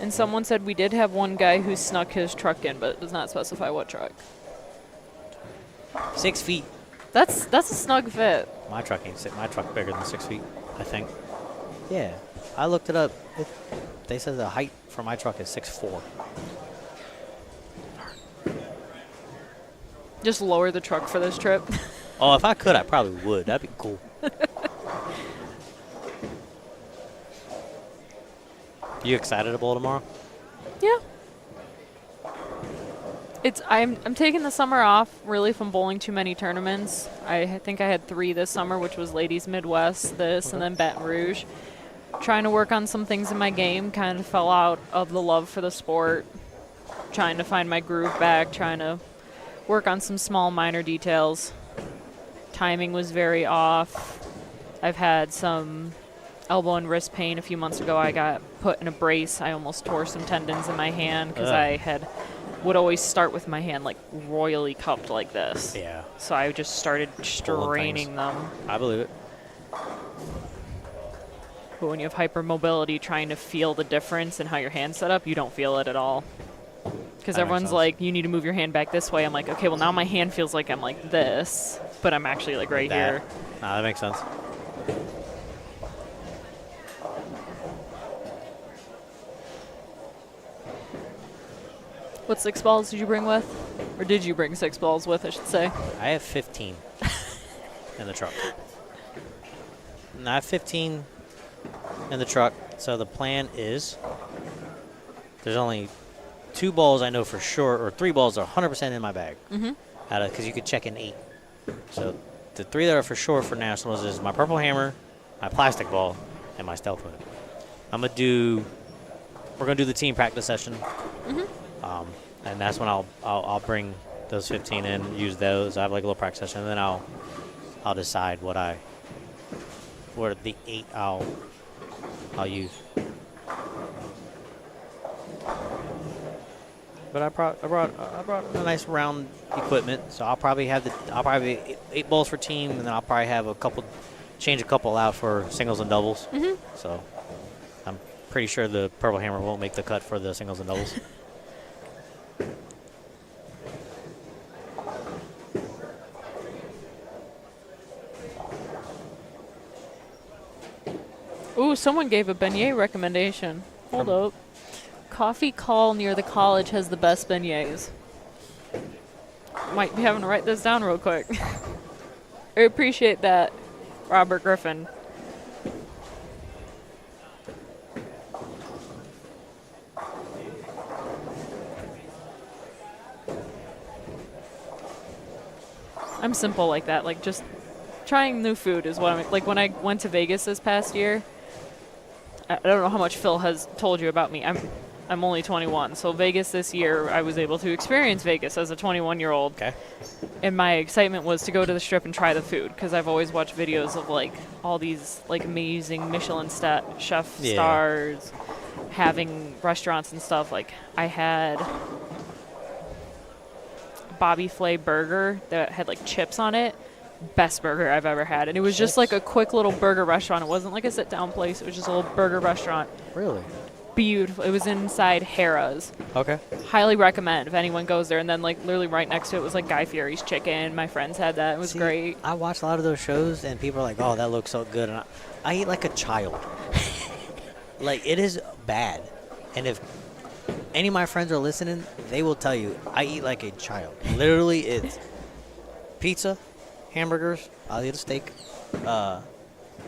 And someone said we did have one guy who snuck his truck in, but it does not specify what truck. 6 feet. That's a snug fit. My truck ain't my truck bigger than 6 feet, I think. Yeah, I looked it up. They said the height for my truck is 6'4". Just lower the truck for this trip. Oh, if I could, I probably would. That'd be cool. You excited to bowl tomorrow? Yeah. I'm taking the summer off really from bowling too many tournaments. I think I had 3 this summer, which was Ladies Midwest, and then Baton Rouge. Trying to work on some things in my game, kind of fell out of the love for the sport. Trying to find my groove back, trying to work on some small minor details. Timing was very off. I've had some elbow and wrist pain a few months ago. I got put in a brace. I almost tore some tendons in my hand because I would always start with my hand like royally cupped like this. Yeah. So I just started straining them. I believe it. But when you have hypermobility, trying to feel the difference in how your hand's set up, you don't feel it at all. Because That makes everyone's sense. like, you need to move your hand back this way. I'm like, okay, well now my hand feels like I'm like this, but I'm actually like right here. Nah, that makes sense. What 6 balls did you bring with? Or did you bring 6 balls with, I should say? I have 15 in the truck. And I have 15 in the truck. So the plan is there's only 2 balls I know for sure, or 3 balls are 100% in my bag. Mm-hmm. Because you could check in 8. So the 3 that are for sure for nationals is my purple hammer, my plastic ball, and my stealth whip. We're gonna do the team practice session. Mm-hmm. And that's when I'll bring those 15 in, use those. I have like a little practice session, and then I'll decide what the 8 I'll use. But I brought a nice round equipment, so I'll probably 8 balls for team, and then I'll probably have change a couple out for singles and doubles. Mm-hmm. So I'm pretty sure the purple hammer won't make the cut for the singles and doubles. Ooh, someone gave a beignet recommendation. Hold up. Coffee Call near the college has the best beignets. Might be having to write this down real quick. I appreciate that, Robert Griffin. I'm simple like that. Like, just trying new food is what I'm like. When I went to Vegas this past year, I don't know how much Phil has told you about me. I'm only 21, so Vegas this year, I was able to experience Vegas as a 21-year-old. Okay. And my excitement was to go to the Strip and try the food, because I've always watched videos of like all these like amazing Michelin chef stars having restaurants and stuff. Like, I had Bobby Flay burger that had like chips on it. Best burger I've ever had. And it was just like a quick little burger restaurant. It wasn't like a sit-down place. It was just a little burger restaurant. Really? beautiful. It was inside Harrah's. Okay. Highly recommend if anyone goes there. And then, like, literally right next to it was, like, Guy Fieri's chicken. My friends had that. It was See, great. I watch a lot of those shows, and people are like, oh, that looks so good. And I eat like a child. Like, it is bad. And if any of my friends are listening, they will tell you, I eat like a child. Literally, it's pizza, hamburgers, I'll eat a steak,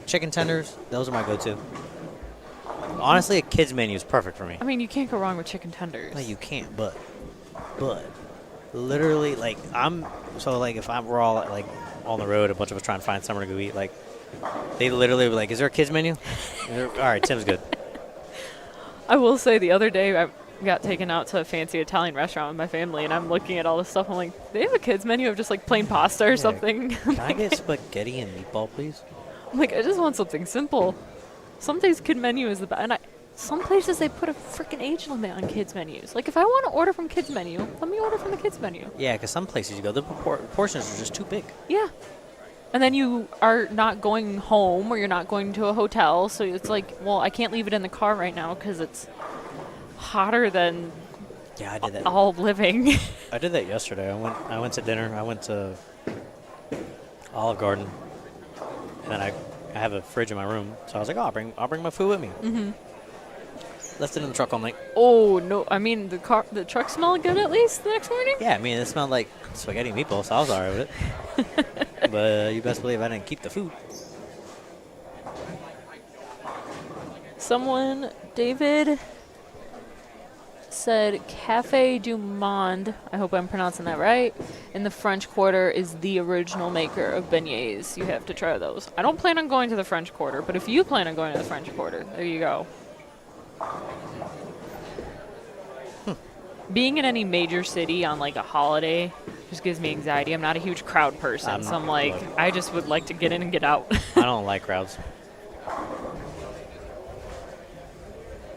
chicken tenders. Those are my go-to. Honestly, a kid's menu is perfect for me. I mean, you can't go wrong with chicken tenders. No, you can't, but literally, like, if we're all, like, on the road, a bunch of us trying to find somewhere to go eat, like, they literally were like, is there a kid's menu? All right, Tim's good. I will say the other day I got taken out to a fancy Italian restaurant with my family, and I'm looking at all this stuff. I'm like, they have a kids menu of just like plain pasta or something. Can I get spaghetti and meatball, please? I'm like, I just want something simple. Some days kid menu is the best. And some places they put a freaking age limit on kids menus. Like if I want to order from kids menu, let me order from the kids menu. Yeah, because some places you go, the portions are just too big. Yeah. And then you are not going home or you're not going to a hotel. So it's like, well, I can't leave it in the car right now because it's hotter than Yeah, I did that. all living. I did that yesterday. I went to dinner. I went to Olive Garden, and then I have a fridge in my room. So I was like, oh, I'll bring my food with me. Mm-hmm. Left it in the truck all night. Oh no! I mean, the truck smelled good at least the next morning. Yeah, I mean it smelled like spaghetti and meatballs, so I was alright with it. But you best believe I didn't keep the food. David said Cafe du Monde, I hope I'm pronouncing that right, in the French Quarter is the original maker of beignets. You have to try those. I don't plan on going to the French Quarter, but if you plan on going to the French Quarter, there you go. Being in any major city on like a holiday just gives me anxiety. I'm not a huge crowd person, so I'm like, I just would like to get in and get out. I don't like crowds.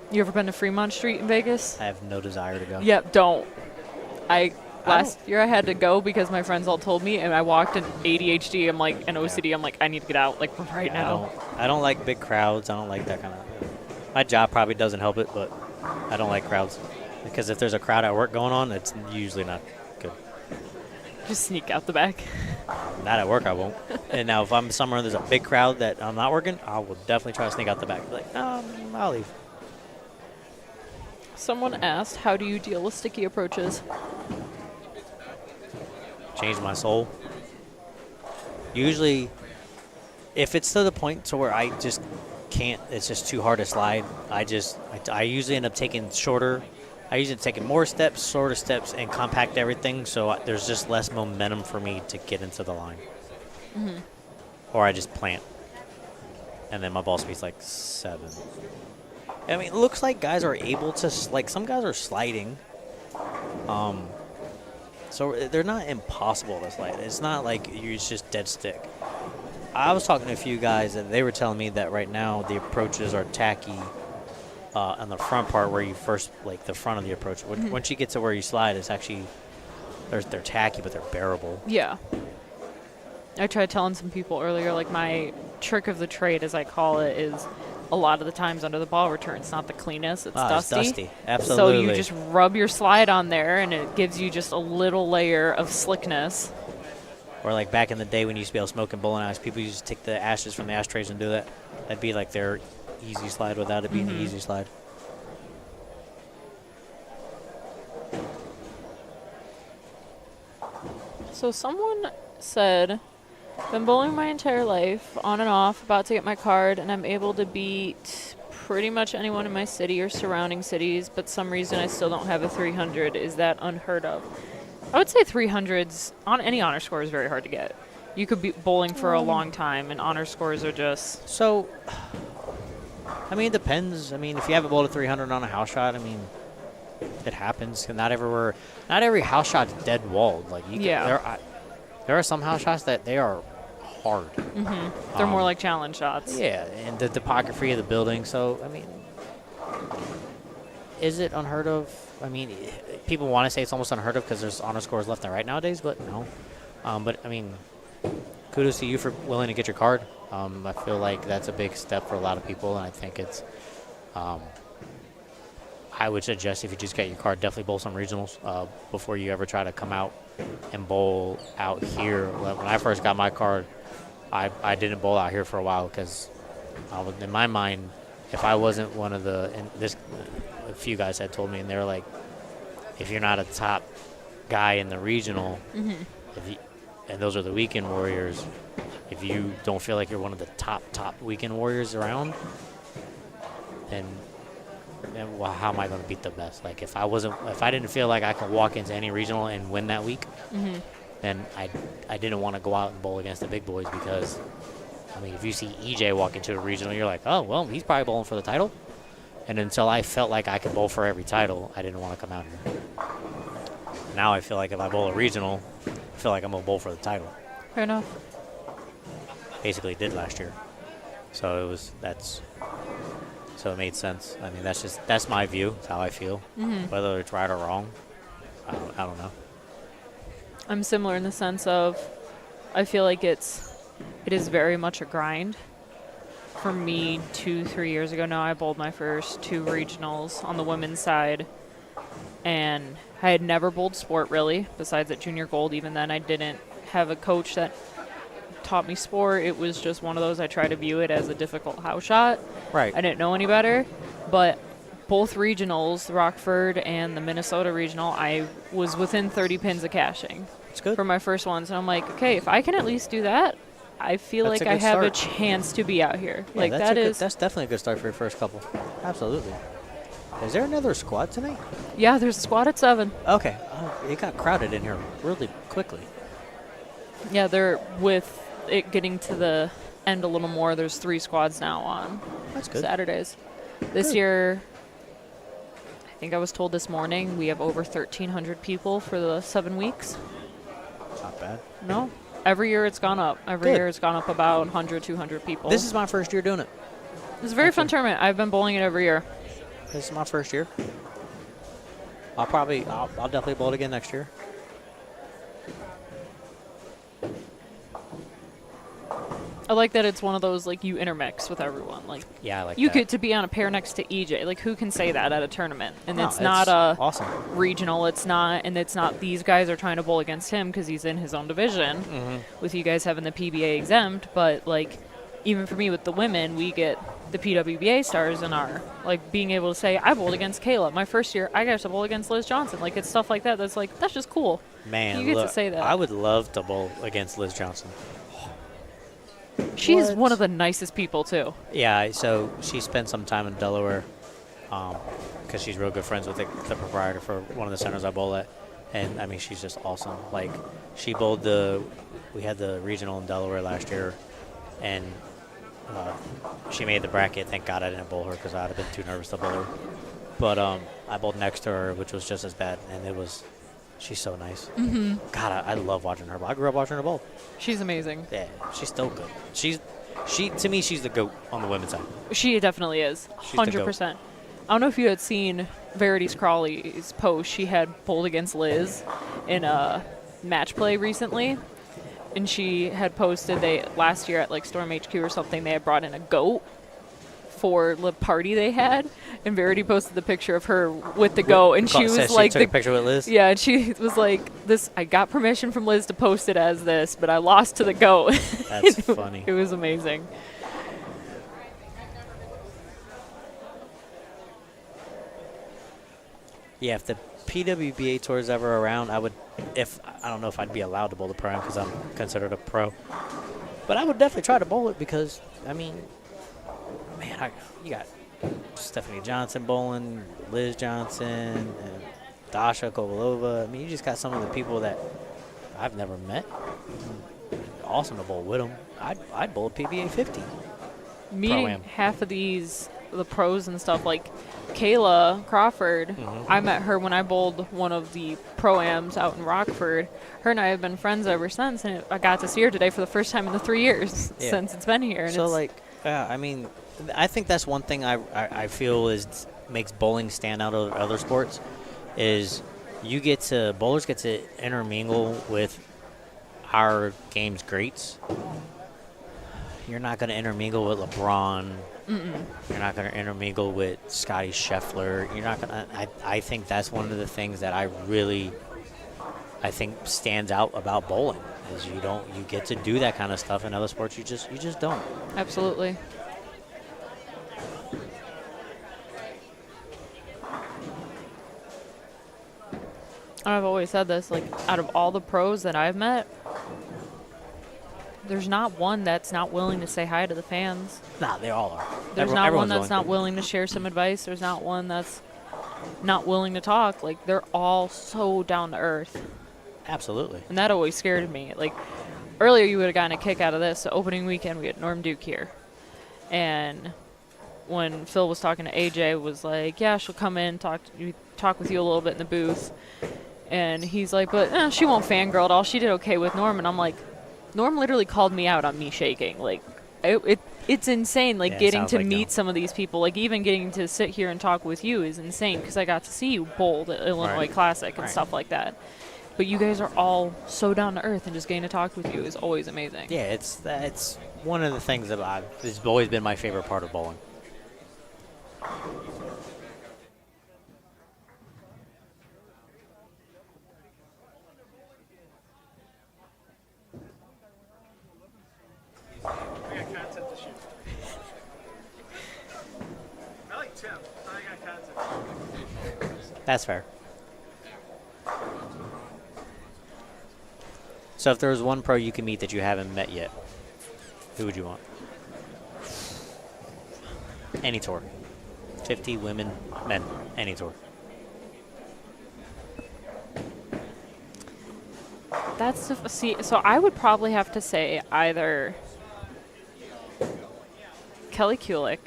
You ever been to Fremont Street in Vegas? I have no desire to go. Yep, don't. Last year I had to go because my friends all told me, and I walked in ADHD. I'm like, and OCD. I'm like, I need to get out like right now. I don't like big crowds. I don't like that kind of. My job probably doesn't help it, but I don't like crowds because if there's a crowd at work going on, it's usually not good. Just sneak out the back. Not at work, I won't. And now if I'm somewhere and there's a big crowd that I'm not working, I will definitely try to sneak out the back. Like, I'll leave. Someone asked, how do you deal with sticky approaches? Change my soul. Usually, if it's to the point to where I just can't, it's just too hard to slide, I usually end up taking shorter. I usually take more steps, shorter steps, and compact everything so there's just less momentum for me to get into the line. Mm-hmm. Or I just plant. And then my ball speed's like 7. I mean, it looks like guys are able to, like, some guys are sliding. So they're not impossible to slide. It's not like you're just dead stick. I was talking to a few guys, and they were telling me that right now the approaches are tacky on the front part where you first, like, the front of the approach. Mm-hmm. Once you get to where you slide, it's actually, they're tacky, but they're bearable. Yeah. I tried telling some people earlier, like, my trick of the trade, as I call it, is a lot of the times under the ball return, it's not the cleanest, it's dusty. It's dusty, absolutely. So you just rub your slide on there, and it gives you just a little layer of slickness. Or like back in the day when you used to be able to smoke in bowling alleys, people used to take the ashes from the ashtrays and do that. That'd be like their easy slide without it being the easy slide. So someone said, been bowling my entire life, on and off, about to get my card, and I'm able to beat pretty much anyone in my city or surrounding cities, but some reason I still don't have a 300. Is that unheard of? I would say 300s on any honor score is very hard to get. You could be bowling for a long time, and honor scores are just... So, I mean, it depends. I mean, if you haven't bowled a 300 on a house shot, I mean, it happens. Not every house shot's dead walled. Like, there are some house shots that they are hard. Mm-hmm. They're more like challenge shots. Yeah, and the topography of the building. So, I mean, is it unheard of? I mean, people want to say it's almost unheard of because there's honor scores left and right nowadays, but no. But, I mean, kudos to you for willing to get your card. I feel like that's a big step for a lot of people, and I think it's I would suggest if you just get your card, definitely bowl some regionals before you ever try to come out and bowl out here. When I first got my card, I didn't bowl out here for a while because in my mind, if I wasn't one of a few guys had told me, and they were like, if you're not a top guy in the regional, and those are the weekend warriors, if you don't feel like you're one of the top weekend warriors around, then well, how am I going to beat the best? Like if I didn't feel like I could walk into any regional and win that week, then I didn't want to go out and bowl against the big boys because, I mean, if you see EJ walk into a regional, you're like, oh, well, he's probably bowling for the title. And until I felt like I could bowl for every title, I didn't want to come out here. Now I feel like if I bowl a regional, I feel like I'm going to bowl for the title. Fair enough. Basically did last year. So so it made sense. I mean, that's my view. It's how I feel. Whether it's right or wrong, I don't know. I'm similar in the sense of I feel like it is very much a grind. For me, 2-3 years ago now, I bowled my first 2 regionals on the women's side, and I had never bowled sport really, besides at junior gold. Even then, I didn't have a coach that taught me sport. It was just one of those, I try to view it as a difficult house shot. Right. I didn't know any better, but both regionals, the Rockford and the Minnesota regional, I was within 30 pins of cashing. It's good. For my first ones. And I'm like, okay, if I can at least do that, I feel That's like a I good have a start. chance to be out here. Yeah, like that's definitely a good start for your first couple. Absolutely. Is there another squad tonight? Yeah, there's a squad at 7. Okay. It got crowded in here really quickly. Yeah, they're with it getting to the end a little more. There's 3 squads now on That's good. Saturdays. This year, I think I was told this morning, we have over 1,300 people for the 7 weeks. Not bad. No. Every year it's gone up. Every Good. year it's gone up about 100, 200 people. This is my first year doing it. It's a very fun tournament. I've been bowling it every year. This is my first year. I'll definitely bowl it again next year. I like that it's one of those, like, you intermix with everyone. Like, Yeah, I like you that. get to be on a pair next to EJ. Like, who can say that at a tournament? And No, it's not a awesome. regional. It's not these guys are trying to bowl against him because he's in his own division. With you guys having the PBA exempt, but like, even for me with the women, we get the PWBA stars in our, like, being able to say, I bowled against Kayla. My first year, I got to bowl against Liz Johnson. Like, it's stuff like that. That's like, that's just cool. Man, You get look, to say that. I would love to bowl against Liz Johnson. She's What? one of the nicest people too. Yeah, so she spent some time in Delaware because she's real good friends with the proprietor for one of the centers I bowl at. And, I mean, she's just awesome. Like, she bowled we had the regional in Delaware last year, and she made the bracket. Thank God I didn't bowl her because I would have been too nervous to bowl her. But I bowled next to her, which was just as bad, and she's so nice. God, I love watching her bowl. I grew up watching her bowl. She's amazing. Yeah, she's still good. To me, she's the GOAT on the women's side. She definitely is. She's the 100%. I don't know if you had seen Verity's Crawley's post. She had bowled against Liz in a match play recently. And she had posted last year at like Storm HQ or something, they had brought in a goat for the party they had, and Verity posted the picture of her with the goat, and she was like, took a picture with Liz. yeah, and she was like, "This, I got permission from Liz to post it as this, but I lost to the goat." That's funny. It was amazing. Yeah, if the PWBA tour is ever around, I don't know if I'd be allowed to bowl the pro because I'm considered a pro, but I would definitely try to bowl it because, I mean, man, you got Stephanie Johnson bowling, Liz Johnson, and Dasha Kovalova. I mean, you just got some of the people that I've never met. Awesome to bowl with them. I'd bowl a PBA 50. Meeting Pro-Am. half of the pros and stuff, like Kayla Crawford, I met her when I bowled one of the pro-ams out in Rockford. Her and I have been friends ever since, and I got to see her today for the first time in the 3 years Yeah. since it's been here. And So, it's, like, I mean, I think that's one thing I feel makes bowling stand out of other sports is bowlers get to intermingle with our game's greats. You're not going to intermingle with LeBron You're not going to intermingle with Scotty Scheffler. You're not going to. I think that's one of the things that I think stands out about bowling is you get to do that kind of stuff in other sports. You just don't. Absolutely. I've always said this, like, out of all the pros that I've met, there's not one that's not willing to say hi to the fans. Nah, they all are. There's not one Everyone's that's not willing to share some advice. There's not one that's not willing to talk. Like, they're all so down to earth. Absolutely. And that always scared me. Like, earlier you would have gotten a kick out of this. So opening weekend, we had Norm Duke here. And when Phil was talking to AJ, was like, yeah, she'll come in, talk with you a little bit in the booth. And he's like, but she won't fangirl at all. She did okay with Norm. And I'm like, Norm literally called me out on me shaking. Like, it's insane. Like, getting to meet some of these people, like even getting to sit here and talk with you is insane because I got to see you bowl the Illinois Classic and stuff like that. But you guys are all so down to earth, and just getting to talk with you is always amazing. Yeah, it's one of the things that it's always been my favorite part of bowling. That's fair. So if there was one pro you can meet that you haven't met yet, who would you want? Any tour. 50 women, men, any tour. So I would probably have to say either Kelly Kulick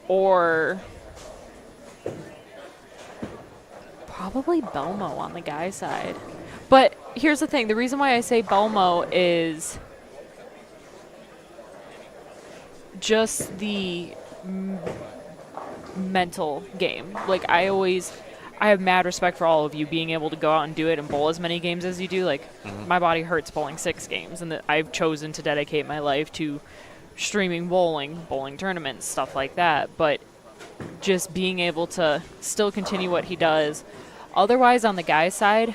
or probably Belmo on the guy side. But here's the thing. The reason why I say Belmo is just the mental game. Like, I have mad respect for all of you being able to go out and do it and bowl as many games as you do. Like, my body hurts bowling 6 games, and I've chosen to dedicate my life to streaming bowling tournaments, stuff like that. But just being able to still continue what he does. Otherwise, on the guy's side,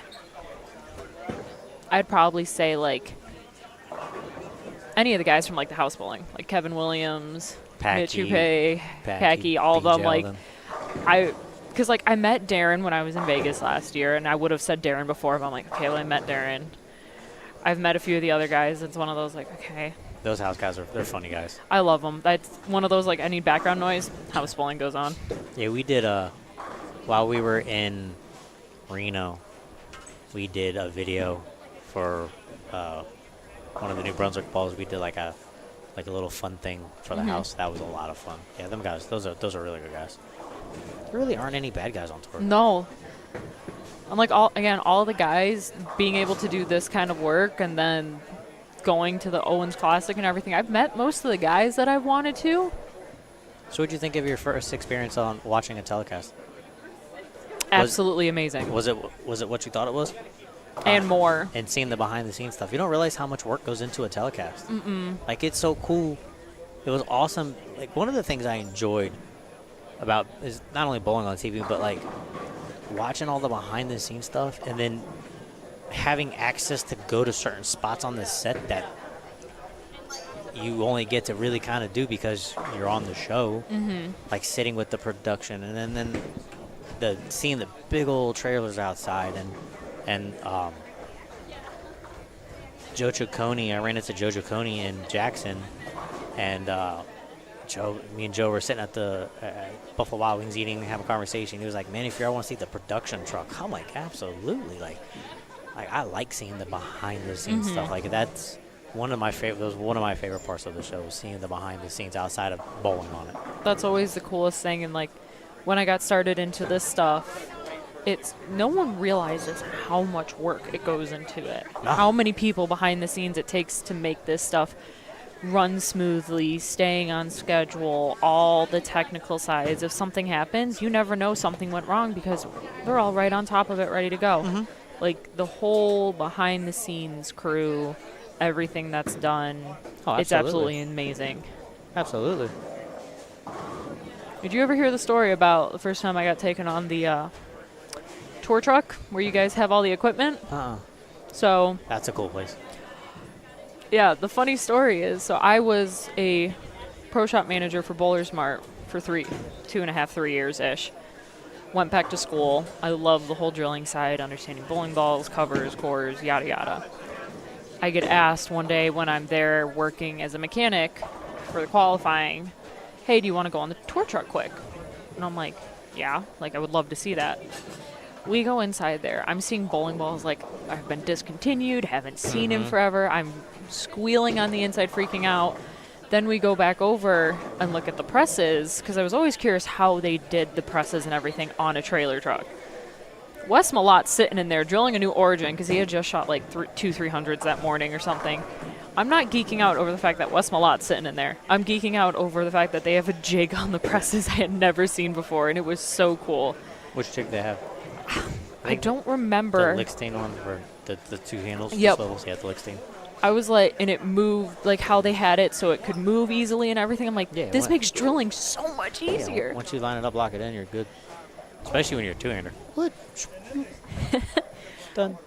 I'd probably say, like, any of the guys from, like, the house bowling. Like Kevin Williams, Mitch Upe, Packy, all of them. Like, because, like, I met Darren when I was in Vegas last year, and I would have said Darren before, but I'm like, okay, well, I met Darren. I've met a few of the other guys. It's one of those, like, okay. Those house guys they're funny guys. I love them. That's one of those, like, I need background noise. House bowling goes on. Yeah, we did while we were in Reno, we did a video for one of the New Brunswick balls. We did like a little fun thing for the house. That was a lot of fun. Yeah, them guys, those are really good guys. There really aren't any bad guys on tour. No. I'm like, all the guys being able to do this kind of work and then going to the Owens Classic and everything. I've met most of the guys that I've wanted to. So what'd you think of your first experience on watching a telecast? Absolutely amazing. Was it what you thought it was? And more. And seeing the behind-the-scenes stuff. You don't realize how much work goes into a telecast. Like, it's so cool. It was awesome. Like, one of the things I enjoyed about is not only bowling on TV, but, like, watching all the behind-the-scenes stuff and then having access to go to certain spots on the set that you only get to really kind of do because you're on the show. Like, sitting with the production and then seeing the big old trailers outside and Joe Ciccone. I ran into Joe Ciccone in Jackson, and me and Joe were sitting at the Buffalo Wild Wings eating and having a conversation. He was like, "Man, if you ever want to see the production truck," I'm like, "Absolutely!" Like I like seeing the behind the scenes stuff. Like, that's one of my favorite. That was one of my favorite parts of the show, was seeing the behind the scenes outside of bowling on it. That's always the coolest thing. And, like, when I got started into this stuff, no one realizes how much work it goes into it. No. How many people behind the scenes it takes to make this stuff run smoothly, staying on schedule, all the technical sides. If something happens, you never know something went wrong because they're all right on top of it, ready to go. Like, the whole behind the scenes crew, everything that's done, it's absolutely amazing. Absolutely. Did you ever hear the story about the first time I got taken on the tour truck where you guys have all the equipment? So That's a cool place. yeah, the funny story is, so I was a pro shop manager for Bowlers Mart for 2.5, 3 years-ish. Went back to school. I love the whole drilling side, understanding bowling balls, covers, cores, yada yada. I get asked one day when I'm there working as a mechanic for the qualifying, hey, do you want to go on the tour truck quick? And I'm like, yeah, like I would love to see that. We go inside there. I'm seeing bowling balls like I've been discontinued, haven't seen him forever. I'm squealing on the inside, freaking out. Then we go back over and look at the presses because I was always curious how they did the presses and everything on a trailer truck. Wes Malot's sitting in there drilling a new Origin because he had just shot like 300s that morning or something. I'm not geeking out over the fact that Wes Malot's sitting in there. I'm geeking out over the fact that they have a jig on the presses I had never seen before, and it was so cool. Which jig they have? I don't remember. The Lichstein one, or the two handles? Yep. The swivels? Yeah, the Lichstein. I was like, and it moved, like how they had it so it could move easily and everything. I'm like, Yeah, this what? makes drilling so much Yeah, easier. once you line it up, lock it in, you're good. Especially when you're a two-hander. What? Done.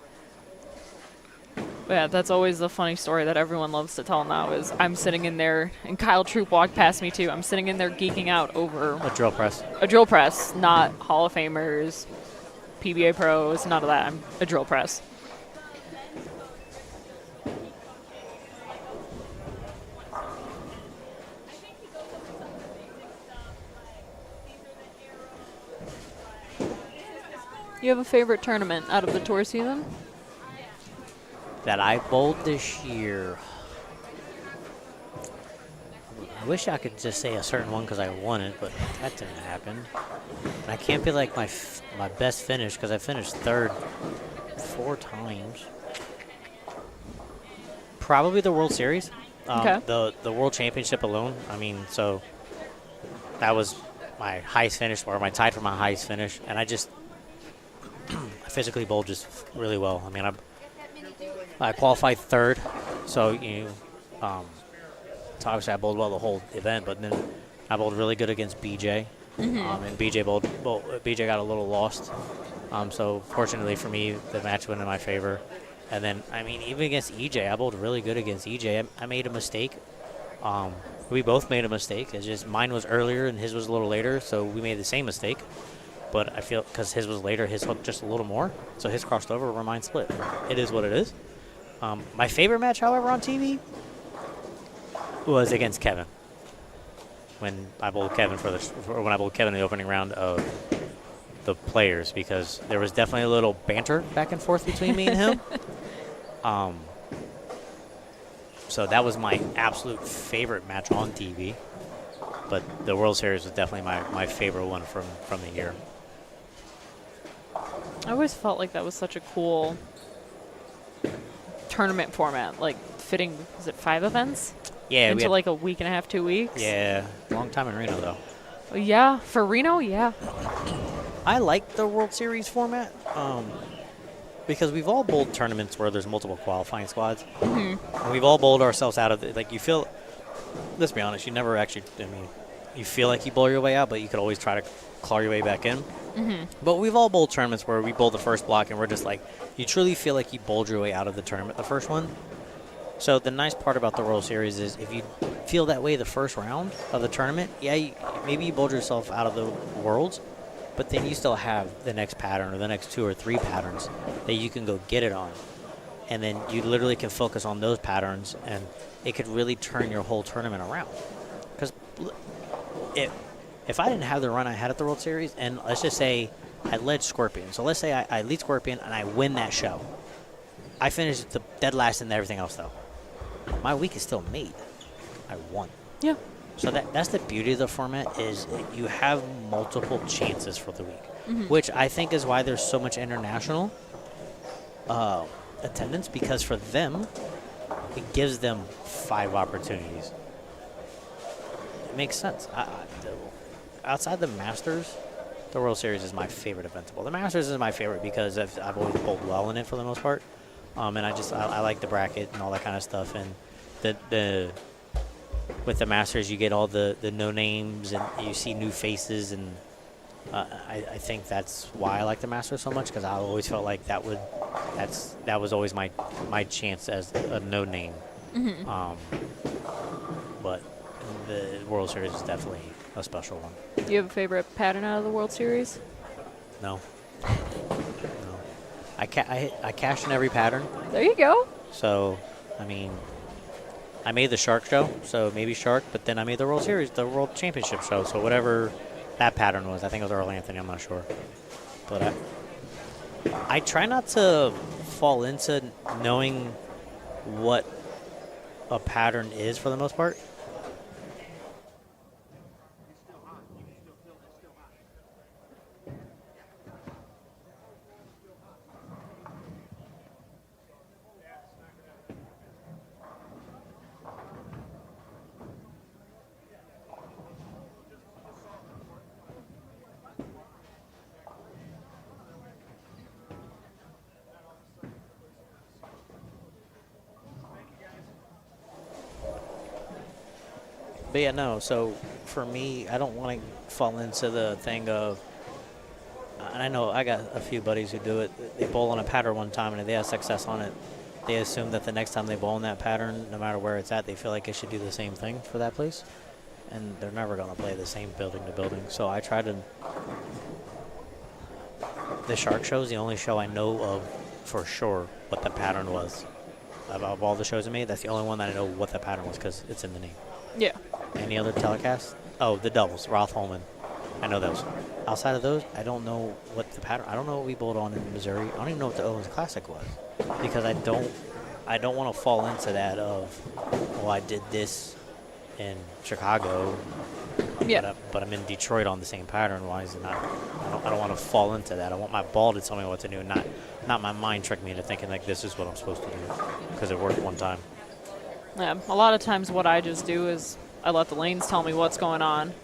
Yeah, that's always the funny story that everyone loves to tell now is I'm sitting in there, and Kyle Troop walked past me too. I'm sitting in there geeking out over A drill press. a drill press, not Hall of Famers, PBA pros, none of that. I'm a drill press. You have a favorite tournament out of the tour season? That I bowled this year. I wish I could just say a certain one because I won it, but that didn't happen. And I can't be like my best finish because I finished third 4 times. Probably the World Series. Okay. The World Championship alone. I mean, so that was my highest finish, or my tied for my highest finish, and I physically bowled just really well. I mean, I qualified third, so so obviously I bowled well the whole event, but then I bowled really good against BJ, and BJ got a little lost. So fortunately for me, the match went in my favor. And then, I mean, even against EJ, I bowled really good against EJ. I made a mistake. We both made a mistake. It's just mine was earlier and his was a little later, so we made the same mistake. But I feel because his was later, his hooked just a little more, so his crossed over where mine split. It is what it is. My favorite match, however, on TV was against Kevin. When I bowled Kevin in the opening round of the Players, because there was definitely a little banter back and forth between me and him. So that was my absolute favorite match on TV. But the World Series was definitely my favorite one from the year. I always felt like that was such a cool tournament format, like fitting, is it 5 events? Yeah, into like a week and a half, 2 weeks? Yeah, long time in Reno though. Yeah, for Reno, yeah. I like the World Series format because we've all bowled tournaments where there's multiple qualifying squads. And we've all bowled ourselves out of it. Like, you feel, let's be honest, you never actually, you feel like you bowl your way out, but you could always try to claw your way back in. But we've all bowled tournaments where we bowled the first block and we're just like, you truly feel like you bowled your way out of the tournament, the first one. So the nice part about the World Series is if you feel that way the first round of the tournament, yeah, maybe you bowled yourself out of the Worlds, but then you still have the next pattern or the next 2 or 3 patterns that you can go get it on. And then you literally can focus on those patterns, and it could really turn your whole tournament around. Because if I didn't have the run I had at the World Series, and let's just say I led Scorpion. So let's say I lead Scorpion and I win that show. I finished the dead last in everything else, though. My week is still made. I won. Yeah. So that's the beauty of the format, is you have multiple chances for the week, which I think is why there's so much international attendance, because for them, it gives them 5 opportunities. It makes sense. Outside the Masters, the World Series is my favorite event to bowl. The Masters is my favorite because I've always bowled well in it for the most part. And I like the bracket and all that kind of stuff. And with the Masters, you get all the no names and you see new faces, and I think that's why I like the Masters so much, because I always felt like that was always my chance as a no name. But the World Series is definitely a special one. Do you have a favorite pattern out of the World Series? No. I cashed in every pattern. There you go. So, I mean, I made the Shark show, so maybe Shark, but then I made the World Series, the World Championship show. So whatever that pattern was, I think it was Earl Anthony, I'm not sure. But I try not to fall into knowing what a pattern is for the most part. But yeah, no, so for me, I don't want to fall into the thing of, and I know I got a few buddies who do it, they bowl on a pattern one time and if they have success on it, they assume that the next time they bowl in that pattern, no matter where it's at, they feel like it should do the same thing for that place. And they're never going to play the same building to building. So I try to, the Shark show is the only show I know of for sure what the pattern was. Of all the shows I made, that's the only one that I know what the pattern was because it's in the name. Yeah. Any other telecasts? Oh, the doubles, Roth Holman. I know those. Outside of those, I don't know what the pattern. I don't know what we bowled on in Missouri. I don't even know what the Owens Classic was because I don't want to fall into that of, well, I did this in Chicago, Yeah. but I'm in Detroit on the same pattern. Why is it not? I don't want to fall into that. I want my ball to tell me what to do, and not my mind trick me into thinking like this is what I'm supposed to do because it worked one time. Yeah, a lot of times what I just do is I let the lanes tell me what's going on.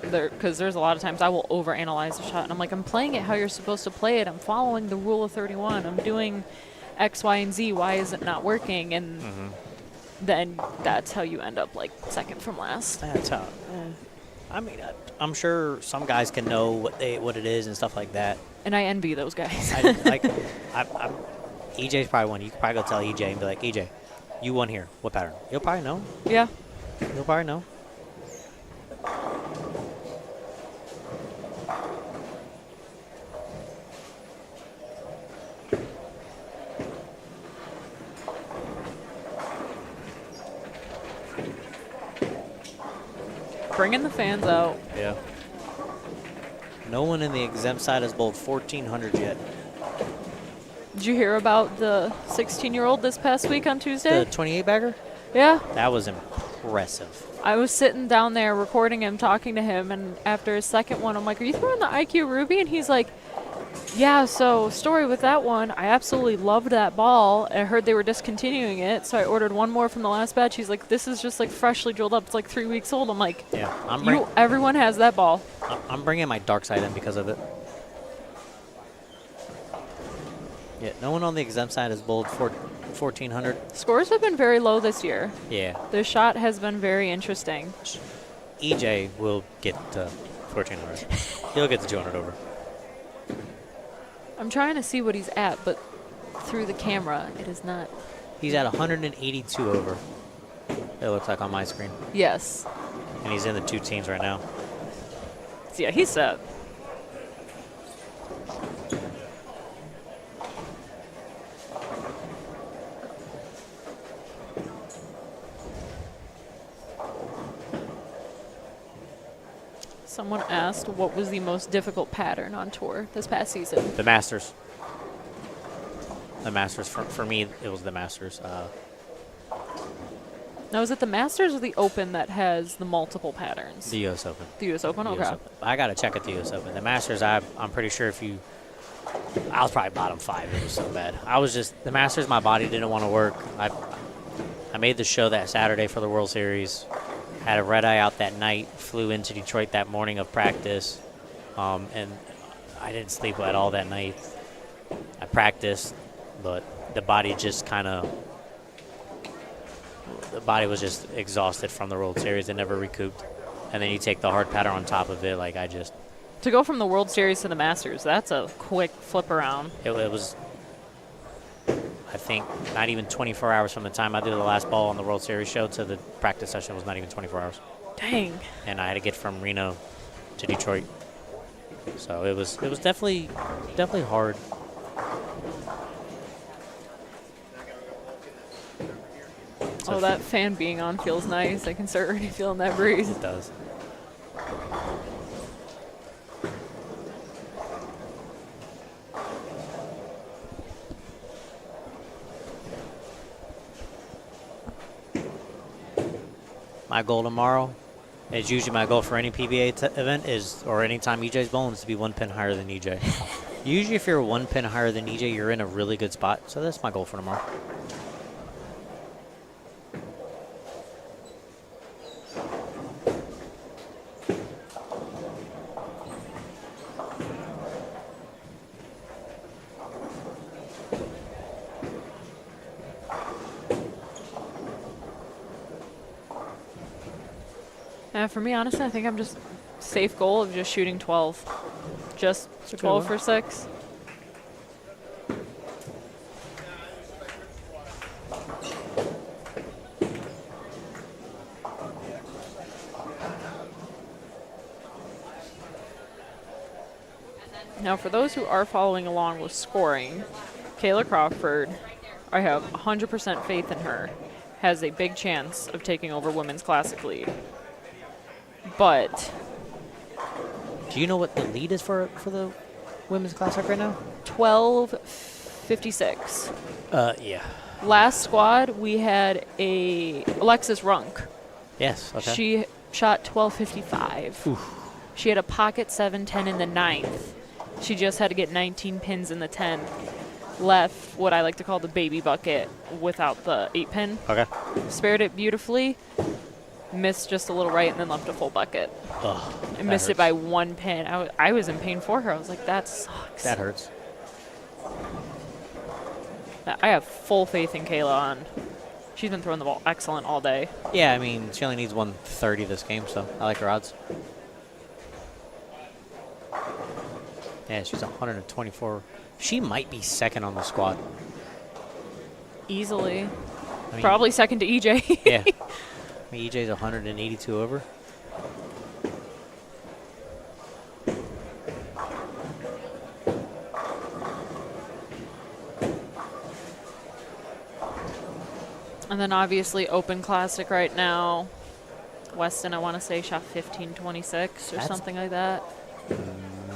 Because there's a lot of times I will overanalyze the shot, and I'm like, I'm playing it how you're supposed to play it. I'm following the rule of 31. I'm doing X, Y, and Z. Why is it not working? And then that's how you end up like second from last. That's how. I mean, I'm sure some guys can know what it is and stuff like that. And I envy those guys. EJ's probably one. You could probably go tell EJ and be like, EJ, you won here. What pattern? You'll probably know. Yeah. You'll probably know. Bringing the fans out. Yeah. No one in the exempt side has bowled 1,400 yet. Did you hear about the 16-year-old this past week on Tuesday? The 28-bagger? Yeah. That was impressive. I was sitting down there recording him, talking to him, and after his second one, I'm like, are you throwing the IQ Ruby? And he's like, yeah, so story with that one, I absolutely loved that ball. I heard they were discontinuing it, so I ordered one more from the last batch. He's like, this is just like freshly drilled up. It's like 3 weeks old. I'm like, yeah, everyone has that ball. I'm bringing my dark side in because of it. Yeah, no one on the exempt side has bowled 1,400. Scores have been very low this year. Yeah. The shot has been very interesting. EJ will get to 1,400. He'll get to 200 over. I'm trying to see what he's at, but through the camera, it is not. He's at 182 over. It looks like on my screen. Yes. And he's in the 2 teams right now. So yeah, he's set. Someone asked what was the most difficult pattern on tour this past season. The Masters. The Masters. For me, it was the Masters. Now, is it the Masters or the Open that has the multiple patterns? The U.S. Open. The U.S. Open? Okay. US Open. I got to check at the U.S. Open. The Masters, I'm pretty sure I was probably bottom 5. It was so bad. The Masters, my body didn't want to work. I made the show that Saturday for the World Series. Had a red eye out that night, flew into Detroit that morning of practice, and I didn't sleep at all that night. I practiced, but the body just kind of, the body was just exhausted from the World Series. It never recouped. And then you take the hard pattern on top of it. Like, To go from the World Series to the Masters, that's a quick flip around. it was, I think, not even 24 hours from the time I did the last ball on the World Series show to the practice session was not even 24 hours. Dang. And I had to get from Reno to Detroit. So it was definitely hard. Oh, that fan being on feels nice. I can start already feeling that breeze. It does. My goal tomorrow is usually my goal for any PBA event or anytime EJ's bowling is to be 1 pin higher than EJ. Usually if you're 1 pin higher than EJ, you're in a really good spot. So that's my goal for tomorrow. For me, honestly, I think I'm just safe goal of just shooting 12. Just a good 12 one. for 6. Now, for those who are following along with scoring, Kayla Crawford, I have 100% faith in her, has a big chance of taking over Women's Classic League. But Do you know what the lead is for the Women's Classic right now? 12:56. Yeah. Last squad, we had a Alexis Runk. Yes. Okay. She shot 12:55. She had a pocket 7-10 in the 9th. She just had to get 19 pins in the 10th. Left what I like to call the baby bucket without the 8-pin. Okay. Spared it beautifully. Missed just a little right and then left a full bucket. Ugh, I missed it by 1 pin. I was in pain for her. I was like, that sucks. That hurts. I have full faith in Kayla. She's been throwing the ball excellent all day. Yeah, I mean, she only needs 130 this game, so I like her odds. Yeah, she's 124. She might be second on the squad. Easily. I mean, Probably second to EJ. Yeah. I mean, EJ's 182 over. And then obviously Open Classic right now. Weston, I want to say, shot 15.26 or That's something like that.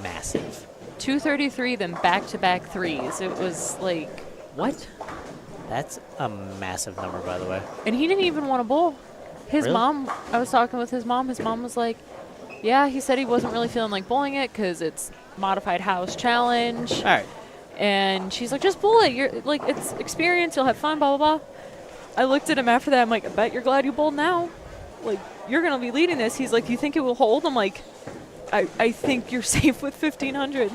Massive. 233, then back-to-back threes. It was like, what? That's a massive number, by the way. And he didn't even want to bowl. His Really? mom, I was talking with his mom. His mom was like, yeah, he said he wasn't really feeling like bowling it because it's modified house challenge. All right. And she's like, just bowl it. You're like, it's experience. You'll have fun, blah, blah, blah. I looked at him after that. I'm like, I bet you're glad you bowled now. Like, you're going to be leading this. He's like, you think it will hold? I'm like, I think you're safe with 1,500.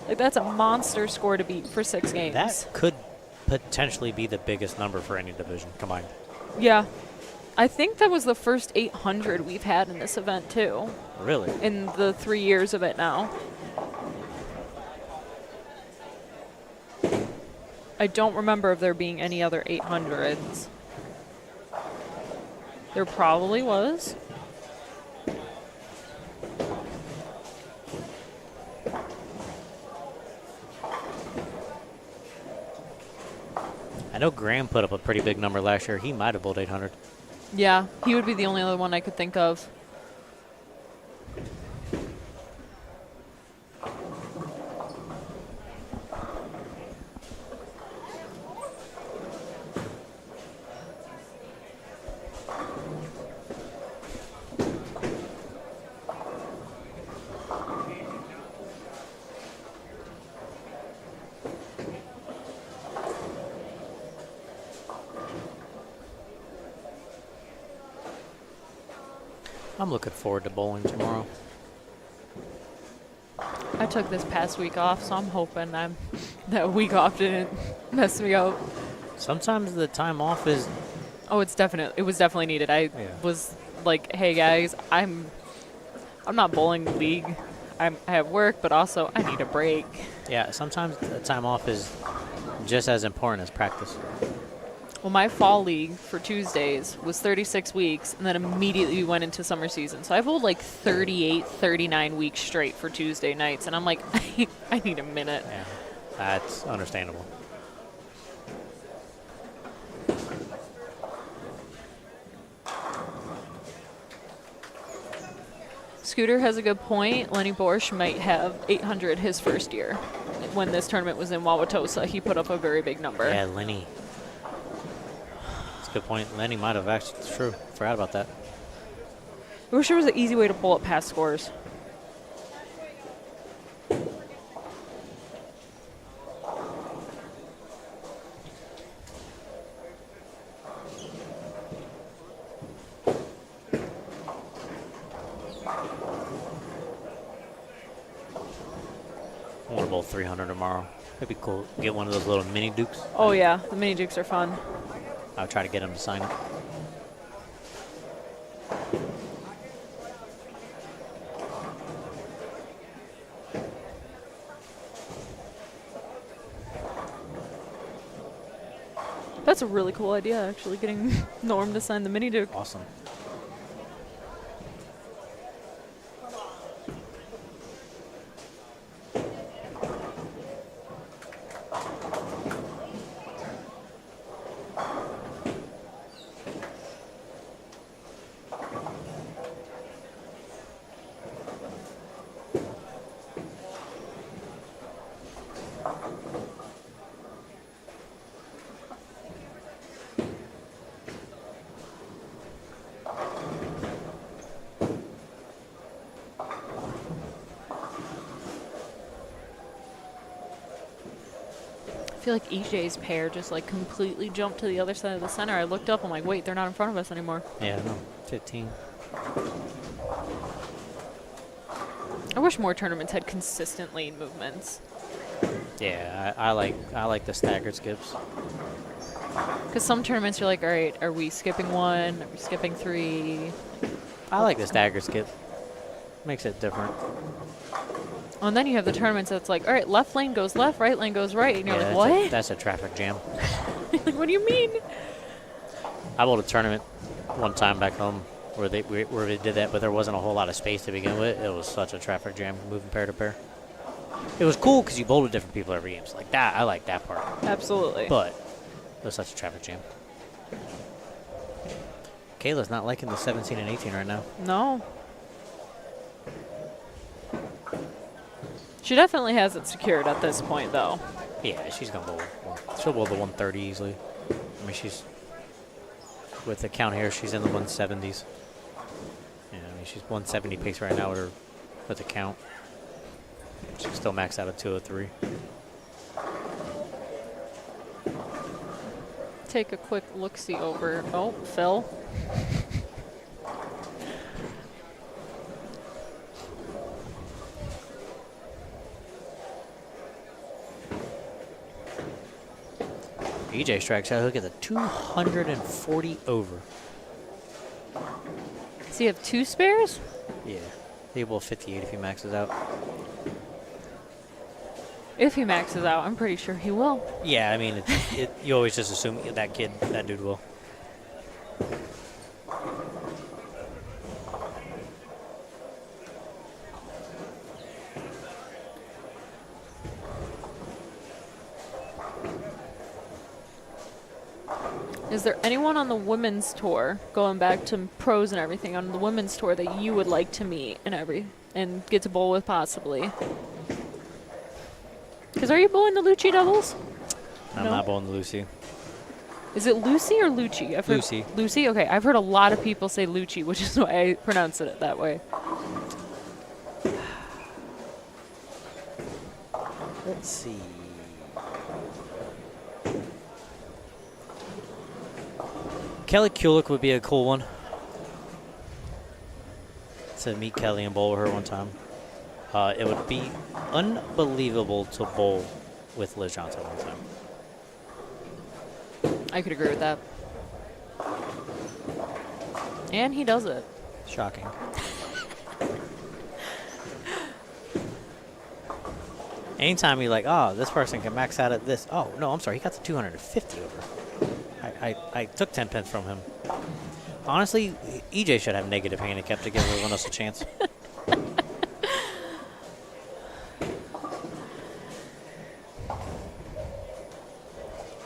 Like, that's a monster score to beat for 6 games. That could potentially be the biggest number for any division combined. Yeah. I think that was the first 800 we've had in this event, too, Really? in the 3 years of it now. I don't remember if there being any other 800s. There probably was. I know Graham put up a pretty big number last year. He might have bowled 800. Yeah, he would be the only other one I could think of. I'm looking forward to bowling tomorrow. I took this past week off, so I'm hoping that week off didn't mess me up. Sometimes the time off is Oh, it was definitely needed. I was like, hey guys, I'm not bowling league. I have work, but also I need a break. Yeah, sometimes the time off is just as important as practice. Well, my fall league for Tuesdays was 36 weeks, and then immediately we went into summer season. So I bowled like 38, 39 weeks straight for Tuesday nights, and I'm like, I need a minute. Yeah, that's understandable. Scooter has a good point. Lenny Borsch might have 800 his first year. When this tournament was in Wauwatosa, he put up a very big number. Yeah, Lenny. That's a good point. Lenny might have actually, it's true. Forgot about that. I wish there was an easy way to pull up past scores. I want to bowl 300 tomorrow. That'd be cool. Get one of those little mini dukes. Oh yeah, the mini dukes are fun. I'll try to get him to sign it. That's a really cool idea, actually, getting Norm to sign the mini duke. Awesome. I feel like EJ's pair just like completely jumped to the other side of the center. I looked up, I'm like, wait, they're not in front of us anymore. Yeah, no, 15. I wish more tournaments had consistent lane movements. Yeah, I like the staggered skips. Because some tournaments you're like, all right, are we skipping one? Are we skipping three? I like the staggered skip. Makes it different. Oh, and then you have the tournaments that's like, all right, left lane goes left, right lane goes right. And you're Yeah, like, what? That's a traffic jam. Like, what do you mean? I bowled a tournament one time back home where they did that, but there wasn't a whole lot of space to begin with. It was such a traffic jam, moving pair to pair. It was cool because you bowled with different people every game. So like that, I like that part. Absolutely. But it was such a traffic jam. Kayla's not liking the 17 and 18 right now. No. She definitely has it secured at this point, though. Yeah, she's gonna bowl. She'll bowl the 130 easily. I mean, she's with the count here. She's in the 170s. Yeah, I mean, she's 170 pace right now with the count. She's still maxed out at 203. Take a quick look-see over. Oh, Phil. EJ strikes out. Look at the 240 over. Does he have two spares? Yeah. He will 58 if he maxes out. If he maxes out, I'm pretty sure he will. Yeah, I mean, you always just assume that dude will. Is there anyone on the women's tour, going back to pros and everything, on the women's tour that you would like to meet and get to bowl with possibly? Because are you bowling the Lucci doubles? I'm not bowling the Lucy. Is it Lucy or Lucci? I've heard Lucy. Lucy? Okay, I've heard a lot of people say Lucci, which is why I pronounce it that way. Let's see. Kelly Kulik would be a cool one. To meet Kelly and bowl with her one time. It would be unbelievable to bowl with Liz Johnson one time. I could agree with that. And he does it. Shocking. Anytime you're like, oh, this person can max out at this. Oh, no, I'm sorry. He got the 250 over. I took 10 pence from him. Honestly, EJ should have negative handicap to give everyone else a chance.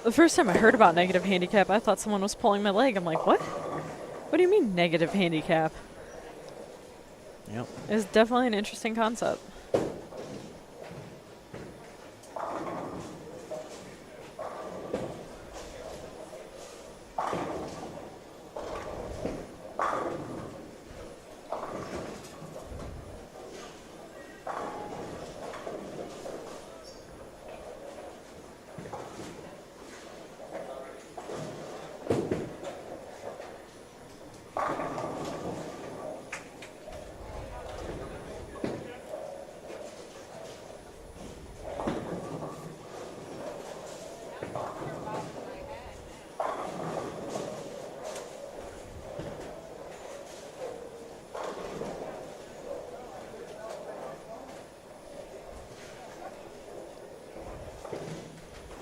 The first time I heard about negative handicap, I thought someone was pulling my leg. I'm like, what? What do you mean negative handicap? Yep. It's definitely an interesting concept.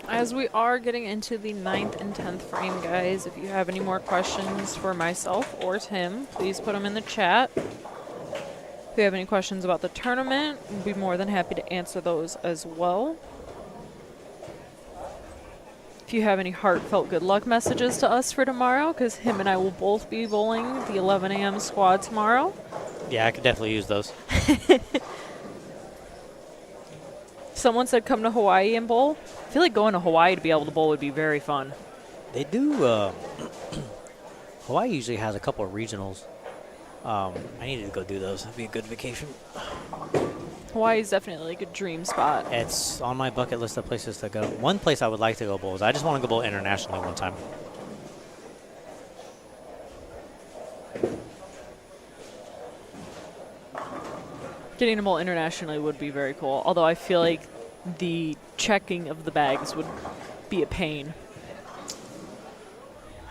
As we are getting into the 9th and 10th frame, guys, if you have any more questions for myself or Tim, please put them in the chat. If you have any questions about the tournament, we'd be more than happy to answer those as well. If you have any heartfelt good luck messages to us for tomorrow, because him and I will both be bowling the 11 a.m. squad tomorrow. Yeah, I could definitely use those. Someone said come to Hawaii and bowl. I feel like going to Hawaii to be able to bowl would be very fun. They do. Hawaii usually has a couple of regionals. I needed to go do those. That'd be a good vacation. Hawaii is definitely like a dream spot. It's on my bucket list of places to go. One place I would like to go bowl is I just want to go bowl internationally one time. Getting to bowl internationally would be very cool. Although I feel like the checking of the bags would be a pain.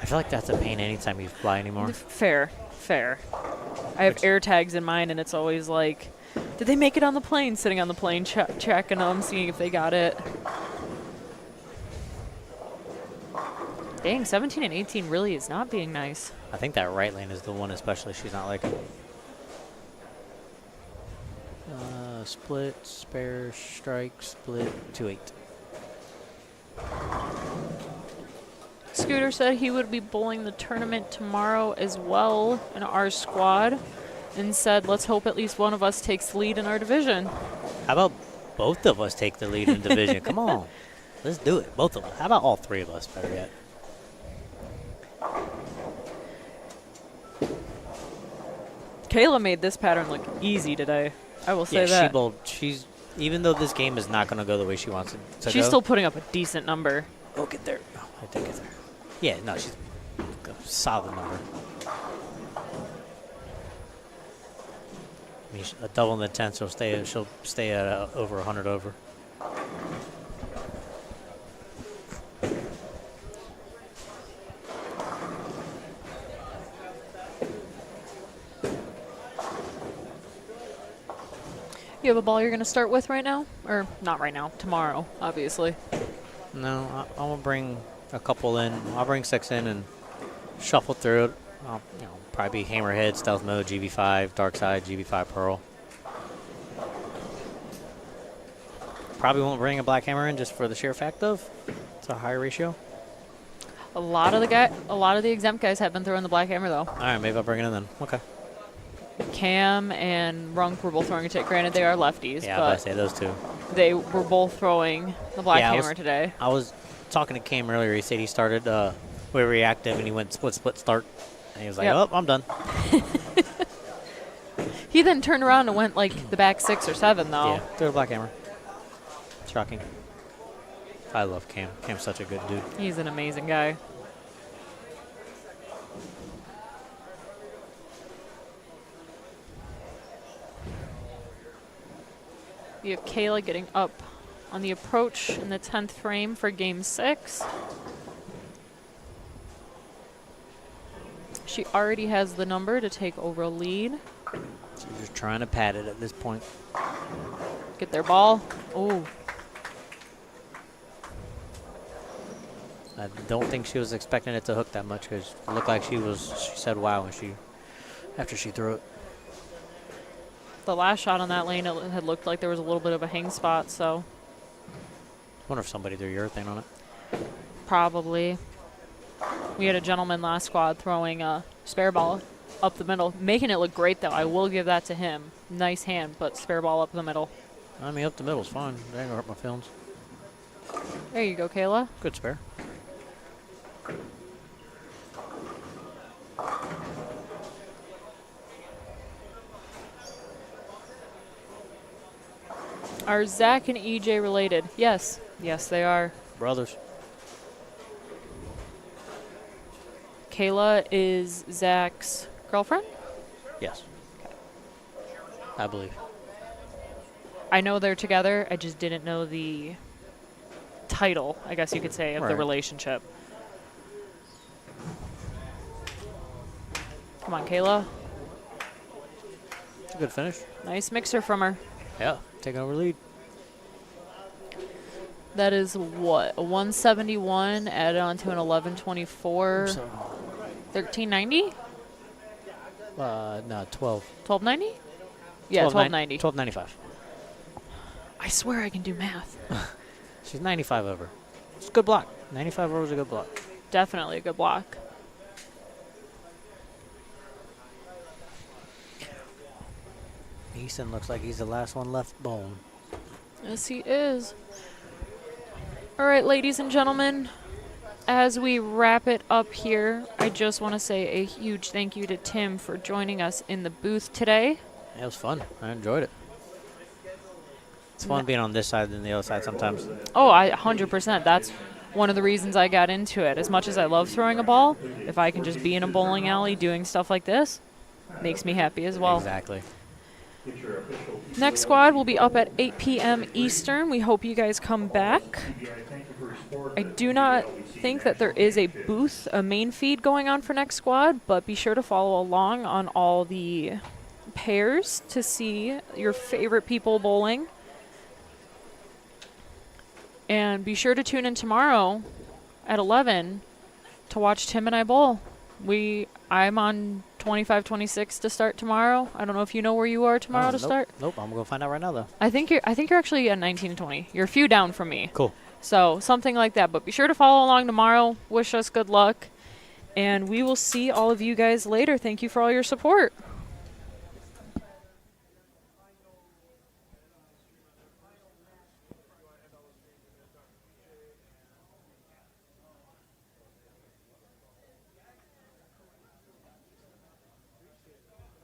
I feel like that's a pain anytime you fly anymore. Fair. I have air tags in mine, and it's always like, did they make it on the plane? Sitting on the plane, checking them, seeing if they got it. Dang, 17 and 18 really is not being nice. I think that right lane is the one especially she's not liking. Split, spare, strike, split, 2-8. Scooter said he would be bowling the tournament tomorrow as well in our squad, and said, let's hope at least one of us takes the lead in our division. How about both of us take the lead in division? Come on. Let's do it. Both of us. How about all three of us, better yet? Kayla made this pattern look easy today. I will say yeah, that. she bowled. She's, even though this game is not going to go the way she wants it to She's go. still putting up a decent number. Oh, get there. Oh, I did get there. Yeah, no, she's a solid number. I mean, a double in the 10th, she'll stay at over 100 over. You have a ball you're going to start with right now? Or not right now, tomorrow, obviously. No, I'll bring a couple in. I'll bring 6 in and shuffle through it. I'll, probably be Hammerhead, Stealth Mode, GB5, Dark Side, GB5 Pearl. Probably won't bring a Black Hammer in just for the sheer fact of it's a higher ratio. A lot of the exempt guys have been throwing the Black Hammer, though. All right, maybe I'll bring it in then. Okay. Cam and Runk were both throwing a tick. Granted, they are lefties, Yeah, I was but about to say those two. they were both throwing the Black Hammer today. I was talking to Cam earlier. He said he started with reactive and he went split start. And he was like, Yep. oh, I'm done. He then turned around and went like the back 6 or 7, though. Yeah, throw the Black Hammer. Shocking. I love Cam. Cam's such a good dude. He's an amazing guy. You have Kayla getting up on the approach in the 10th frame for game 6. She already has the number to take over a lead. She's just trying to pad it at this point. Get their ball. Oh, I don't think she was expecting it to hook that much because it looked like she said wow when after she threw it. the last shot on that lane, it had looked like there was a little bit of a hang spot, so Wonder if somebody threw urethane on it. probably. We had a gentleman last squad throwing a spare ball up the middle, making it look great, though. I will give that to him. Nice hand, but spare ball up the middle. I mean, up the middle's fine. That ain't gonna hurt my feelings. There you go, Kayla. Good spare. Are Zach and EJ related? Yes. Yes, they are. Brothers. Kayla is Zach's girlfriend? Yes. I believe. I know they're together. I just didn't know the title, I guess you could say, of the Right. relationship. Come on, Kayla. It's a good finish. Nice mixer from her. Yeah. Taking over lead. That is what? A 171 added on to an 1124. So, 1390? no, 12. 1290? Yeah, 1290. 1295. I swear I can do math. She's 95 over. It's a good block. 95 over is a good block. Definitely a good block. Easton looks like he's the last one left bowling. Yes, he is. All right, ladies and gentlemen, as we wrap it up here, I just want to say a huge thank you to Tim for joining us in the booth today. Yeah, it was fun. I enjoyed it. It's fun being on this side than the other side sometimes. Oh, 100%. That's one of the reasons I got into it. As much as I love throwing a ball, if I can just be in a bowling alley doing stuff like this, makes me happy as well. Exactly. Next squad will be up at 8 p.m. Eastern. We hope you guys come back. I do not think that there is a booth, a main feed going on for next squad, but be sure to follow along on all the pairs to see your favorite people bowling. And be sure to tune in tomorrow at 11 to watch Tim and I bowl. I'm on 25-26 to start tomorrow. I don't know if you know where you are tomorrow to nope, start. Nope, I'm gonna find out right now though. I think you're actually at 19-20. You're a few down from me. Cool. So something like that. But be sure to follow along tomorrow. Wish us good luck. And we will see all of you guys later. Thank you for all your support.